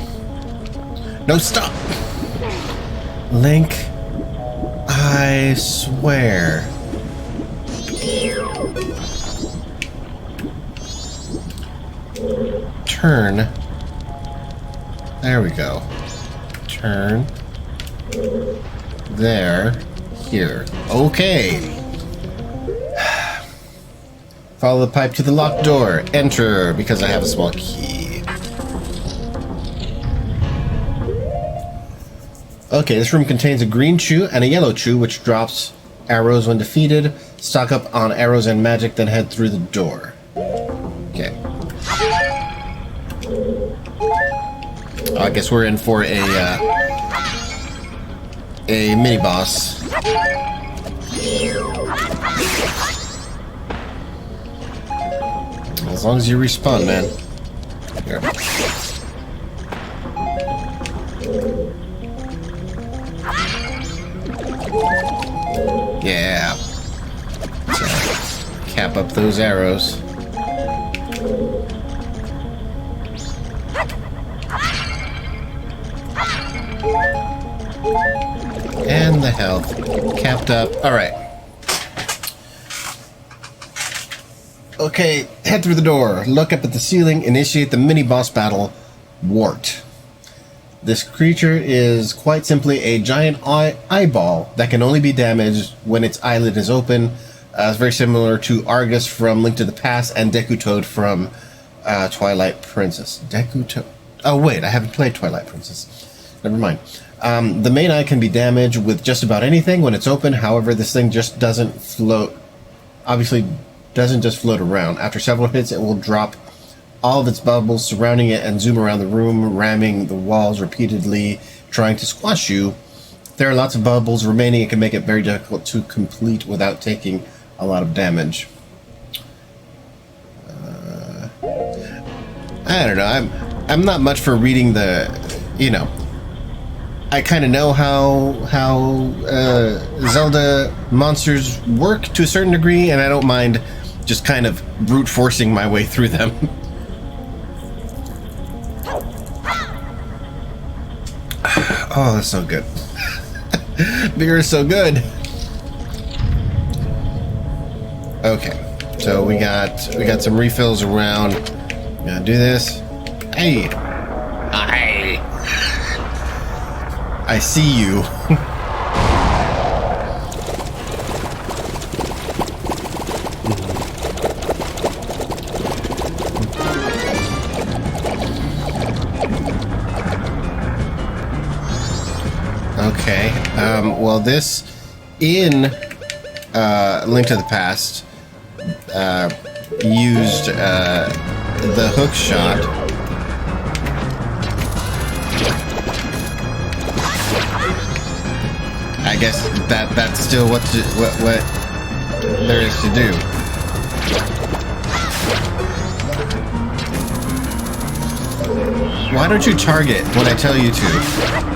No, stop! Link, I swear. Turn. There we go. Turn. There. Here. Okay. Follow the pipe to the locked door. Enter, because I have a small key. Okay, this room contains a green chew and a yellow chew, which drops arrows when defeated. Stock up on arrows and magic, then head through the door. Okay. I guess we're in for a mini boss. As long as you respawn, man. Here. Yeah. So, cap up those arrows. And the health. Capped up. Alright. Okay, head through the door. Look up at the ceiling. Initiate the mini-boss battle, Wart. This creature is quite simply a giant eyeball that can only be damaged when its eyelid is open. It's very similar to Argus from Link to the Past and Deku Toad from Twilight Princess. Deku Toad. Oh, wait, I haven't played Twilight Princess. Never mind. The main eye can be damaged with just about anything when it's open. However, this thing just doesn't float. Obviously, doesn't just float around. After several hits, it will drop all of its bubbles surrounding it and zoom around the room, ramming the walls repeatedly, trying to squash you. If there are lots of bubbles remaining, it can make it very difficult to complete without taking a lot of damage. I don't know. I'm not much for reading the, you know. I kind of know how Zelda monsters work to a certain degree, and I don't mind just kind of brute forcing my way through them. Oh, that's so good. Beer is so good. Okay, so we got some refills around. Gotta do this. Hey, I see you. Okay. Well, this in Link to the Past used the hook shot. I guess that's still what there is to do. Why don't you target when I tell you to?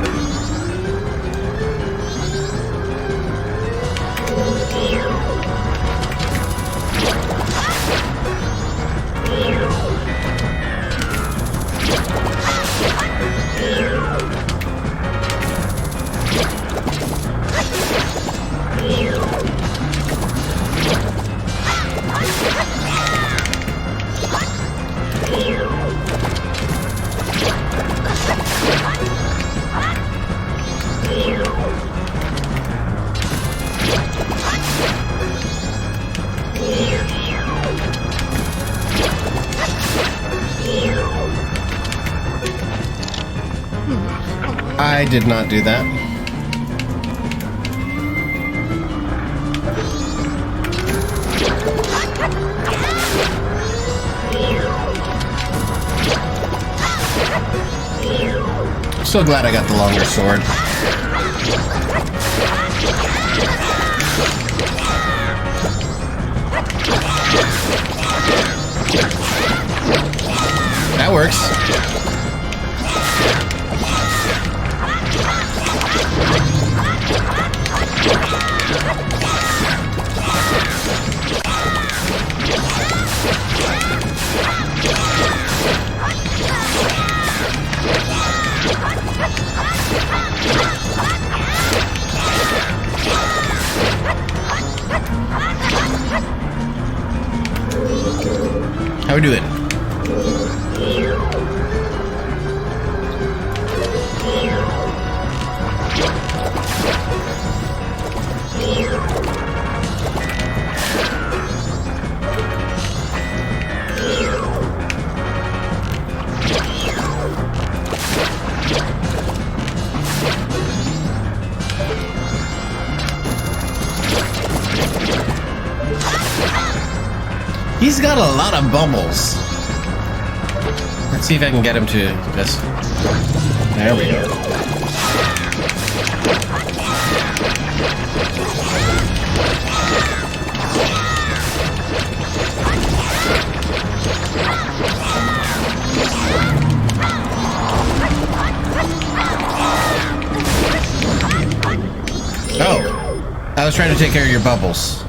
I did not do that. So glad I got the longer sword. That works. How we doing? He's got a lot of bubbles. Let's see if I can get him to just... There we go. Oh, I was trying to take care of your bubbles.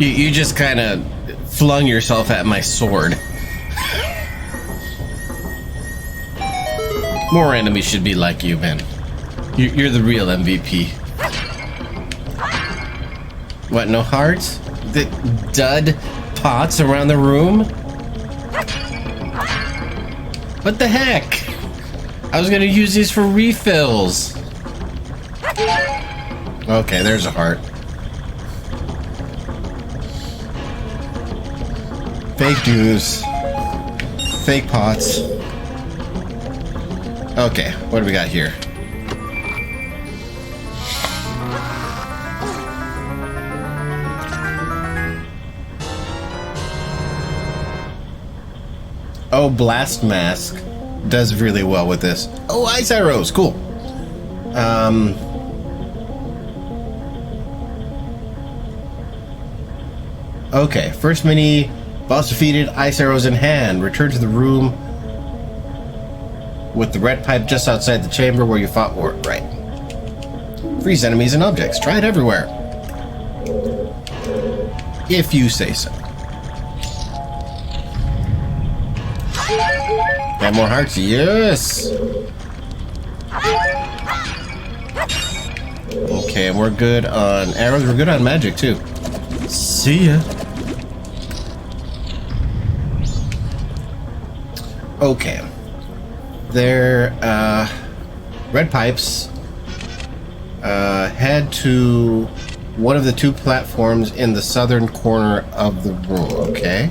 You just kind of flung yourself at my sword. More enemies should be like you, man. You're the real MVP. What, no hearts? The dud pots around the room? What the heck? I was gonna use these for refills. Okay, there's a heart. Fake news. Fake pots. Okay, what do we got here? Oh, Blast Mask does really well with this. Oh, Ice Arrows, cool. Okay, first mini, boss defeated, Ice Arrows in hand. Return to the room with the red pipe just outside the chamber where you fought war. Right. Freeze enemies and objects. Try it everywhere. If you say so. Got more hearts? Yes! Okay, and we're good on arrows. We're good on magic, too. See ya. Okay. They're, red pipes, head to one of the two platforms in the southern corner of the room, okay?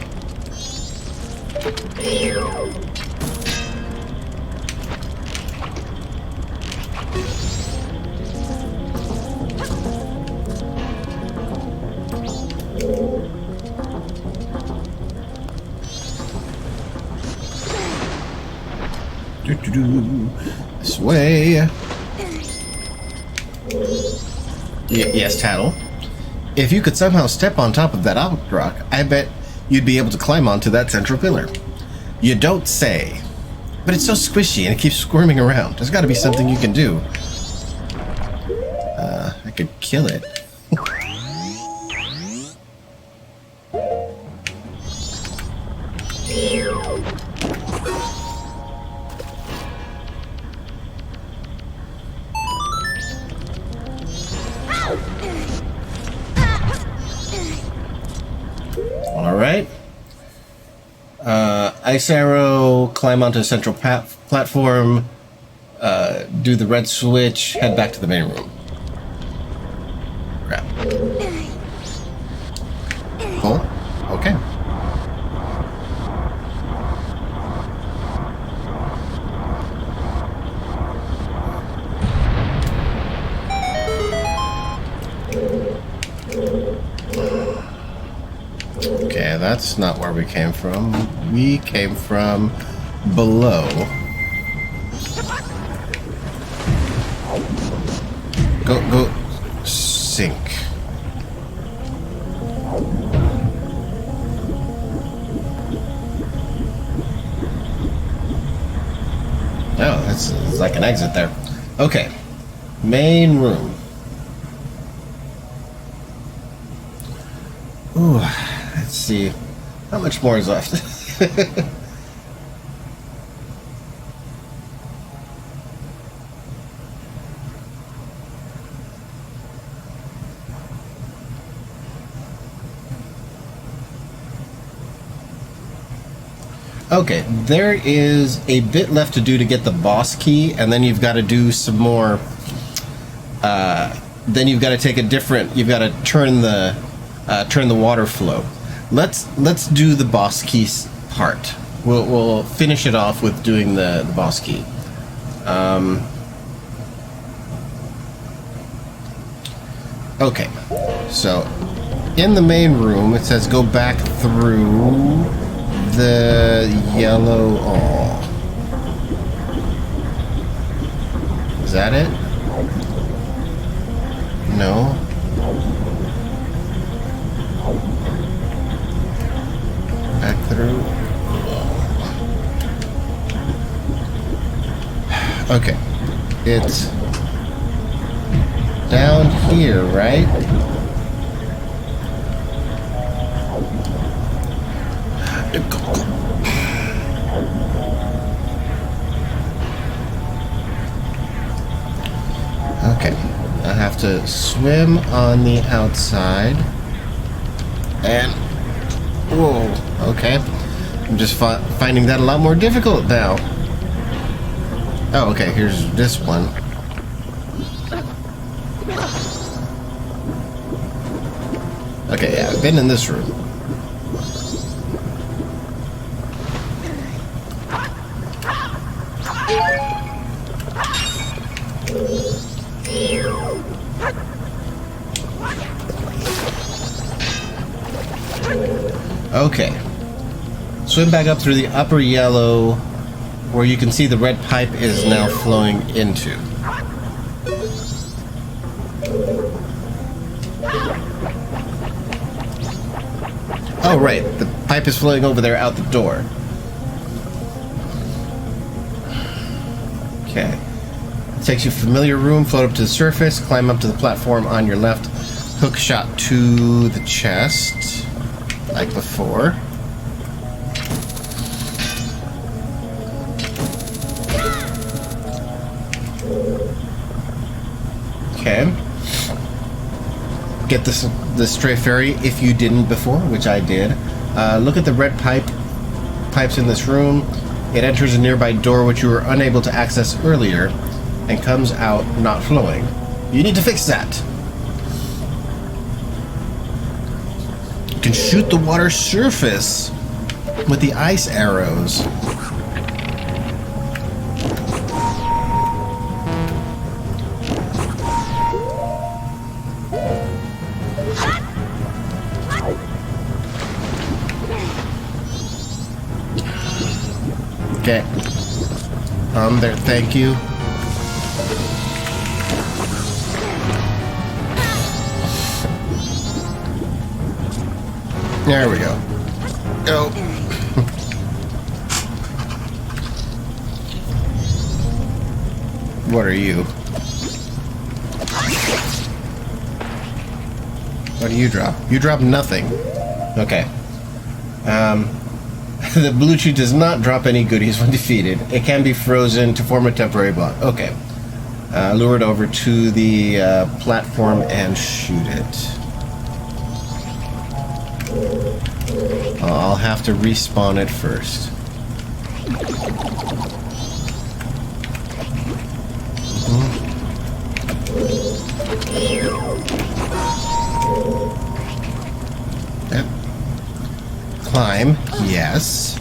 This way. Yes, Tattle. If you could somehow step on top of that rock, I bet you'd be able to climb onto that central pillar. You don't say. But it's so squishy and it keeps squirming around. There's got to be something you can do. I could kill it. Alright. Ice Arrow, climb onto a central platform, do the red switch, head back to the main room. Crap. Cool. Okay. Okay, that's not where we came from. We came from below. Go, sink. Oh, that's like an exit there. Okay, main room. Ooh, let's see. How much more is left? Okay, there is a bit left to do to get the boss key, and then you've got to do some more. Then you've got to take a different. You've got to turn the water flow. Let's do the boss key part. We'll finish it off with doing the boss key. Okay, so in the main room. It says go back through the yellow... Oh. Is that it? No. Back through. Okay. It's down here, right? Okay. I have to swim on the outside. And... Whoa. Okay. I'm just finding that a lot more difficult now. Oh, okay. Here's this one. Okay, yeah. I've been in this room. Okay. Swim back up through the upper yellow where you can see the red pipe is now flowing into. Oh, right. The pipe is flowing over there out the door. Okay. It takes you to a familiar room, float up to the surface, climb up to the platform on your left, hook shot to the chest, like before. Okay. Get the stray fairy if you didn't before, which I did. Look at the red pipes in this room. It enters a nearby door which you were unable to access earlier and comes out not flowing. You need to fix that. You can shoot the water surface with the ice arrows. Okay. There, thank you. There we go. Go. What are you? What do you drop? You drop nothing. Okay. The blue tree does not drop any goodies when defeated. It can be frozen to form a temporary block. Okay. Lure it over to the platform and shoot it. I'll have to respawn it first. Yep. Climb, yes.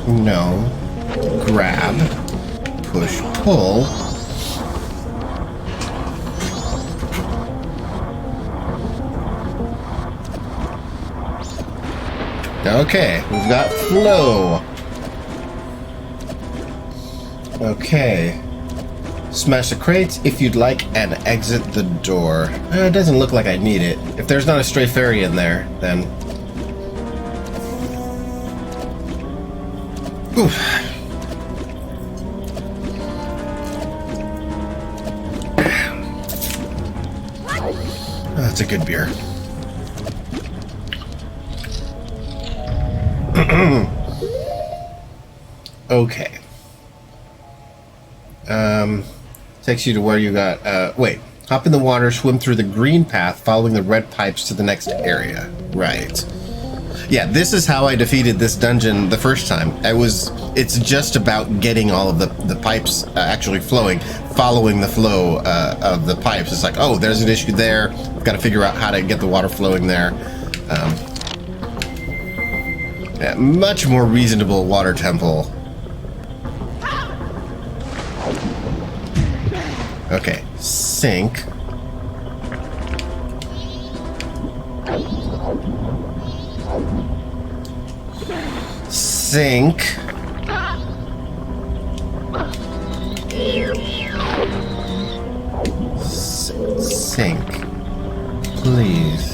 No. Grab. Push, pull. Okay, we've got flow. Okay. Smash the crates if you'd like and exit the door. It doesn't look like I need it. If there's not a stray fairy in there, then... Oof. That's a good beer. Okay. Takes you to where you got, wait. Hop in the water, swim through the green path, following the red pipes to the next area. Right. Yeah, this is how I defeated this dungeon the first time. It's just about getting all of the pipes actually flowing, following the flow of the pipes. It's like, oh, there's an issue there. I've got to figure out how to get the water flowing there. Yeah, much more reasonable water temple. Okay, sink. Sink. Sink. Please.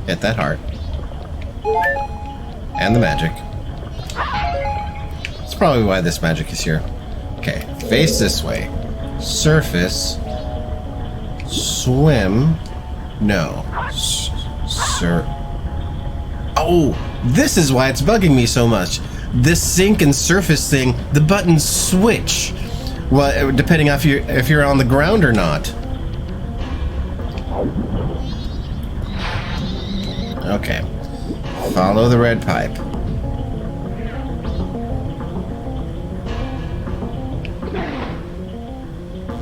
Hit that heart. And the magic. That's probably why this magic is here. Okay, face this way. Surface. Swim. No. Sir. Oh, this is why it's bugging me so much. This sink and surface thing, the buttons switch. Well, depending on if you're on the ground or not. Okay. Follow the red pipe.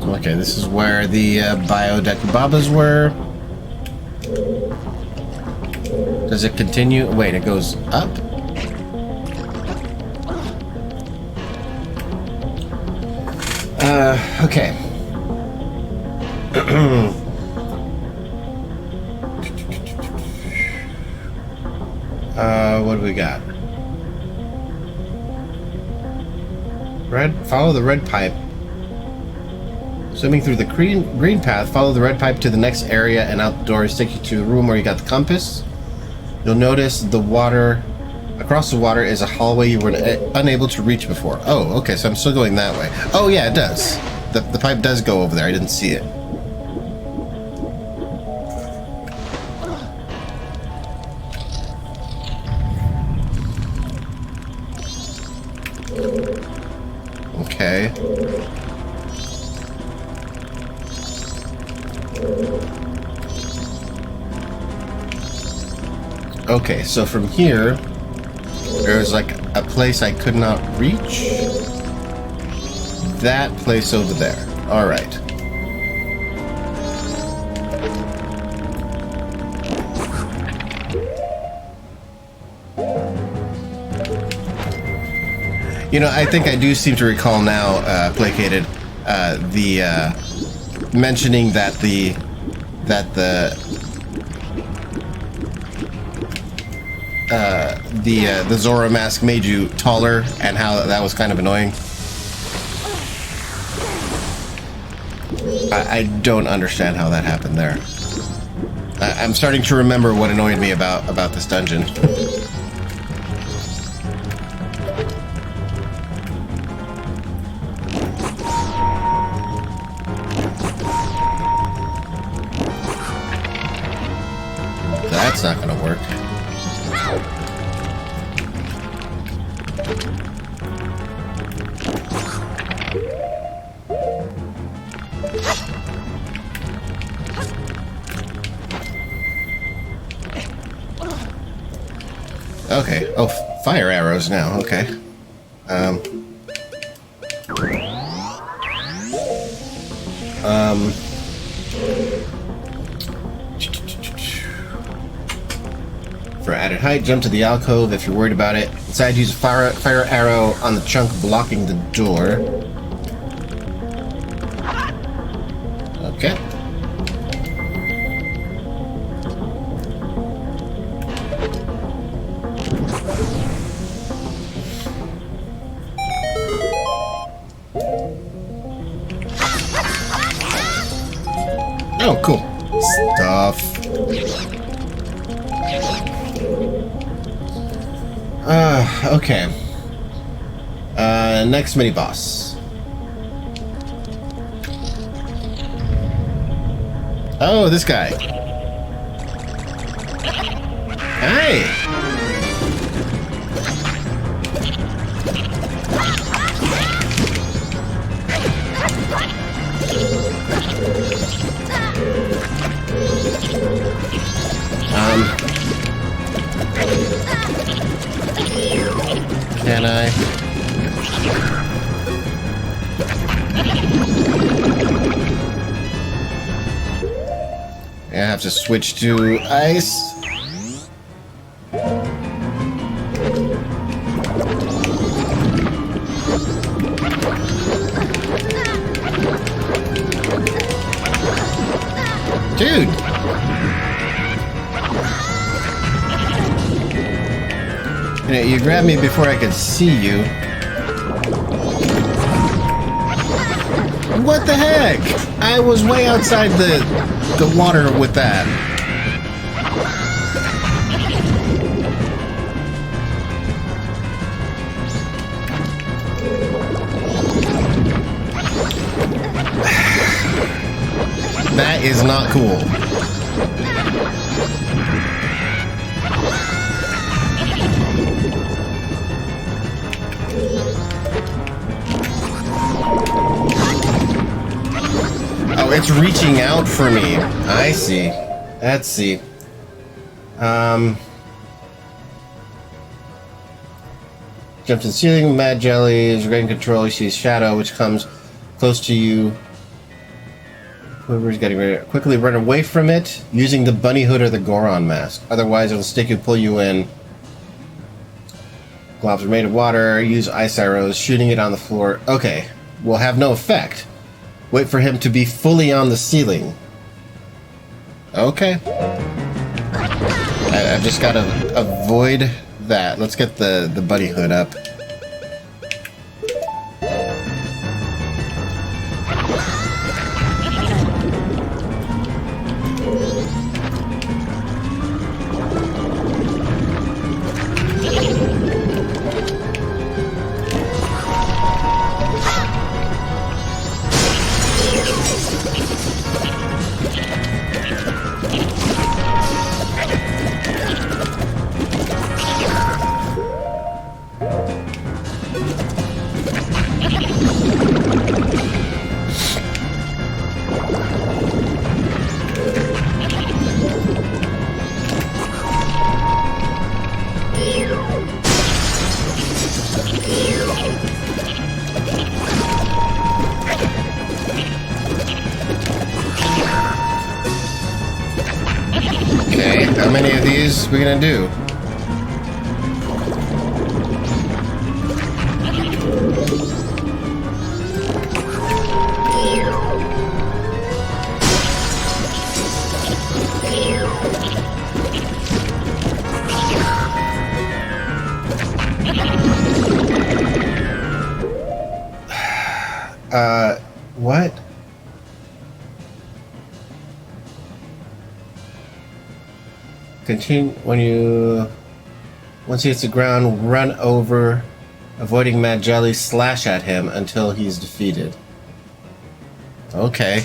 Okay, this is where the biodecababas were. Does it continue? Wait, it goes up? Okay. What do we got? Follow the red pipe. Swimming through the green path, follow the red pipe to the next area and outdoors take you to the room where you got the compass. You'll notice the water, across the water is a hallway you were unable to reach before. Oh, okay, so I'm still going that way. Oh yeah, it does. The pipe does go over there, I didn't see it. Okay. Okay, so from here, there's like a place I could not reach. That place over there. All right. You know, I think I do seem to recall now, Placated, mentioning that the Zora mask made you taller, and how that was kind of annoying. I don't understand how that happened there. I'm starting to remember what annoyed me about this dungeon. That's not gonna work. Okay. Oh, fire arrows now. Okay. For added height, jump to the alcove if you're worried about it. Inside, use a fire arrow on the chunk blocking the door. Okay. Oh, cool. Stuff. Okay. Next mini-boss. Oh, this guy. Hey! Can I? have to switch to ice. Dude! You grabbed me before I could see you. What the heck? I was way outside the water with that. That is not cool. Oh, it's reaching out for me. I see. Let's see. Jump to the ceiling. Mad Jelly is regaining control. You see his shadow, which comes close to you. Whoever's getting ready, quickly run away from it using the bunny hood or the Goron mask. Otherwise, it'll stick and pull you in. Globs are made of water. Use ice arrows. Shooting it on the floor. Okay, will have no effect. Wait for him to be fully on the ceiling. Okay. I've just got to avoid that. Let's get the bunny hood up. Okay, how many of these are we gonna do? What? Continue once he hits the ground, run over, avoiding Mad Jelly, slash at him until he's defeated. Okay.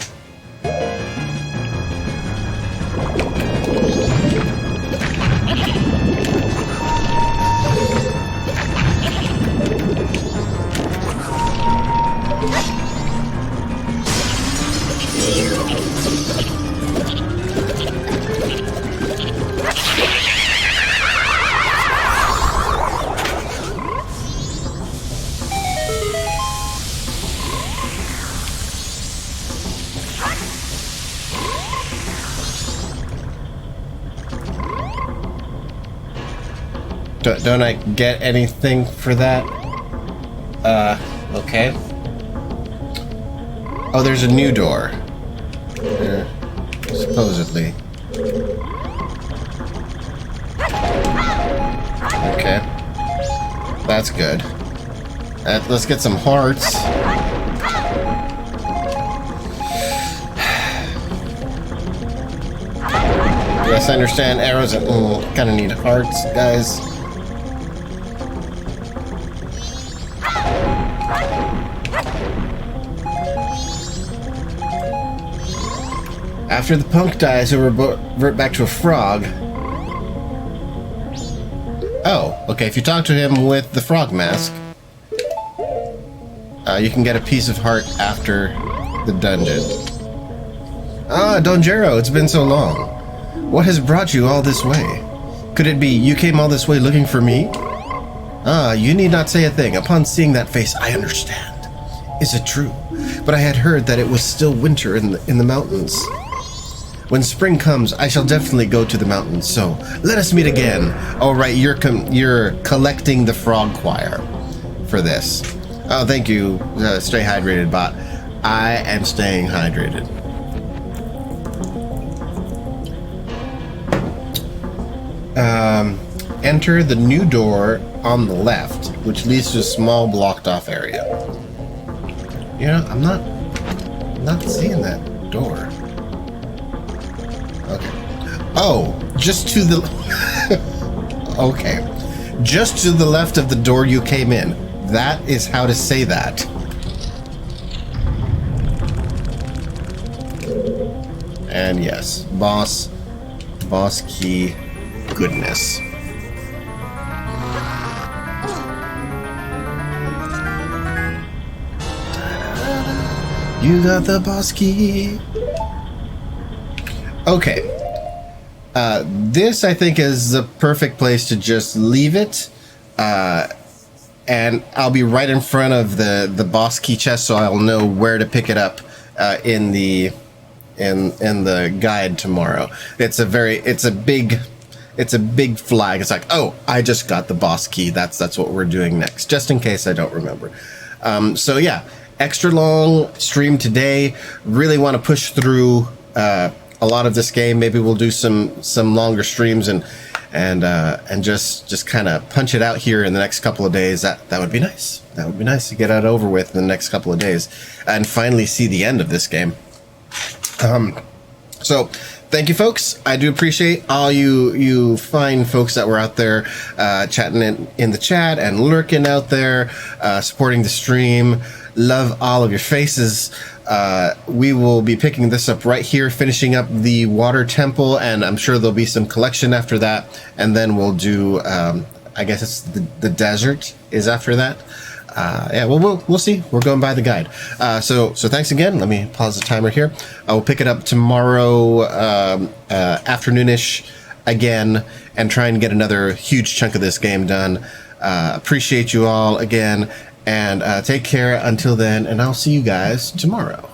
Don't I get anything for that? Okay. Oh, there's a new door. Supposedly. Okay. That's good. Let's get some hearts. Yes, I understand arrows and kind of need hearts, guys. After the punk dies, he'll revert back to a frog. Oh, okay, if you talk to him with the frog mask, you can get a piece of heart after the dungeon. Ah, Don Jero, it's been so long. What has brought you all this way? Could it be you came all this way looking for me? Ah, you need not say a thing. Upon seeing that face, I understand. Is it true? But I had heard that it was still winter in the mountains. When spring comes, I shall definitely go to the mountains, so let us meet again. Oh, right, you're collecting the frog choir for this. Oh, thank you, Stay Hydrated bot. I am staying hydrated. Enter the new door on the left, which leads to a small blocked off area. You know, I'm not seeing that door. Okay. Oh, just to the... Okay. Just to the left of the door you came in. That is how to say that. And yes, boss key goodness. You got the boss key. Okay. This, I think, is the perfect place to just leave it. And I'll be right in front of the boss key chest, so I'll know where to pick it up in the guide tomorrow. It's a big flag. It's like, oh, I just got the boss key. That's what we're doing next, just in case I don't remember. So yeah, extra long stream today. Really want to push through a lot of this game. Maybe we'll do some longer streams and just kind of punch it out here in the next couple of days. That would be nice. That would be nice to get it over with in the next couple of days and finally see the end of this game. So thank you, folks. I do appreciate all you fine folks that were out there chatting in the chat and lurking out there, supporting the stream. Love all of your faces. We will be picking this up right here, finishing up the water temple, and I'm sure there'll be some collection after that, and then we'll do I guess it's the desert is after that. Yeah, well, we'll see. We're going by the guide. So thanks again. Let me pause the timer here. I will pick it up tomorrow afternoonish again and try and get another huge chunk of this game done. Appreciate you all again, and take care until then, and I'll see you guys tomorrow.